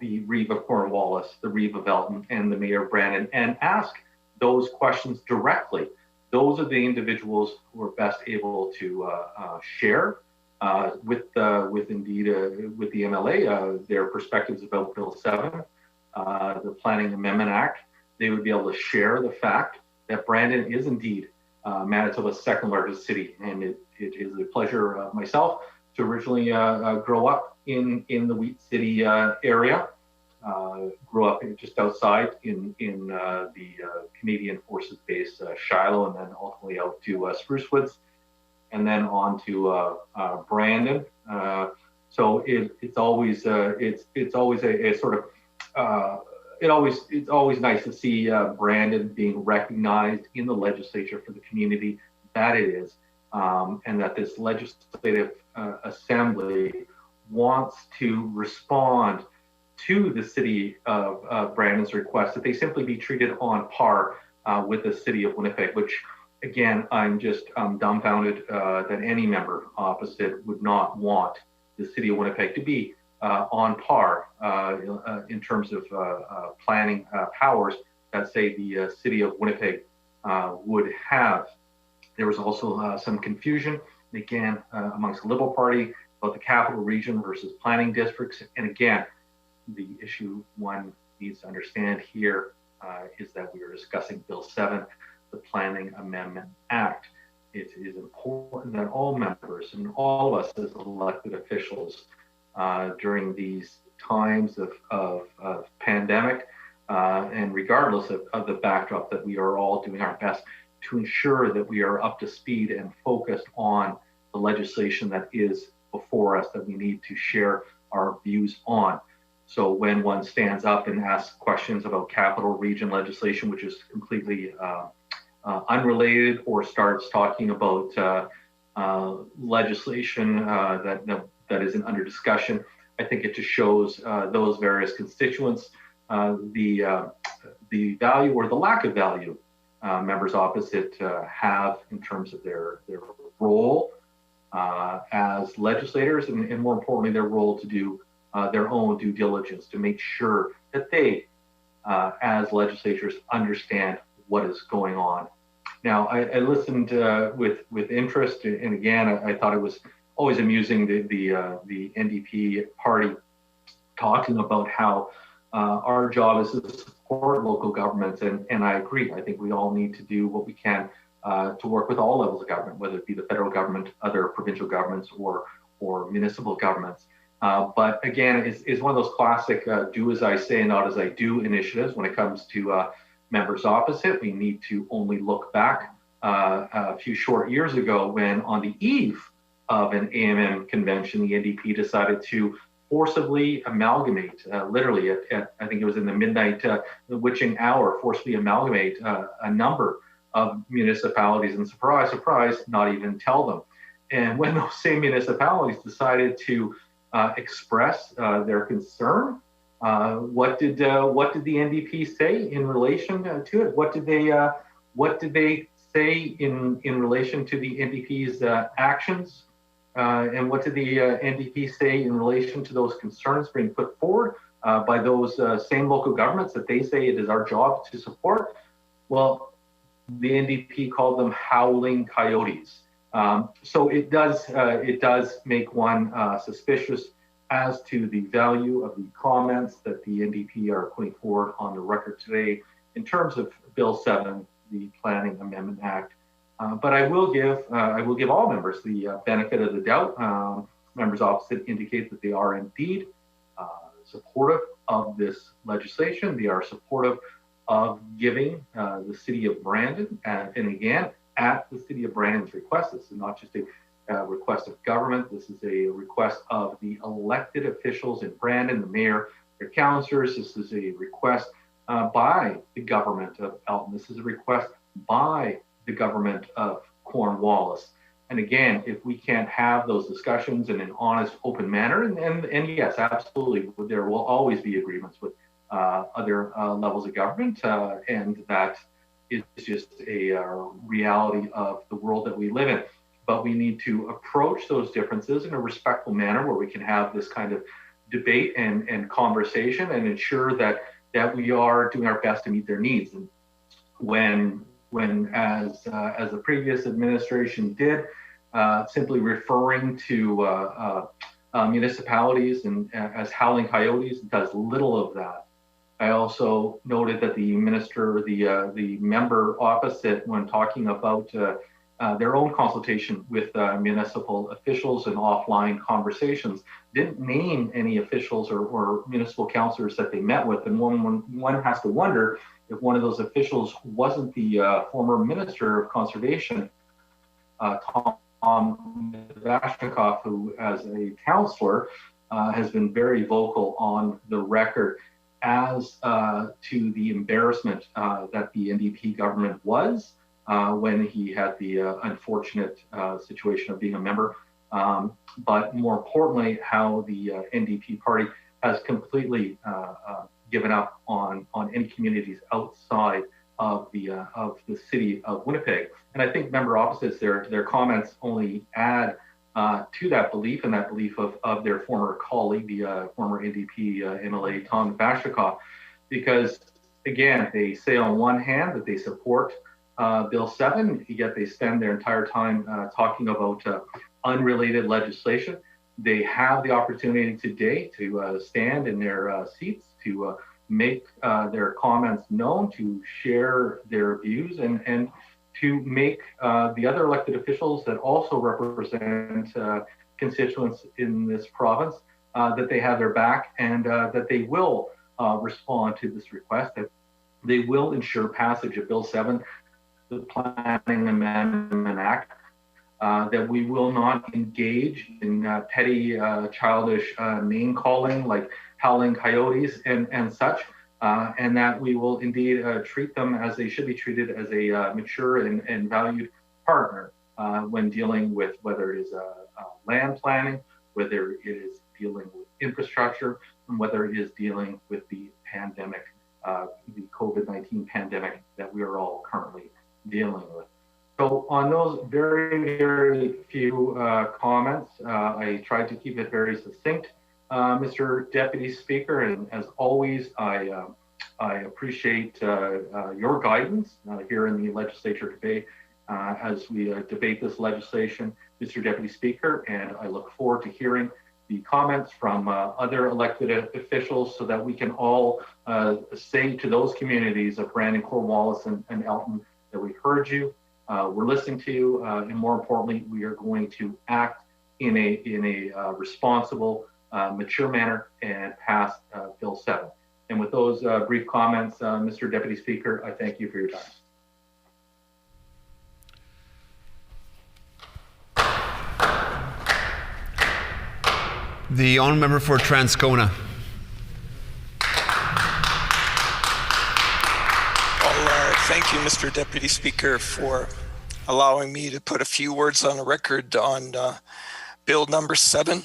the Reeve of Cornwallis, the Reeve of Elton, and the Mayor of Brandon, and ask those questions directly. Those are the individuals who are best able to share with the MLA their perspectives about Bill 7, the Planning Amendment Act. They would be able to share the fact that Brandon is indeed Manitoba's second largest city, and it is a pleasure of myself to originally grow up in the Wheat City area. Grew up just outside in the Canadian Forces Base Shiloh, and then ultimately out to Spruce Woods, and then on to Brandon. So it's always a sort of it's always nice to see Brandon being recognized in the legislature for the community that it is, and that this legislative assembly wants to respond to the city of Brandon's request that they simply be treated on par with the city of Winnipeg, which again, I'm just dumbfounded that any member opposite would not want the city of Winnipeg to be on par in terms of planning powers that, say, the city of Winnipeg would have. There was also some confusion, again, amongst the Liberal Party about the capital region versus planning districts. And again, the issue one needs to understand here is that we are discussing Bill 7, the Planning Amendment Act. It is important that all members and all of us as elected officials during these times of pandemic and regardless of the backdrop, that we are all doing our best to ensure that we are up to speed and focused on the legislation that is before us, that we need to share our views on. So when one stands up and asks questions about capital region legislation, which is completely unrelated, or starts talking about legislation that isn't under discussion, I think it just shows those various constituents the value or the lack of value members opposite have in terms of their role as legislators, and more importantly, their role to do their own due diligence to make sure that they, as legislators, understand what is going on. Now, I listened with interest, and again, I thought it was always amusing the NDP party talking about how our job is to support local governments, and I agree. I think we all need to do what we can to work with all levels of government, whether it be the federal government, other provincial governments, or municipal governments. But again, it's one of those classic do as I say, not as I do initiatives when it comes to members opposite. We need to only look back a few short years ago when, on the eve of an AMM convention, the NDP decided to forcibly amalgamate, literally at I think it was in the midnight witching hour, forcibly amalgamate a number of municipalities, and surprise, surprise, not even tell them. And when those same municipalities decided to express their concern, what did the NDP say in relation to it? What did they say in relation to the NDP's actions? And what did the NDP say in relation to those concerns being put forward by those same local governments that they say it is our job to support? Well, the NDP called them howling coyotes. So it does make one suspicious as to the value of the comments that the NDP are putting forward on the record today in terms of Bill 7, the Planning Amendment Act. But I will give all members the benefit of the doubt. Members opposite indicate that they are indeed supportive of this legislation. They are supportive of giving the city of Brandon, and again, at the city of Brandon's request. This is not just a request of government. This is a request of the elected officials in Brandon, the mayor, their councillors. This is a request by the government of Elton. This is a request by the government of Cornwallis. And again, if we can't have those discussions in an honest, open manner, and yes, absolutely, there will always be agreements with other levels of government, and that is just a reality of the world that we live in. But we need to approach those differences in a respectful manner where we can have this kind of debate and conversation and ensure that we are doing our best to meet their needs. And when as the previous administration did, simply referring to municipalities and as howling coyotes, does little of that. I also noted that the minister, the member opposite, when talking about their own consultation with municipal officials and offline conversations, didn't name any officials or municipal councillors that they met with. And one has to wonder if one of those officials wasn't the former Minister of Conservation, Tom Vashnikov, who as a councillor has been very vocal on the record as to the embarrassment that the NDP government was when he had the unfortunate situation of being a member, but more importantly, how the NDP party has completely given up on any communities outside of the city of Winnipeg. And I think member opposites, their comments only add to that belief, and that belief of their former colleague, the former NDP MLA Tom Vashnikov, because again, they say on one hand that they support Bill 7, yet they spend their entire time talking about unrelated legislation. They have the opportunity today to stand in their seats, to make their comments known, to share their views, and to make the other elected officials that also represent constituents in this province that they have their back, and that they will respond to this request, that they will ensure passage of Bill 7, the Planning Amendment Act, that we will not engage in petty, childish name calling like howling coyotes and such, and that we will indeed treat them as they should be treated, as a mature and valued partner when dealing with whether it is land planning, whether it is dealing with infrastructure, and whether it is dealing with the pandemic, the COVID-19 pandemic that we are all currently dealing with. So on those very, very few comments, I tried to keep it very succinct, Mr. Deputy Speaker, and as always, I appreciate your guidance here in the legislature today as we debate this legislation, Mr. Deputy Speaker, and I look forward to hearing the comments from other elected officials so that we can all say to those communities of Brandon, Cornwallis, and Elton that we heard you, we're listening to you, and more importantly, we are going to act in a responsible, mature manner and pass Bill 7. And with those brief comments, Mr. Deputy Speaker, I thank you for your time. The honourable member for Transcona. Thank you, Mr. Deputy Speaker, for allowing me to put a few words on the record on Bill number 7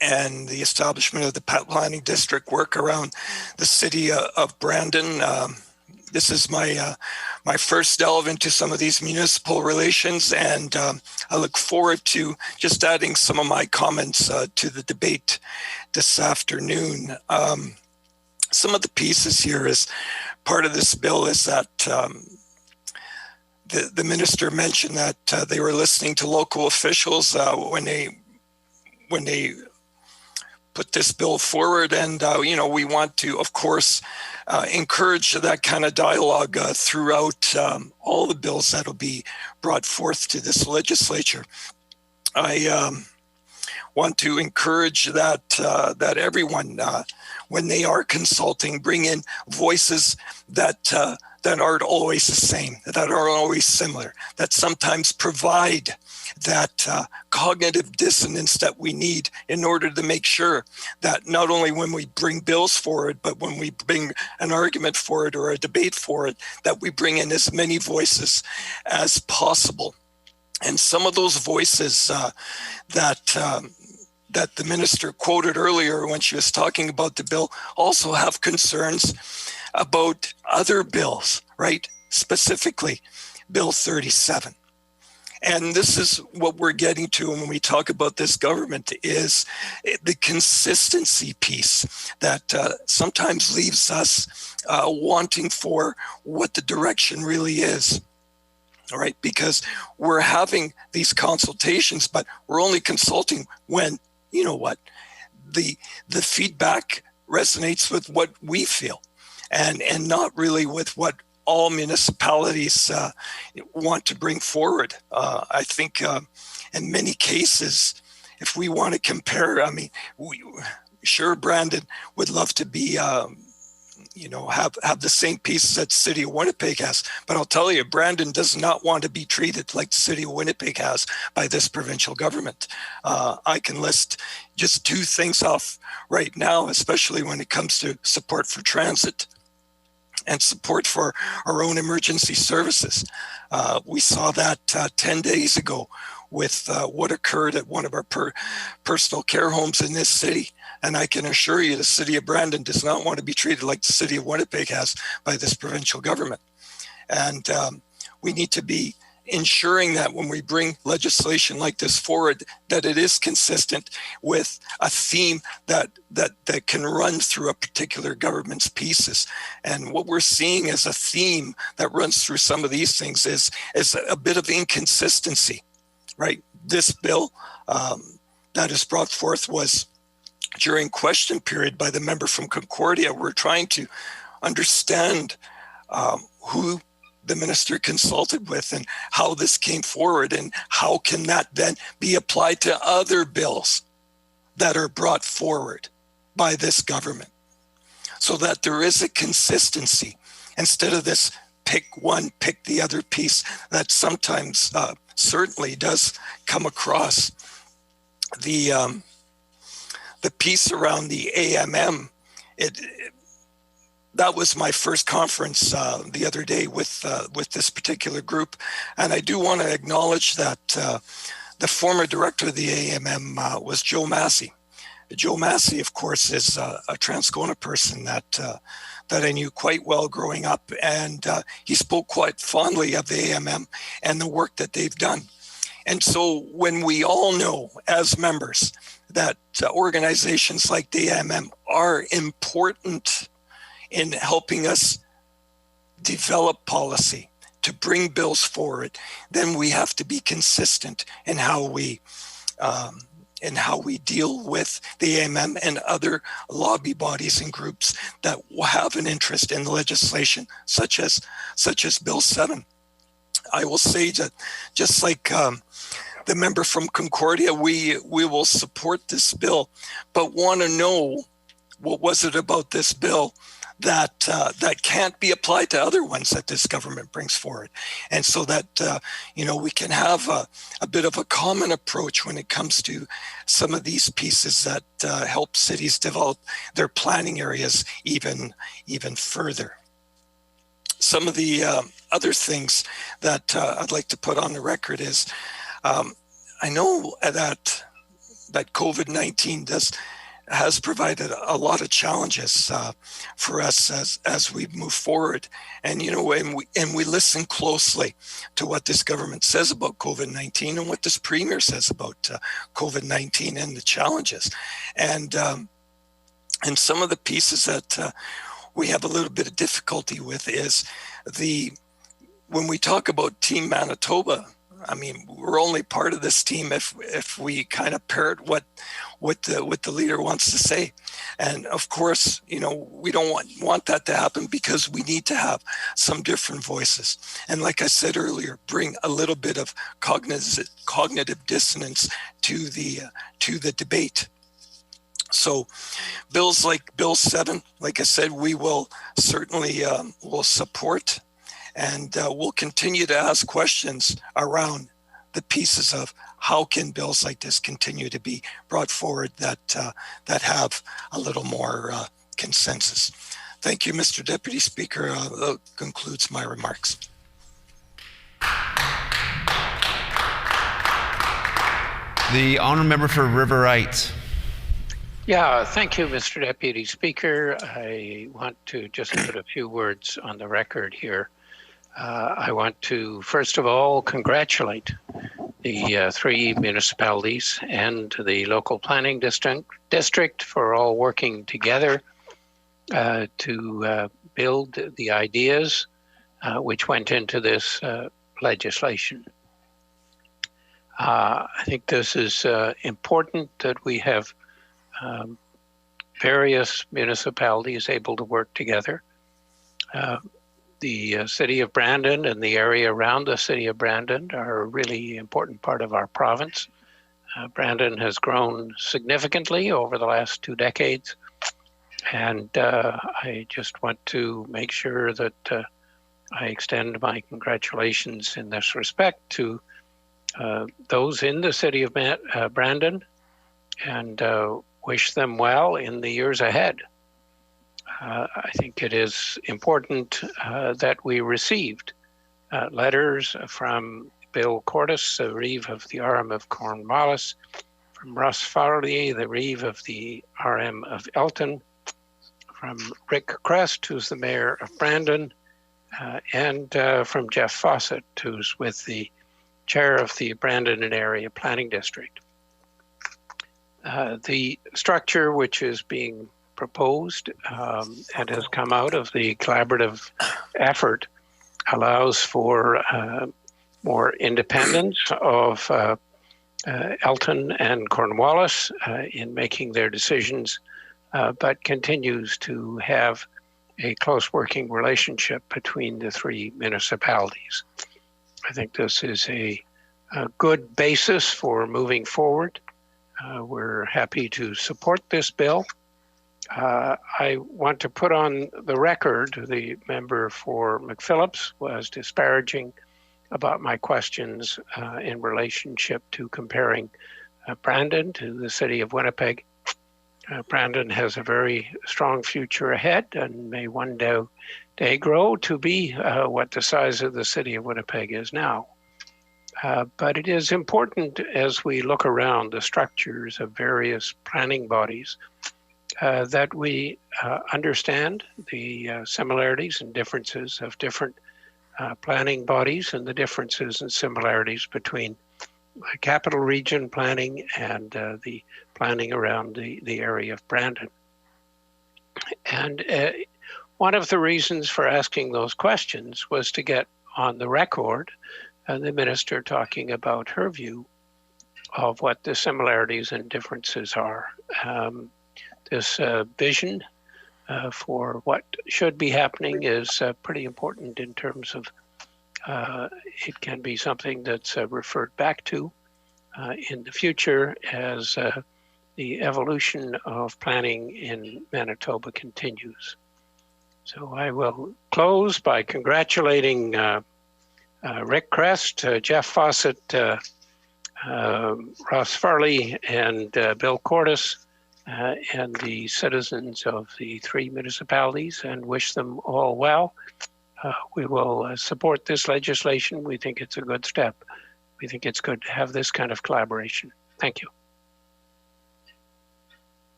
and the establishment of the planning district work around the city of Brandon. This is my first delve into some of these municipal relations, and I look forward to just adding some of my comments to the debate this afternoon. Some of the pieces here is part of this bill is that the minister mentioned that they were listening to local officials when they put this bill forward, and we want to, of course, encourage that kind of dialogue throughout all the bills that will be brought forth to this legislature. I want to encourage that everyone, when they are consulting, bring in voices that aren't always the same, that aren't always similar, that sometimes provide that cognitive dissonance that we need in order to make sure that not only when we bring bills forward, but when we bring an argument for it or a debate for it, that we bring in as many voices as possible. And some of those voices that the minister quoted earlier when she was talking about the bill also have concerns about other bills, right? Specifically, Bill 37. And this is what we're getting to when we talk about this government, is the consistency piece that sometimes leaves us wanting for what the direction really is. All right, because we're having these consultations, but we're only consulting when, you know what, the feedback resonates with what we feel, and not really with what all municipalities want to bring forward. I think in many cases, if we want to compare, I mean, sure, Brandon would love to be, have the same pieces that the city of Winnipeg has. But I'll tell you, Brandon does not want to be treated like the city of Winnipeg has by this provincial government. I can list just 2 things off right now, especially when it comes to support for transit and support for our own emergency services. We saw that 10 days ago with what occurred at one of our personal care homes in this city. And I can assure you the city of Brandon does not want to be treated like the city of Winnipeg has by this provincial government. And we need to be ensuring that when we bring legislation like this forward, that it is consistent with a theme that can run through a particular government's pieces. And what we're seeing as a theme that runs through some of these things is a bit of inconsistency, right? This bill that is brought forth was during question period by the member from Concordia. We're trying to understand who the minister consulted with and how this came forward, and how can that then be applied to other bills that are brought forward by this government, so that there is a consistency instead of this pick one, pick the other piece that sometimes certainly does come across. The piece around the AMM, that was my first conference the other day with this particular group. And I do want to acknowledge that the former director of the AMM was Joe Massey. Joe Massey, of course, is a Transcona person that I knew quite well growing up. And he spoke quite fondly of the AMM and the work that they've done. And so when we all know as members that organizations like the AMM are important in helping us develop policy to bring bills forward, then we have to be consistent in how we deal with the AMM and other lobby bodies and groups that have an interest in legislation, such as Bill 7. I will say that just like the member from Concordia, we will support this bill, but want to know what was it about this bill that can't be applied to other ones that this government brings forward. And so that, we can have a bit of a common approach when it comes to some of these pieces that help cities develop their planning areas even further. Some of the other things that I'd like to put on the record is, I know that COVID-19 has provided a lot of challenges for us as we move forward. And, and we listen closely to what this government says about COVID-19 and what this premier says about COVID-19 and the challenges. And some of the pieces that we have a little bit of difficulty with is when we talk about Team Manitoba, I mean, we're only part of this team if we kind of parrot what the leader wants to say. And of course, we don't want that to happen, because we need to have some different voices. And like I said earlier, bring a little bit of cognitive dissonance to the debate. So bills like Bill 7, like I said, we will certainly will support. And we'll continue to ask questions around the pieces of how can bills like this continue to be brought forward that have a little more consensus. Thank you, Mr. Deputy Speaker. That concludes my remarks. The honourable member for River Heights. Yeah, thank you, Mr. Deputy Speaker. I want to just put a few words on the record here. I want to, first of all, congratulate the 3 municipalities and the local planning district for all working together to build the ideas which went into this legislation. I think this is important that we have various municipalities able to work together. The city of Brandon and the area around the city of Brandon are a really important part of our province. Brandon has grown significantly over the last 2 decades. And I just want to make sure that I extend my congratulations in this respect to those in the city of Brandon, and wish them well in the years ahead. I think it is important that we received letters from Bill Cordes, the Reeve of the RM of Cornwallis, from Russ Farley, the Reeve of the RM of Elton, from Rick Crest, who's the mayor of Brandon, and from Jeff Fawcett, who's with the chair of the Brandon and Area Planning District. The structure which is being proposed and has come out of the collaborative effort allows for more independence of Elton and Cornwallis in making their decisions, but continues to have a close working relationship between the 3 municipalities. I think this is a good basis for moving forward. We're happy to support this bill. I want to put on the record, the member for McPhillips was disparaging about my questions in relationship to comparing Brandon to the city of Winnipeg. Brandon has a very strong future ahead and may one day grow to be what the size of the city of Winnipeg is now. But it is important as we look around the structures of various planning bodies that we understand the similarities and differences of different planning bodies and the differences and similarities between capital region planning and the planning around the area of Brandon. And one of the reasons for asking those questions was to get on the record the minister talking about her view of what the similarities and differences are. This vision for what should be happening is pretty important in terms of it can be something that's referred back to in the future as the evolution of planning in Manitoba continues. So I will close by congratulating Rick Crest, Jeff Fawcett, Ross Farley, and Bill Cordes, and the citizens of the 3 municipalities, and wish them all well. We will support this legislation. We think it's a good step. We think it's good to have this kind of collaboration. Thank you.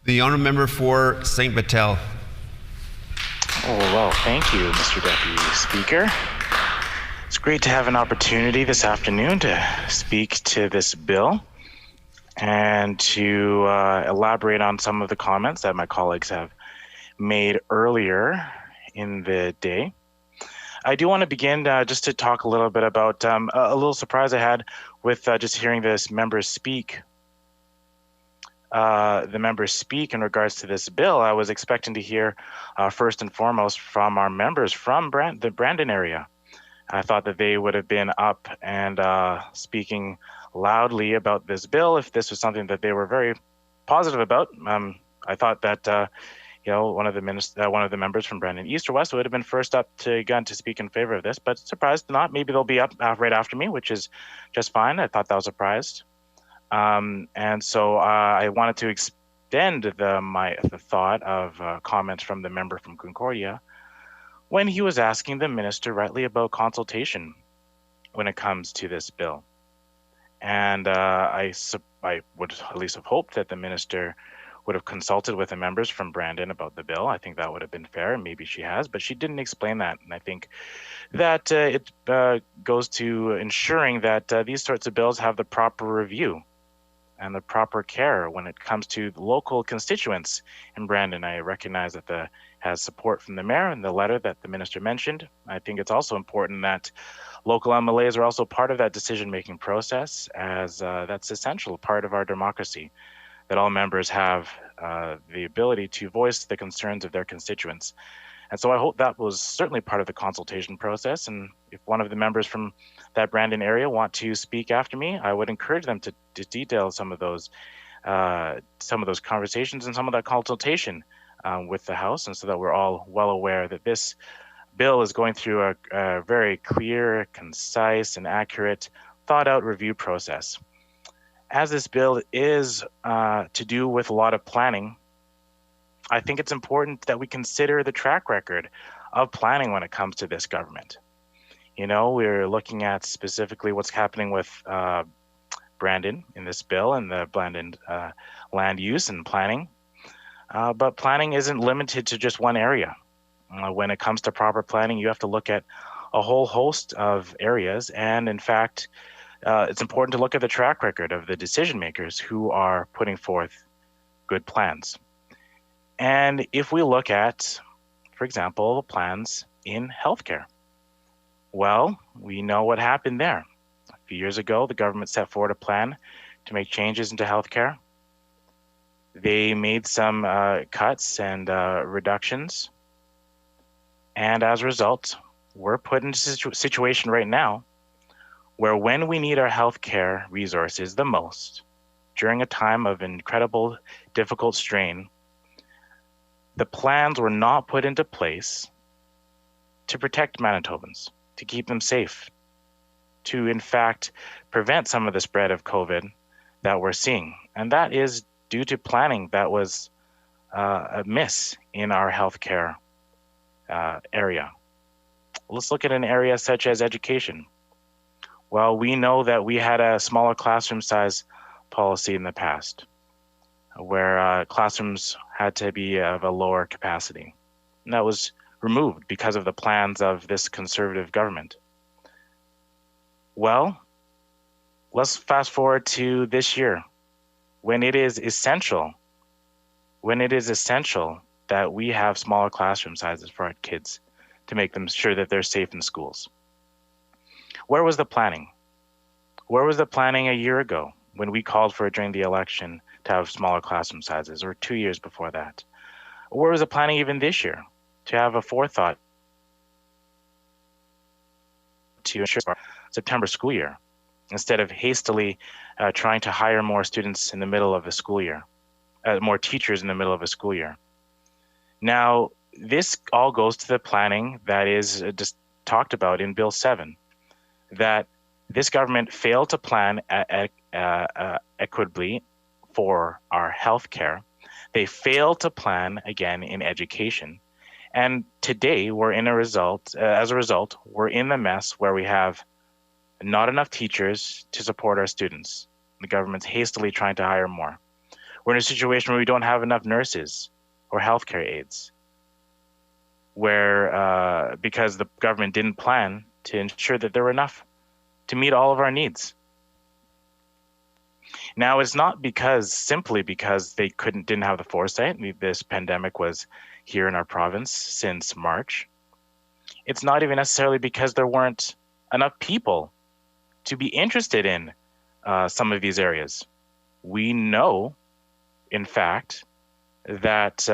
The honourable member for St. Vital. Oh, well, thank you, Mr. Deputy Speaker. It's great to have an opportunity this afternoon to speak to this bill and to elaborate on some of the comments that my colleagues have made earlier in the day. I do want to begin just to talk a little bit about a little surprise I had with just hearing this members speak. The members speak in regards to this bill. I was expecting to hear first and foremost from our members from the Brandon area. I thought that they would have been up and speaking loudly about this bill if this was something that they were very positive about. I thought that one of the members from Brandon East or West would have been first up to speak in favor of this, but surprised not. Maybe they'll be up right after me, which is just fine. I thought that was surprised. And so I wanted to extend the thought of comments from the member from Concordia when he was asking the minister rightly about consultation when it comes to this bill. And I would at least have hoped that the minister would have consulted with the members from Brandon about the bill. I think that would have been fair, and maybe she has, but she didn't explain that. And I think that it goes to ensuring that these sorts of bills have the proper review and the proper care when it comes to the local constituents in Brandon. I recognize that has support from the mayor and the letter that the minister mentioned. I think it's also important that local MLAs are also part of that decision-making process, as that's essential part of our democracy, that all members have the ability to voice the concerns of their constituents. And so I hope that was certainly part of the consultation process. And if one of the members from that Brandon area want to speak after me, I would encourage them to detail some of those conversations and some of that consultation with the House, and so that we're all well aware that this bill is going through a very clear, concise, and accurate, thought-out review process. As this bill is to do with a lot of planning, I think it's important that we consider the track record of planning when it comes to this government. We're looking at specifically what's happening with Brandon in this bill and the Brandon land use and planning. But planning isn't limited to just one area. When it comes to proper planning, you have to look at a whole host of areas. And in fact, it's important to look at the track record of the decision makers who are putting forth good plans. And if we look at, for example, plans in healthcare, well, we know what happened there. A few years ago, the government set forward a plan to make changes into healthcare. They made some cuts and reductions. And as a result, we're put in a situation right now where when we need our healthcare resources the most, during a time of incredible, difficult strain, the plans were not put into place to protect Manitobans, to keep them safe, to in fact prevent some of the spread of COVID that we're seeing. And that is due to planning that was amiss in our healthcare area. Let's look at an area such as education. Well, we know that we had a smaller classroom size policy in the past, where classrooms had to be of a lower capacity. And that was removed because of the plans of this conservative government. Well, let's fast forward to this year, when it is essential that we have smaller classroom sizes for our kids to make them sure that they're safe in schools. Where was the planning? Where was the planning a year ago when we called for it during the election to have smaller classroom sizes, or 2 years before that? Where was the planning even this year to have a forethought to ensure our September school year, instead of hastily trying to hire more students in the middle of the school year, more teachers in the middle of a school year? Now, this all goes to the planning that is just talked about in Bill 7, that this government failed to plan equitably for our healthcare. They failed to plan again in education. And today we're in as a result, we're in the mess where we have not enough teachers to support our students. The government's hastily trying to hire more. We're in a situation where we don't have enough nurses or healthcare aides, where because the government didn't plan to ensure that there were enough to meet all of our needs. Now, it's not simply because they didn't have the foresight. This pandemic was here in our province since March. It's not even necessarily because there weren't enough people to be interested in some of these areas. We know, in fact, that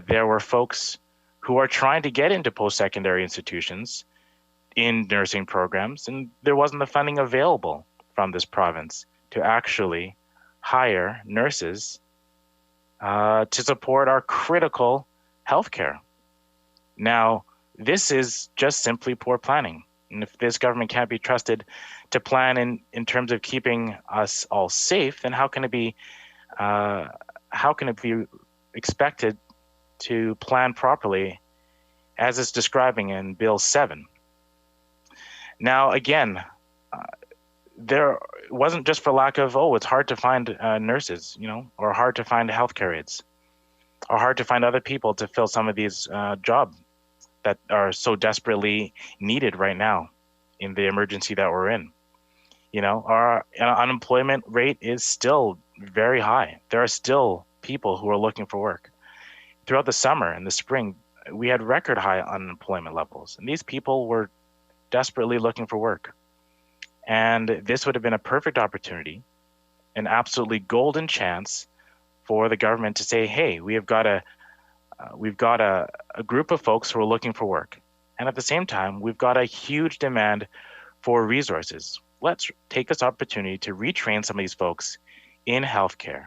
there were folks who are trying to get into post-secondary institutions in nursing programs, and there wasn't the funding available from this province to actually hire nurses to support our critical healthcare. Now, this is just simply poor planning. And if this government can't be trusted to plan in terms of keeping us all safe, then how can it be expected to plan properly as it's describing in Bill 7? Now, again, there wasn't just for lack of, it's hard to find nurses, or hard to find healthcare aides, or hard to find other people to fill some of these jobs that are so desperately needed right now in the emergency that we're in. Our unemployment rate is still very high. There are still people who are looking for work. Throughout the summer and the spring, we had record high unemployment levels, and these people were desperately looking for work. And this would have been a perfect opportunity, an absolutely golden chance for the government to say, hey, we've got a group of folks who are looking for work. And at the same time, we've got a huge demand for resources. Let's take this opportunity to retrain some of these folks in healthcare,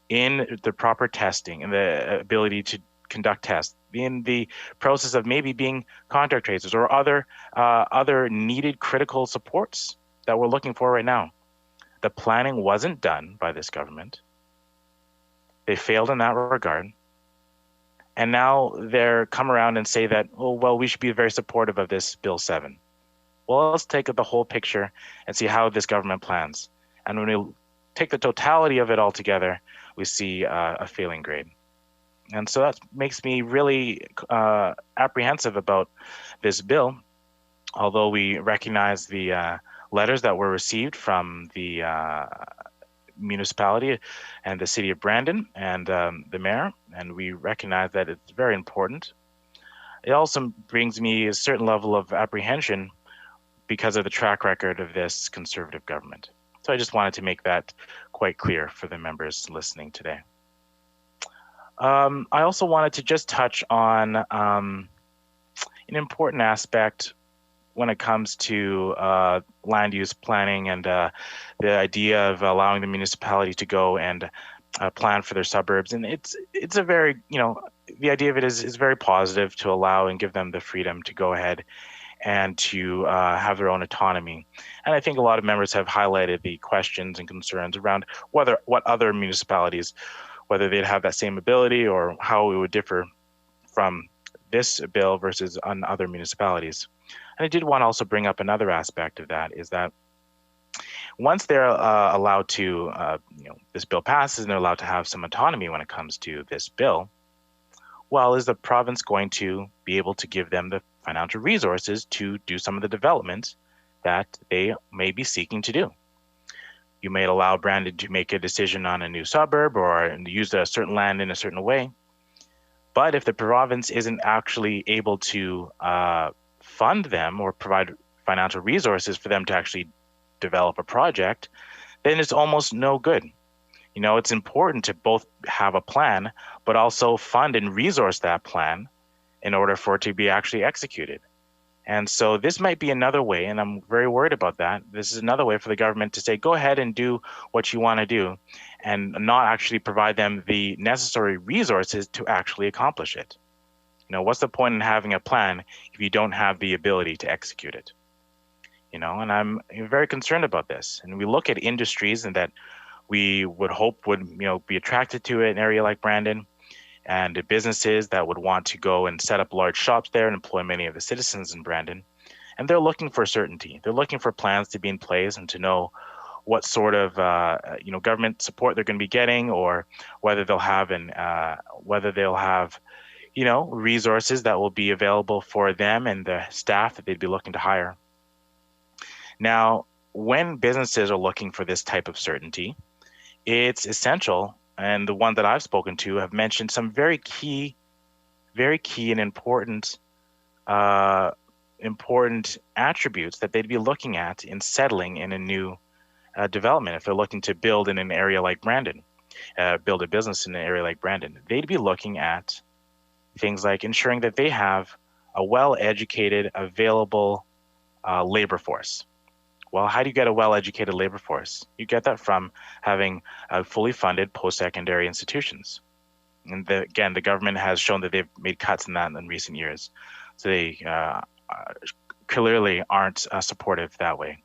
in the proper testing and the ability to conduct tests, in the process of maybe being contact tracers or other needed critical supports that we're looking for right now. The planning wasn't done by this government. They failed in that regard. And now they're come around and say that, we should be very supportive of this Bill 7. Well, let's take the whole picture and see how this government plans. And when we take the totality of it all together, we see a failing grade. And so that makes me really apprehensive about this bill, although we recognize the letters that were received from the municipality and the city of Brandon and the mayor, and we recognize that it's very important. It also brings me a certain level of apprehension because of the track record of this Conservative government. So I just wanted to make that quite clear for the members listening today. I also wanted to just touch on an important aspect when it comes to land use planning and the idea of allowing the municipality to go and plan for their suburbs. And it's a very, the idea of it is very positive to allow and give them the freedom to go ahead and to have their own autonomy. And I think a lot of members have highlighted the questions and concerns around what other municipalities, whether they'd have that same ability or how it would differ from this bill versus on other municipalities. And I did want to also bring up another aspect of that, is that once they're allowed to, this bill passes and they're allowed to have some autonomy when it comes to this bill, well, is the province going to be able to give them the financial resources to do some of the development that they may be seeking to do? You may allow Brandon to make a decision on a new suburb or use a certain land in a certain way. But if the province isn't actually able to fund them or provide financial resources for them to actually develop a project, then it's almost no good. It's important to both have a plan, but also fund and resource that plan in order for it to be actually executed. And so this might be another way, and I'm very worried about that. This is another way for the government to say, go ahead and do what you want to do, and not actually provide them the necessary resources to actually accomplish it. What's the point in having a plan if you don't have the ability to execute it? And I'm very concerned about this. And we look at industries and that we would hope would, be attracted to an area like Brandon, and businesses that would want to go and set up large shops there and employ many of the citizens in Brandon. And they're looking for certainty. They're looking for plans to be in place and to know what sort of government support they're going to be getting, or whether they'll have resources that will be available for them and the staff that they'd be looking to hire. Now, when businesses are looking for this type of certainty, it's essential, and the one that I've spoken to have mentioned some very key and important attributes that they'd be looking at in settling in a new development. If they're looking to build in an area like Brandon, build a business in an area like Brandon, they'd be looking at things like ensuring that they have a well-educated, available labor force. Well, how do you get a well-educated labor force? You get that from having fully funded post-secondary institutions. And again, the government has shown that they've made cuts in that in recent years. So they clearly aren't supportive that way.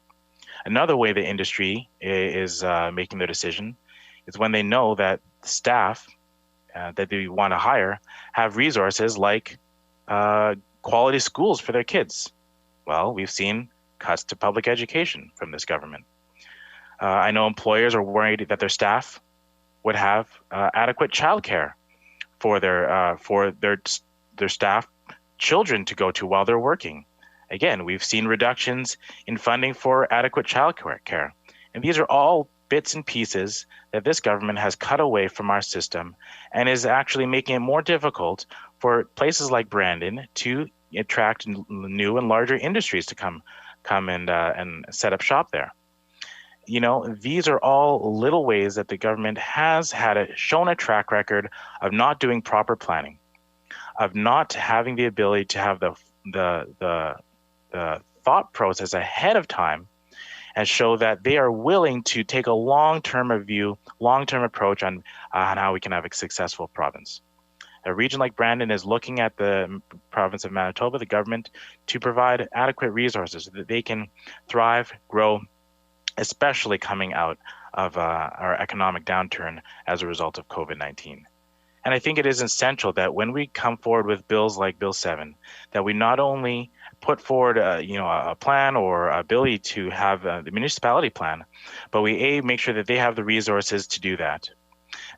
Another way the industry is making their decision is when they know that the staff that they want to hire have resources like quality schools for their kids. Well, we've seen cuts to public education from this government. I know employers are worried that their staff would have adequate childcare for their staff children to go to while they're working. Again, we've seen reductions in funding for adequate childcare. And these are all bits and pieces that this government has cut away from our system and is actually making it more difficult for places like Brandon to attract new and larger industries to come and set up shop there. These are all little ways that the government has shown a track record of not doing proper planning, of not having the ability to have the thought process ahead of time, and show that they are willing to take a long-term approach on how we can have a successful province. A region like Brandon is looking at the province of Manitoba, the government, to provide adequate resources so that they can thrive, grow, especially coming out of our economic downturn as a result of COVID-19. And I think it is essential that when we come forward with bills like Bill 7, that we not only put forward a plan or ability to have the municipality plan, but we make sure that they have the resources to do that.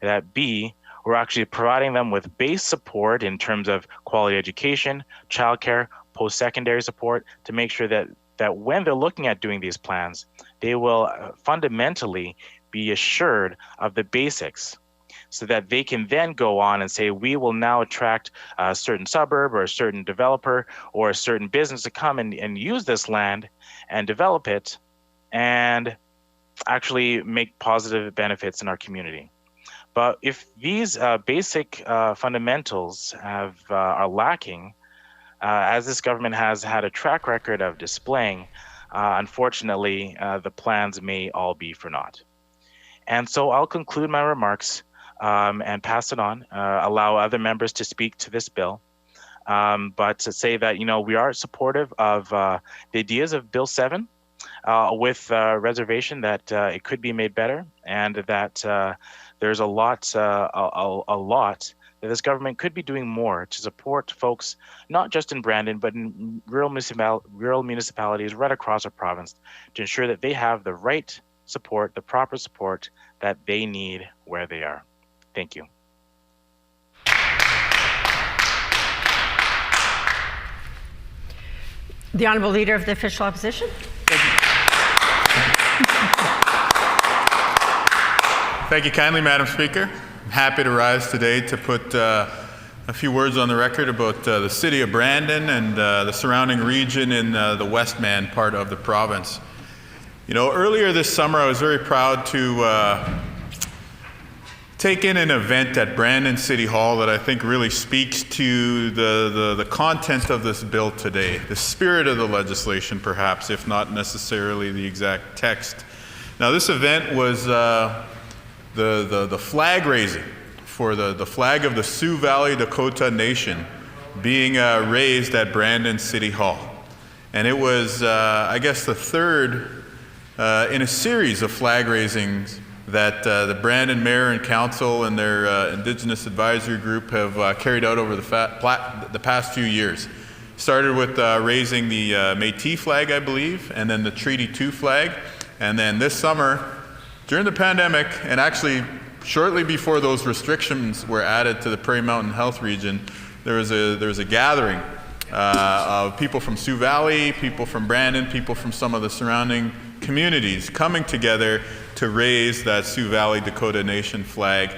That B, we're actually providing them with base support in terms of quality education, childcare, post-secondary support to make sure that when they're looking at doing these plans, they will fundamentally be assured of the basics so that they can then go on and say, we will now attract a certain suburb or a certain developer or a certain business to come and use this land and develop it and actually make positive benefits in our community. But if these basic fundamentals are lacking, as this government has had a track record of displaying, unfortunately, the plans may all be for naught. And so I'll conclude my remarks and pass it on, allow other members to speak to this bill, but to say that, we are supportive of the ideas of Bill 7, with reservation that it could be made better, and that there's a lot that this government could be doing more to support folks, not just in Brandon, but in rural municipalities right across our province, to ensure that they have the right support, the proper support that they need where they are. Thank you. The Honourable Leader of the Official Opposition. Thank you kindly, Madam Speaker. I'm happy to rise today to put a few words on the record about the city of Brandon and the surrounding region in the Westman part of the province. Earlier this summer, I was very proud to take in an event at Brandon City Hall that I think really speaks to the content of this bill today, the spirit of the legislation perhaps, if not necessarily the exact text. Now this event was the flag raising for the flag of the Sioux Valley Dakota Nation being raised at Brandon City Hall. And it was, I guess, the third in a series of flag raisings that the Brandon Mayor and Council and their Indigenous Advisory Group have carried out over the past few years. Started with raising the Métis flag, I believe, and then the Treaty 2 flag. And then this summer, during the pandemic, and actually shortly before those restrictions were added to the Prairie Mountain Health Region, there was a gathering of people from Sioux Valley, people from Brandon, people from some of the surrounding communities coming together to raise that Sioux Valley Dakota Nation flag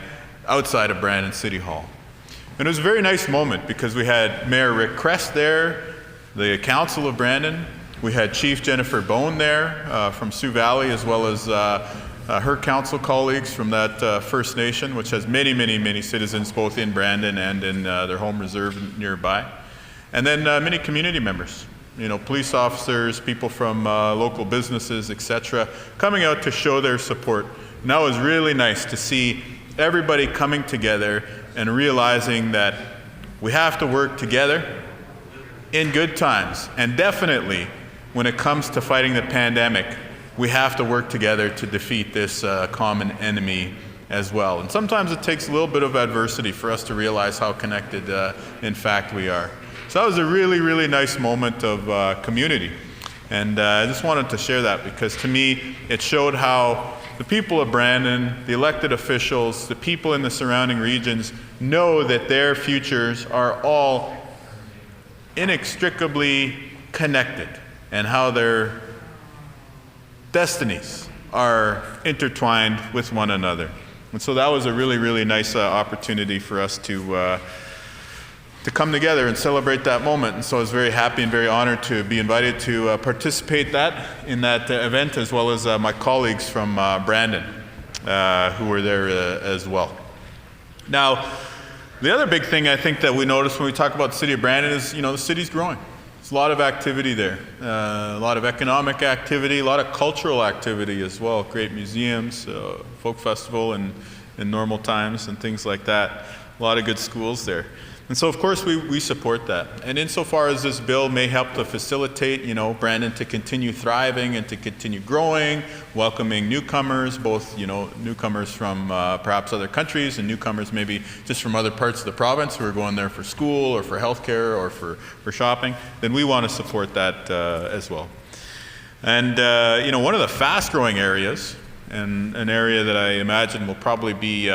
outside of Brandon City Hall. And it was a very nice moment because we had Mayor Rick Crest there, the Council of Brandon, we had Chief Jennifer Bone there from Sioux Valley, as well as her council colleagues from that First Nation, which has many, many, many citizens both in Brandon and in their home reserve nearby. And then many community members, you know, police officers, people from local businesses, etc., coming out to show their support. And that was really nice to see everybody coming together and realizing that we have to work together in good times. And definitely, when it comes to fighting the pandemic, we have to work together to defeat this common enemy as well. And sometimes it takes a little bit of adversity for us to realize how connected, in fact, we are. So that was a really, really nice moment of community. And I just wanted to share that because to me, it showed how the people of Brandon, the elected officials, the people in the surrounding regions know that their futures are all inextricably connected and how their destinies are intertwined with one another. And so that was a really, really nice opportunity for us to come together and celebrate that moment. And so I was very happy and very honored to be invited to participate in that event, as well as my colleagues from Brandon who were there as well. Now, the other big thing I think that we noticed when we talk about the city of Brandon is, you know, the city's growing. There's a lot of activity there, a lot of economic activity, a lot of cultural activity as well, great museums, folk festival in normal times and things like that. A lot of good schools there. And so, of course, we support that. And insofar as this bill may help to facilitate, you know, Brandon to continue thriving and to continue growing, welcoming newcomers, both, you know, newcomers from perhaps other countries and newcomers maybe just from other parts of the province who are going there for school or for healthcare or for shopping, then we want to support that as well. And, you know, one of the fast-growing areas, and an area that I imagine will probably be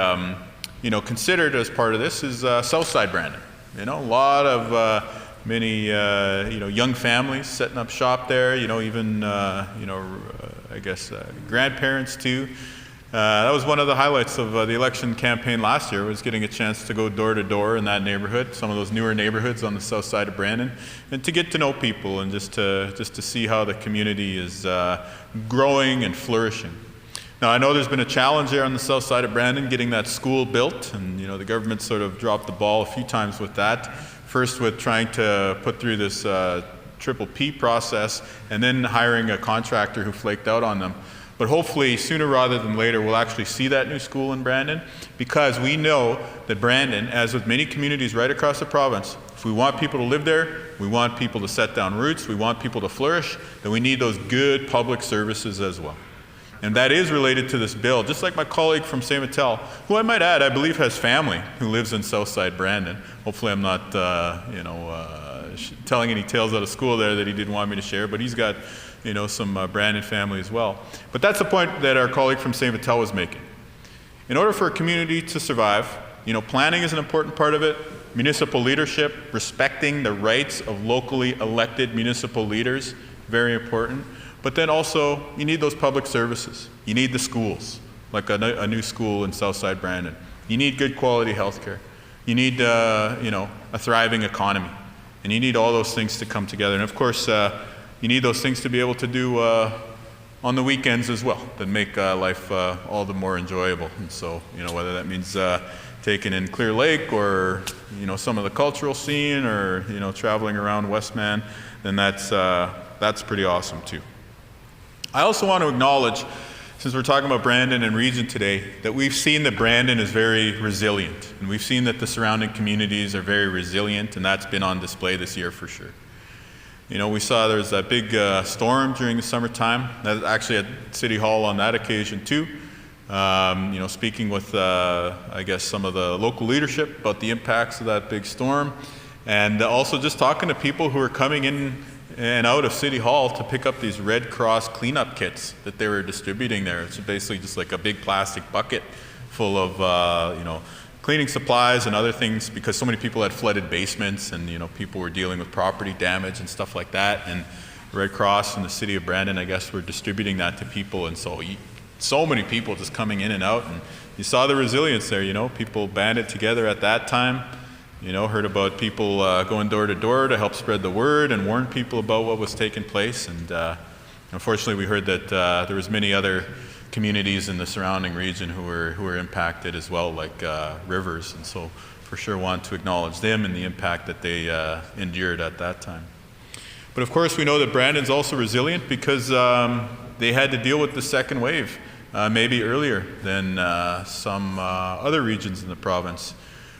you know, considered as part of this is Southside Brandon. You know, a lot of many you know, young families setting up shop there. You know, even you know, I guess grandparents too. That was one of the highlights of the election campaign last year, was getting a chance to go door to door in that neighborhood, some of those newer neighborhoods on the south side of Brandon, and to get to know people and just to see how the community is growing and flourishing. Now, I know there's been a challenge there on the south side of Brandon getting that school built, and you know, the government sort of dropped the ball a few times with that. First with trying to put through this triple P process, and then hiring a contractor who flaked out on them. But hopefully, sooner rather than later, we'll actually see that new school in Brandon, because we know that Brandon, as with many communities right across the province, if we want people to live there, we want people to set down roots, we want people to flourish, then we need those good public services as well. And that is related to this bill, just like my colleague from St. Vital, who I might add, I believe has family who lives in Southside Brandon. Hopefully I'm not, you know, telling any tales out of school there that he didn't want me to share, but he's got, you know, some Brandon family as well. But that's the point that our colleague from St. Vital was making. In order for a community to survive, you know, planning is an important part of it, municipal leadership, respecting the rights of locally elected municipal leaders, very important. But then also, you need those public services. You need the schools, like a new school in Southside Brandon. You need good quality healthcare. You need, you know, a thriving economy. And you need all those things to come together. And of course, you need those things to be able to do on the weekends as well, that make life all the more enjoyable. And so, you know, whether that means taking in Clear Lake or, you know, some of the cultural scene or, you know, traveling around Westman, then that's pretty awesome too. I also want to acknowledge since we're talking about Brandon and region today, that we've seen that Brandon is very resilient, and we've seen that the surrounding communities are very resilient, and that's been on display this year for sure. You know, we saw there was that big storm during the summertime. That was actually at City Hall on that occasion too. You know, speaking with, I guess, some of the local leadership about the impacts of that big storm, and also just talking to people who are coming in and out of City Hall to pick up these Red Cross cleanup kits that they were distributing there. It's basically just like a big plastic bucket full of, you know, cleaning supplies and other things, because so many people had flooded basements, and, you know, people were dealing with property damage and stuff like that. And Red Cross and the city of Brandon, I guess, were distributing that to people. And so many people just coming in and out, and you saw the resilience there. You know, people banded together at that time. You know, heard about people going door to door to help spread the word and warn people about what was taking place. And unfortunately, we heard that there was many other communities in the surrounding region who were impacted as well, like Rivers. And so, for sure, want to acknowledge them and the impact that they endured at that time. But of course, we know that Brandon's also resilient because they had to deal with the second wave, maybe earlier than some other regions in the province.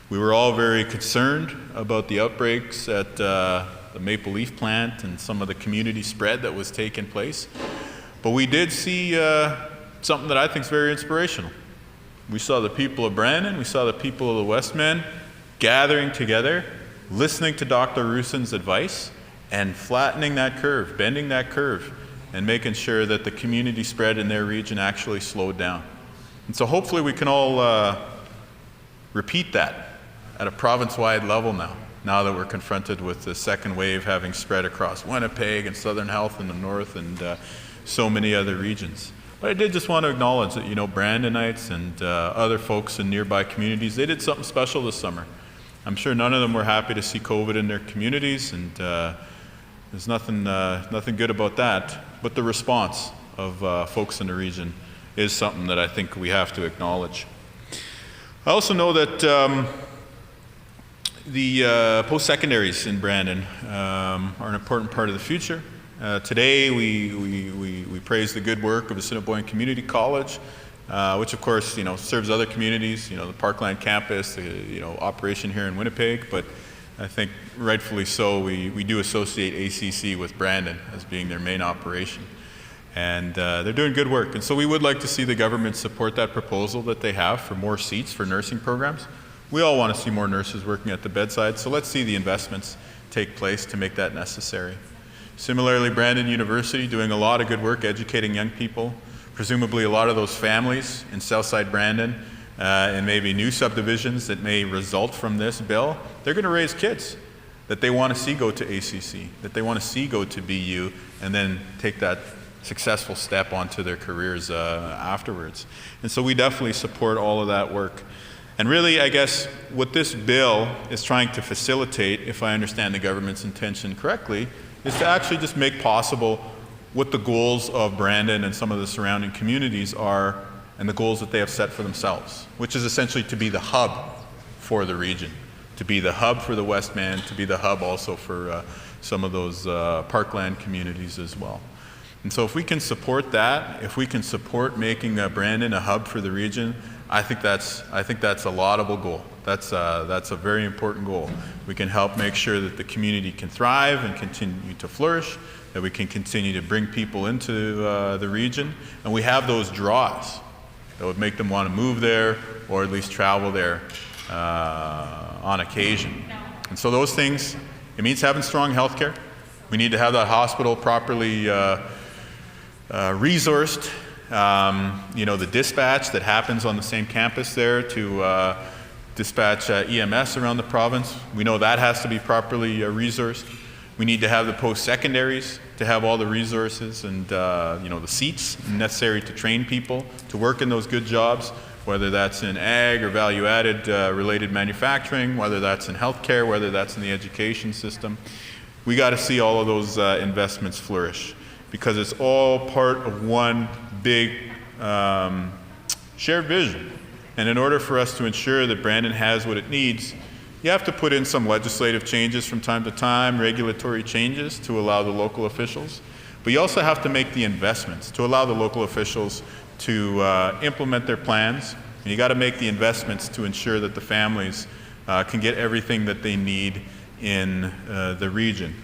We were all very concerned about the outbreaks at the Maple Leaf plant and some of the community spread that was taking place. But we did see something that I think is very inspirational. We saw the people of Brandon, we saw the people of the Westman gathering together, listening to Dr. Roussen's advice, and flattening that curve, bending that curve, and making sure that the community spread in their region actually slowed down. And so hopefully we can all repeat that at a province-wide level now that we're confronted with the second wave having spread across Winnipeg and Southern Health in the north and so many other regions. But I did just want to acknowledge that, you know, Brandonites and other folks in nearby communities, they did something special this summer. I'm sure none of them were happy to see COVID in their communities, and there's nothing good about that. But the response of folks in the region is something that I think we have to acknowledge. I also know that the post-secondaries in Brandon are an important part of the future. Today we praise the good work of Assiniboine Community College, which of course, you know, serves other communities, you know, the Parkland campus, you know, operation here in Winnipeg, but I think rightfully so, we do associate ACC with Brandon as being their main operation. And they're doing good work. And so we would like to see the government support that proposal that they have for more seats for nursing programs. We all want to see more nurses working at the bedside, so let's see the investments take place to make that necessary. Similarly, Brandon University doing a lot of good work educating young people, presumably a lot of those families in Southside Brandon and maybe new subdivisions that may result from this bill. They're going to raise kids that they want to see go to ACC, that they want to see go to BU, and then take that successful step onto their careers afterwards. And so we definitely support all of that work. And really, I guess, what this bill is trying to facilitate, if I understand the government's intention correctly, is to actually just make possible what the goals of Brandon and some of the surrounding communities are, and the goals that they have set for themselves, which is essentially to be the hub for the region, to be the hub for the Westman, to be the hub also for some of those parkland communities as well. And so if we can support that, if we can support making Brandon a hub for the region, I think that's a laudable goal. That's a very important goal. We can help make sure that the community can thrive and continue to flourish, that we can continue to bring people into the region, and we have those draws that would make them want to move there or at least travel there on occasion. And so those things, it means having strong health care. We need to have that hospital properly resourced. You know, the dispatch that happens on the same campus there to dispatch EMS around the province, we know that has to be properly resourced. We need to have the post-secondaries to have all the resources and you know, the seats necessary to train people to work in those good jobs, whether that's in ag or value-added related manufacturing, whether that's in healthcare, whether that's in the education system. We got to see all of those investments flourish, because it's all part of one big shared vision. And in order for us to ensure that Brandon has what it needs, you have to put in some legislative changes from time to time, regulatory changes to allow the local officials. But you also have to make the investments to allow the local officials to implement their plans. And you got to make the investments to ensure that the families can get everything that they need in the region.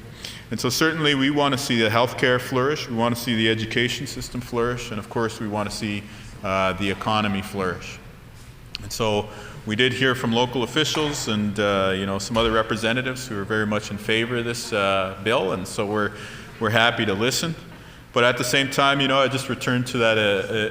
And so certainly we want to see the healthcare flourish, we want to see the education system flourish, and of course we want to see the economy flourish. And so we did hear from local officials and some other representatives who are very much in favor of this bill, and so we're happy to listen. But at the same time, I just returned to that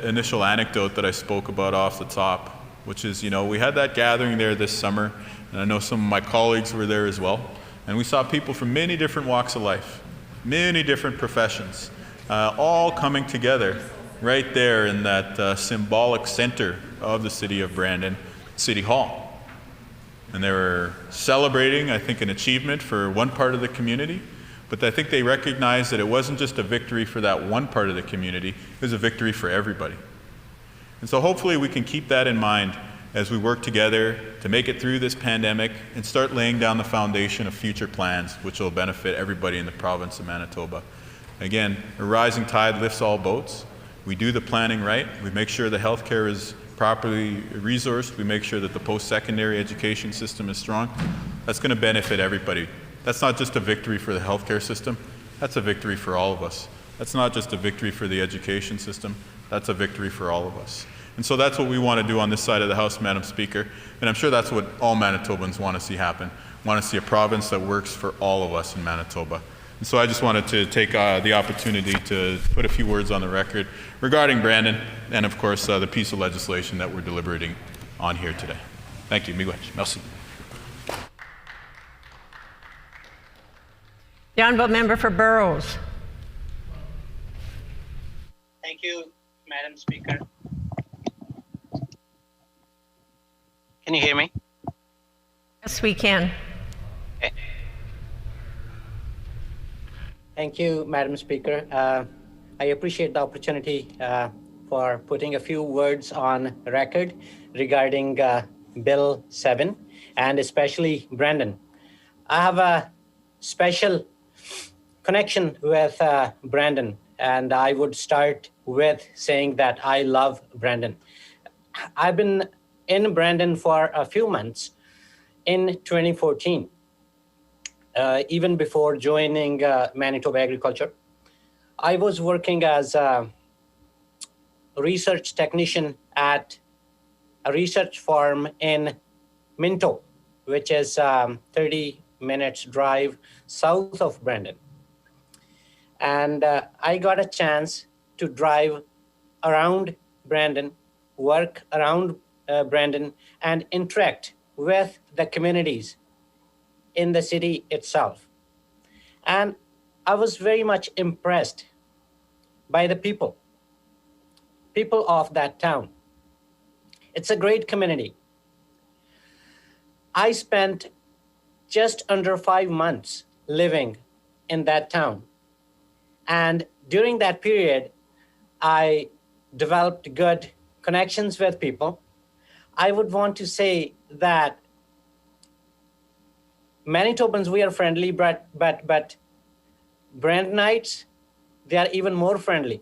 initial anecdote that I spoke about off the top, which is, we had that gathering there this summer, and I know some of my colleagues were there as well, and we saw people from many different walks of life, many different professions, all coming together right there in that symbolic center of the city of Brandon, City Hall. And they were celebrating, I think, an achievement for one part of the community, but I think they recognized that it wasn't just a victory for that one part of the community, it was a victory for everybody. And so hopefully we can keep that in mind as we work together to make it through this pandemic and start laying down the foundation of future plans which will benefit everybody in the province of Manitoba. Again, a rising tide lifts all boats. We do the planning right. We make sure the healthcare is properly resourced. We make sure that the post-secondary education system is strong. That's going to benefit everybody. That's not just a victory for the healthcare system. That's a victory for all of us. That's not just a victory for the education system. That's a victory for all of us. And so that's what we want to do on this side of the House, Madam Speaker. And I'm sure that's what all Manitobans want to see happen. Want to see a province that works for all of us in Manitoba. And so I just wanted to take the opportunity to put a few words on the record regarding Brandon and, of course, the piece of legislation that we're deliberating on here today. Thank you. Miigwech. Merci. The Honourable Member for Burrows. Thank you, Madam Speaker. Can you hear me? Yes, we can. Okay. Thank you, Madam Speaker. I appreciate the opportunity for putting a few words on record regarding Bill 7 and especially Brandon. I have a special connection with Brandon, and I would start with saying that I love Brandon. I've been in Brandon for a few months in 2014, even before joining Manitoba Agriculture. I was working as a research technician at a research farm in Minto, which is 30 minutes drive south of Brandon. And I got a chance to drive around Brandon, work around Brandon, and interact with the communities in the city itself. And I was very much impressed by the people of that town. It's a great community. I spent just under 5 months living in that town. And during that period, I developed good connections with people. I would want to say that Manitobans, we are friendly, but Brandonites, they are even more friendly.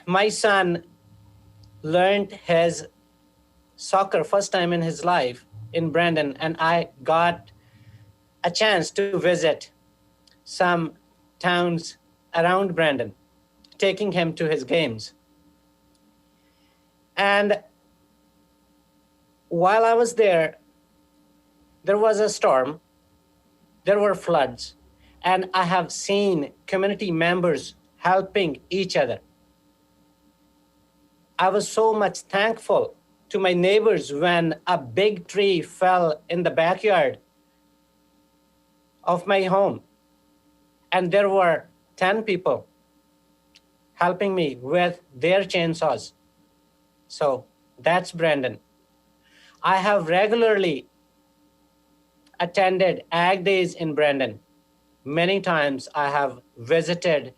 My son learned his soccer first time in his life in Brandon, and I got a chance to visit some towns around Brandon, taking him to his games. And while I was there was a storm, there were floods, and I have seen community members helping each other. I was so much thankful to my neighbors when a big tree fell in the backyard of my home. And there were 10 people helping me with their chainsaws. So that's Brandon. I have regularly attended Ag Days in Brandon. Many times I have visited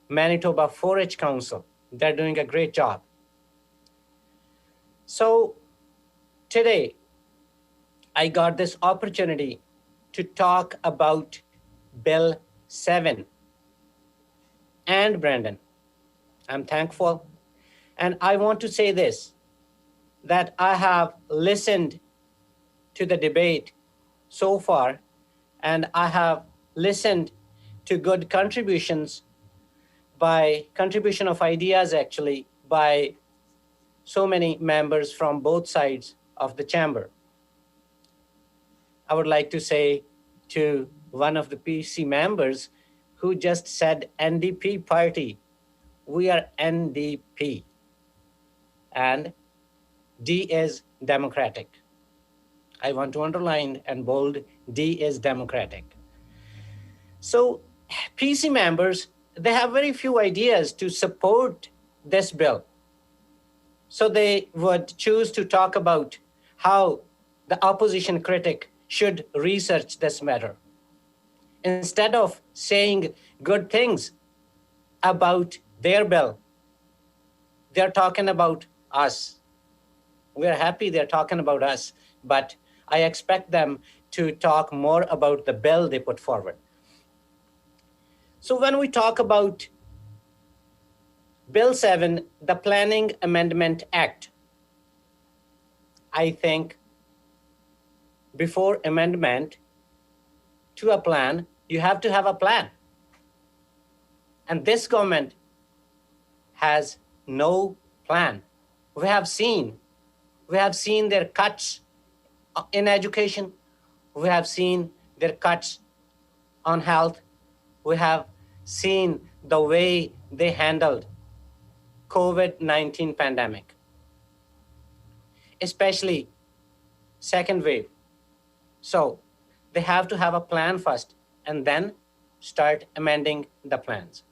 Manitoba 4-H Council. They're doing a great job. So today, I got this opportunity to talk about Bill 7 and Brandon. I'm thankful. And I want to say this, that I have listened to the debate so far, and I have listened to good contribution of ideas actually, by so many members from both sides of the chamber. I would like to say to one of the PC members who just said NDP party, we are NDP, and D is Democratic. I want to underline and bold, D is Democratic. So PC members, they have very few ideas to support this bill. So they would choose to talk about how the opposition critic should research this matter. Instead of saying good things about their bill, they're talking about us. We're happy they're talking about us, but I expect them to talk more about the bill they put forward. So when we talk about Bill 7, the Planning Amendment Act, I think before amendment to a plan, you have to have a plan. And this government has no plan. We have seen their cuts in education. We have seen their cuts on health. We have seen the way they handled COVID-19 pandemic, especially second wave. So they have to have a plan first and then start amending the plans.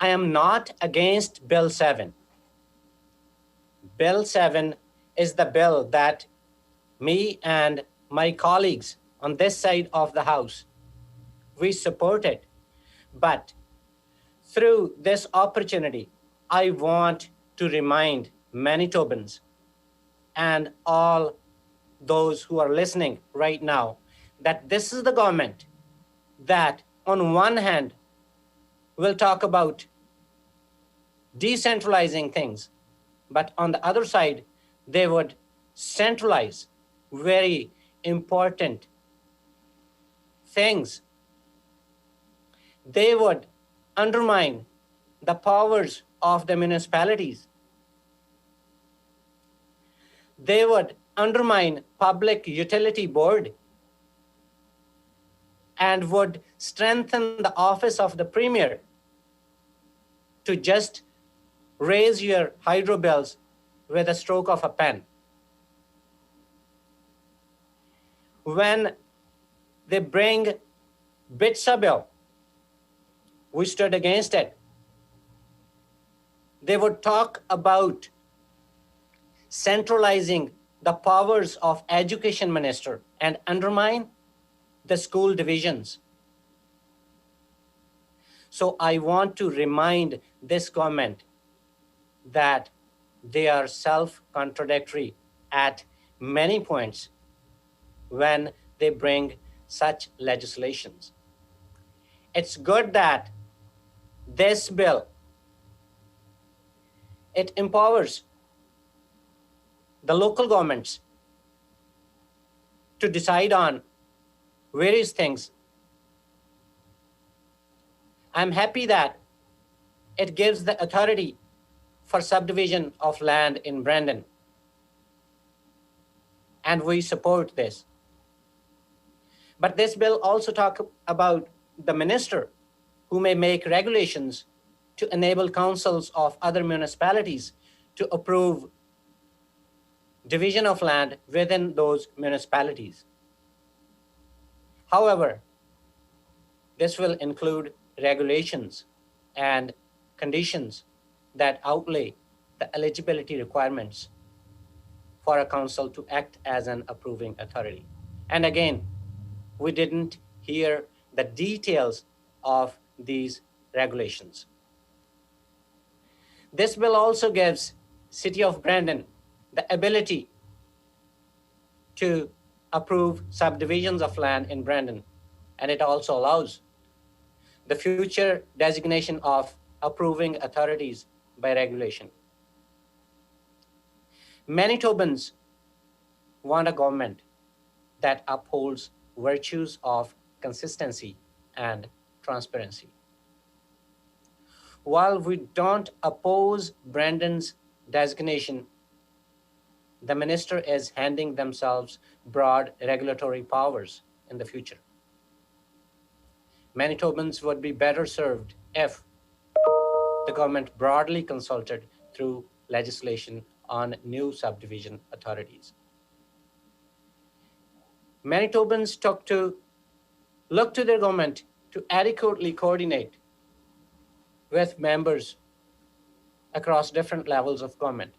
I am not against Bill 7. Bill 7 is the bill that me and my colleagues on this side of the house, we support it. But through this opportunity, I want to remind Manitobans and all those who are listening right now that this is the government that on one hand will talk about decentralizing things, but on the other side, they would centralize very important things. They would undermine the powers of the municipalities. They would undermine Public Utility Board and would strengthen the office of the Premier to just raise your hydro bills with a stroke of a pen. When they bring BITSA bill, we stood against it. They would talk about centralizing the powers of education minister and undermine the school divisions. So I want to remind this government that they are self-contradictory at many points when they bring such legislations. It's good that this bill, it empowers the local governments to decide on various things. I'm happy that it gives the authority for subdivision of land in Brandon, and we support this. But this bill also talks about the minister who may make regulations to enable councils of other municipalities to approve division of land within those municipalities. However, this will include regulations and conditions that outlay the eligibility requirements for a council to act as an approving authority. And again, we didn't hear the details of these regulations. This bill also gives City of Brandon the ability to approve subdivisions of land in Brandon, and it also allows the future designation of approving authorities by regulation. Manitobans want a government that upholds virtues of consistency and transparency. While we don't oppose Brandon's designation, the minister is handing themselves broad regulatory powers in the future. Manitobans would be better served if the government broadly consulted through legislation on new subdivision authorities. Manitobans look to their government to adequately coordinate with members across different levels of government,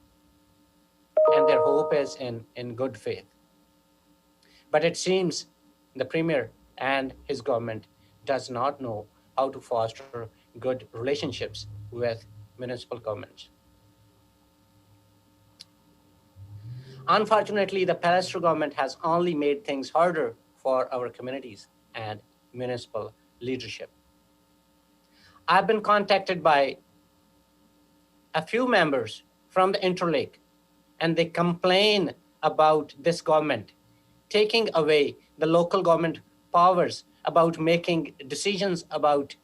and their hope is in good faith. But it seems the Premier and his government does not know how to foster good relationships with municipal governments. Unfortunately, the Pallister government has only made things harder for our communities and municipal leadership. I've been contacted by a few members from the Interlake, and they complain about this government taking away the local government powers about making decisions about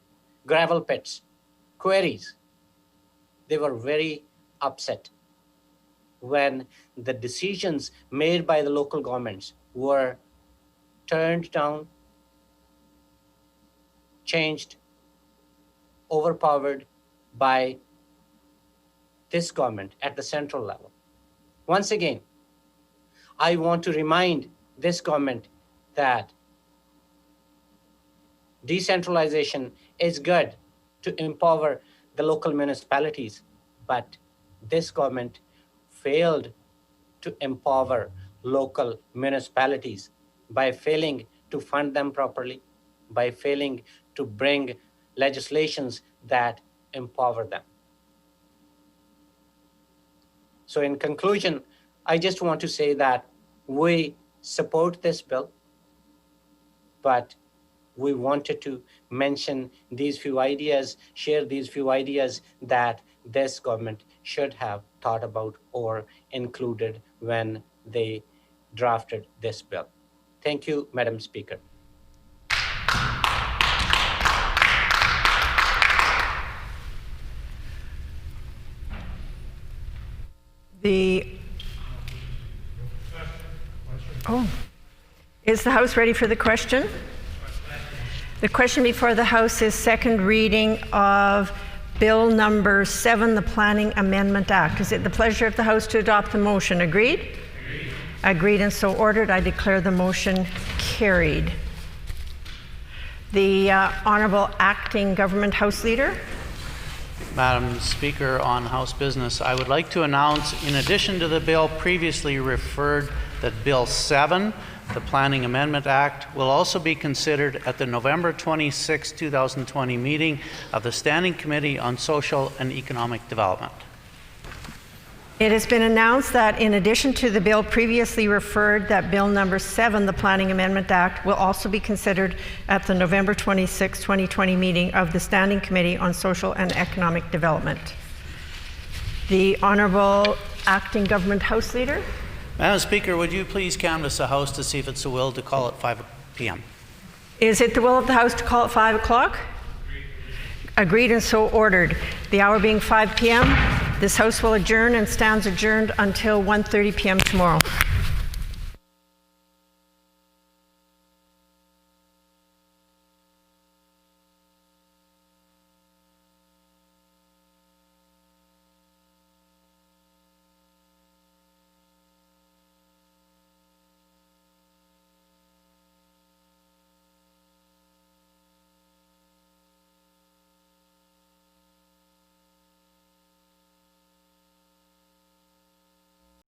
gravel pits, quarries. They were very upset when the decisions made by the local governments were turned down, changed, overpowered by this government at the central level. Once again, I want to remind this government that decentralization is good to empower the local municipalities, but this government failed to empower local municipalities by failing to fund them properly, by failing to bring legislations that empower them. So in conclusion, I just want to say that we support this bill, but we wanted to mention these few ideas, share these few ideas that this government should have thought about or included when they drafted this bill. Thank you, Madam Speaker. Is the House ready for the question? The question before the House is second reading of Bill number 7, the Planning Amendment Act. Is it the pleasure of the House to adopt the motion? Agreed? Agreed. Agreed and so ordered. I declare the motion carried. The Honourable Acting Government House Leader. Madam Speaker, on House business, I would like to announce, in addition to the bill previously referred, that Bill 7, the Planning Amendment Act, will also be considered at the November 26, 2020 meeting of the Standing Committee on Social and Economic Development. It has been announced that in addition to the bill previously referred, that Bill number 7, the Planning Amendment Act, will also be considered at the November 26, 2020 meeting of the Standing Committee on Social and Economic Development. The Honourable Acting Government House Leader. Madam Speaker, would you please canvass the House to see if it's the will to call at 5 p.m. Is it the will of the House to call at 5 o'clock? Agreed and so ordered. The hour being 5 p.m., this House will adjourn and stands adjourned until 1:30 p.m. tomorrow.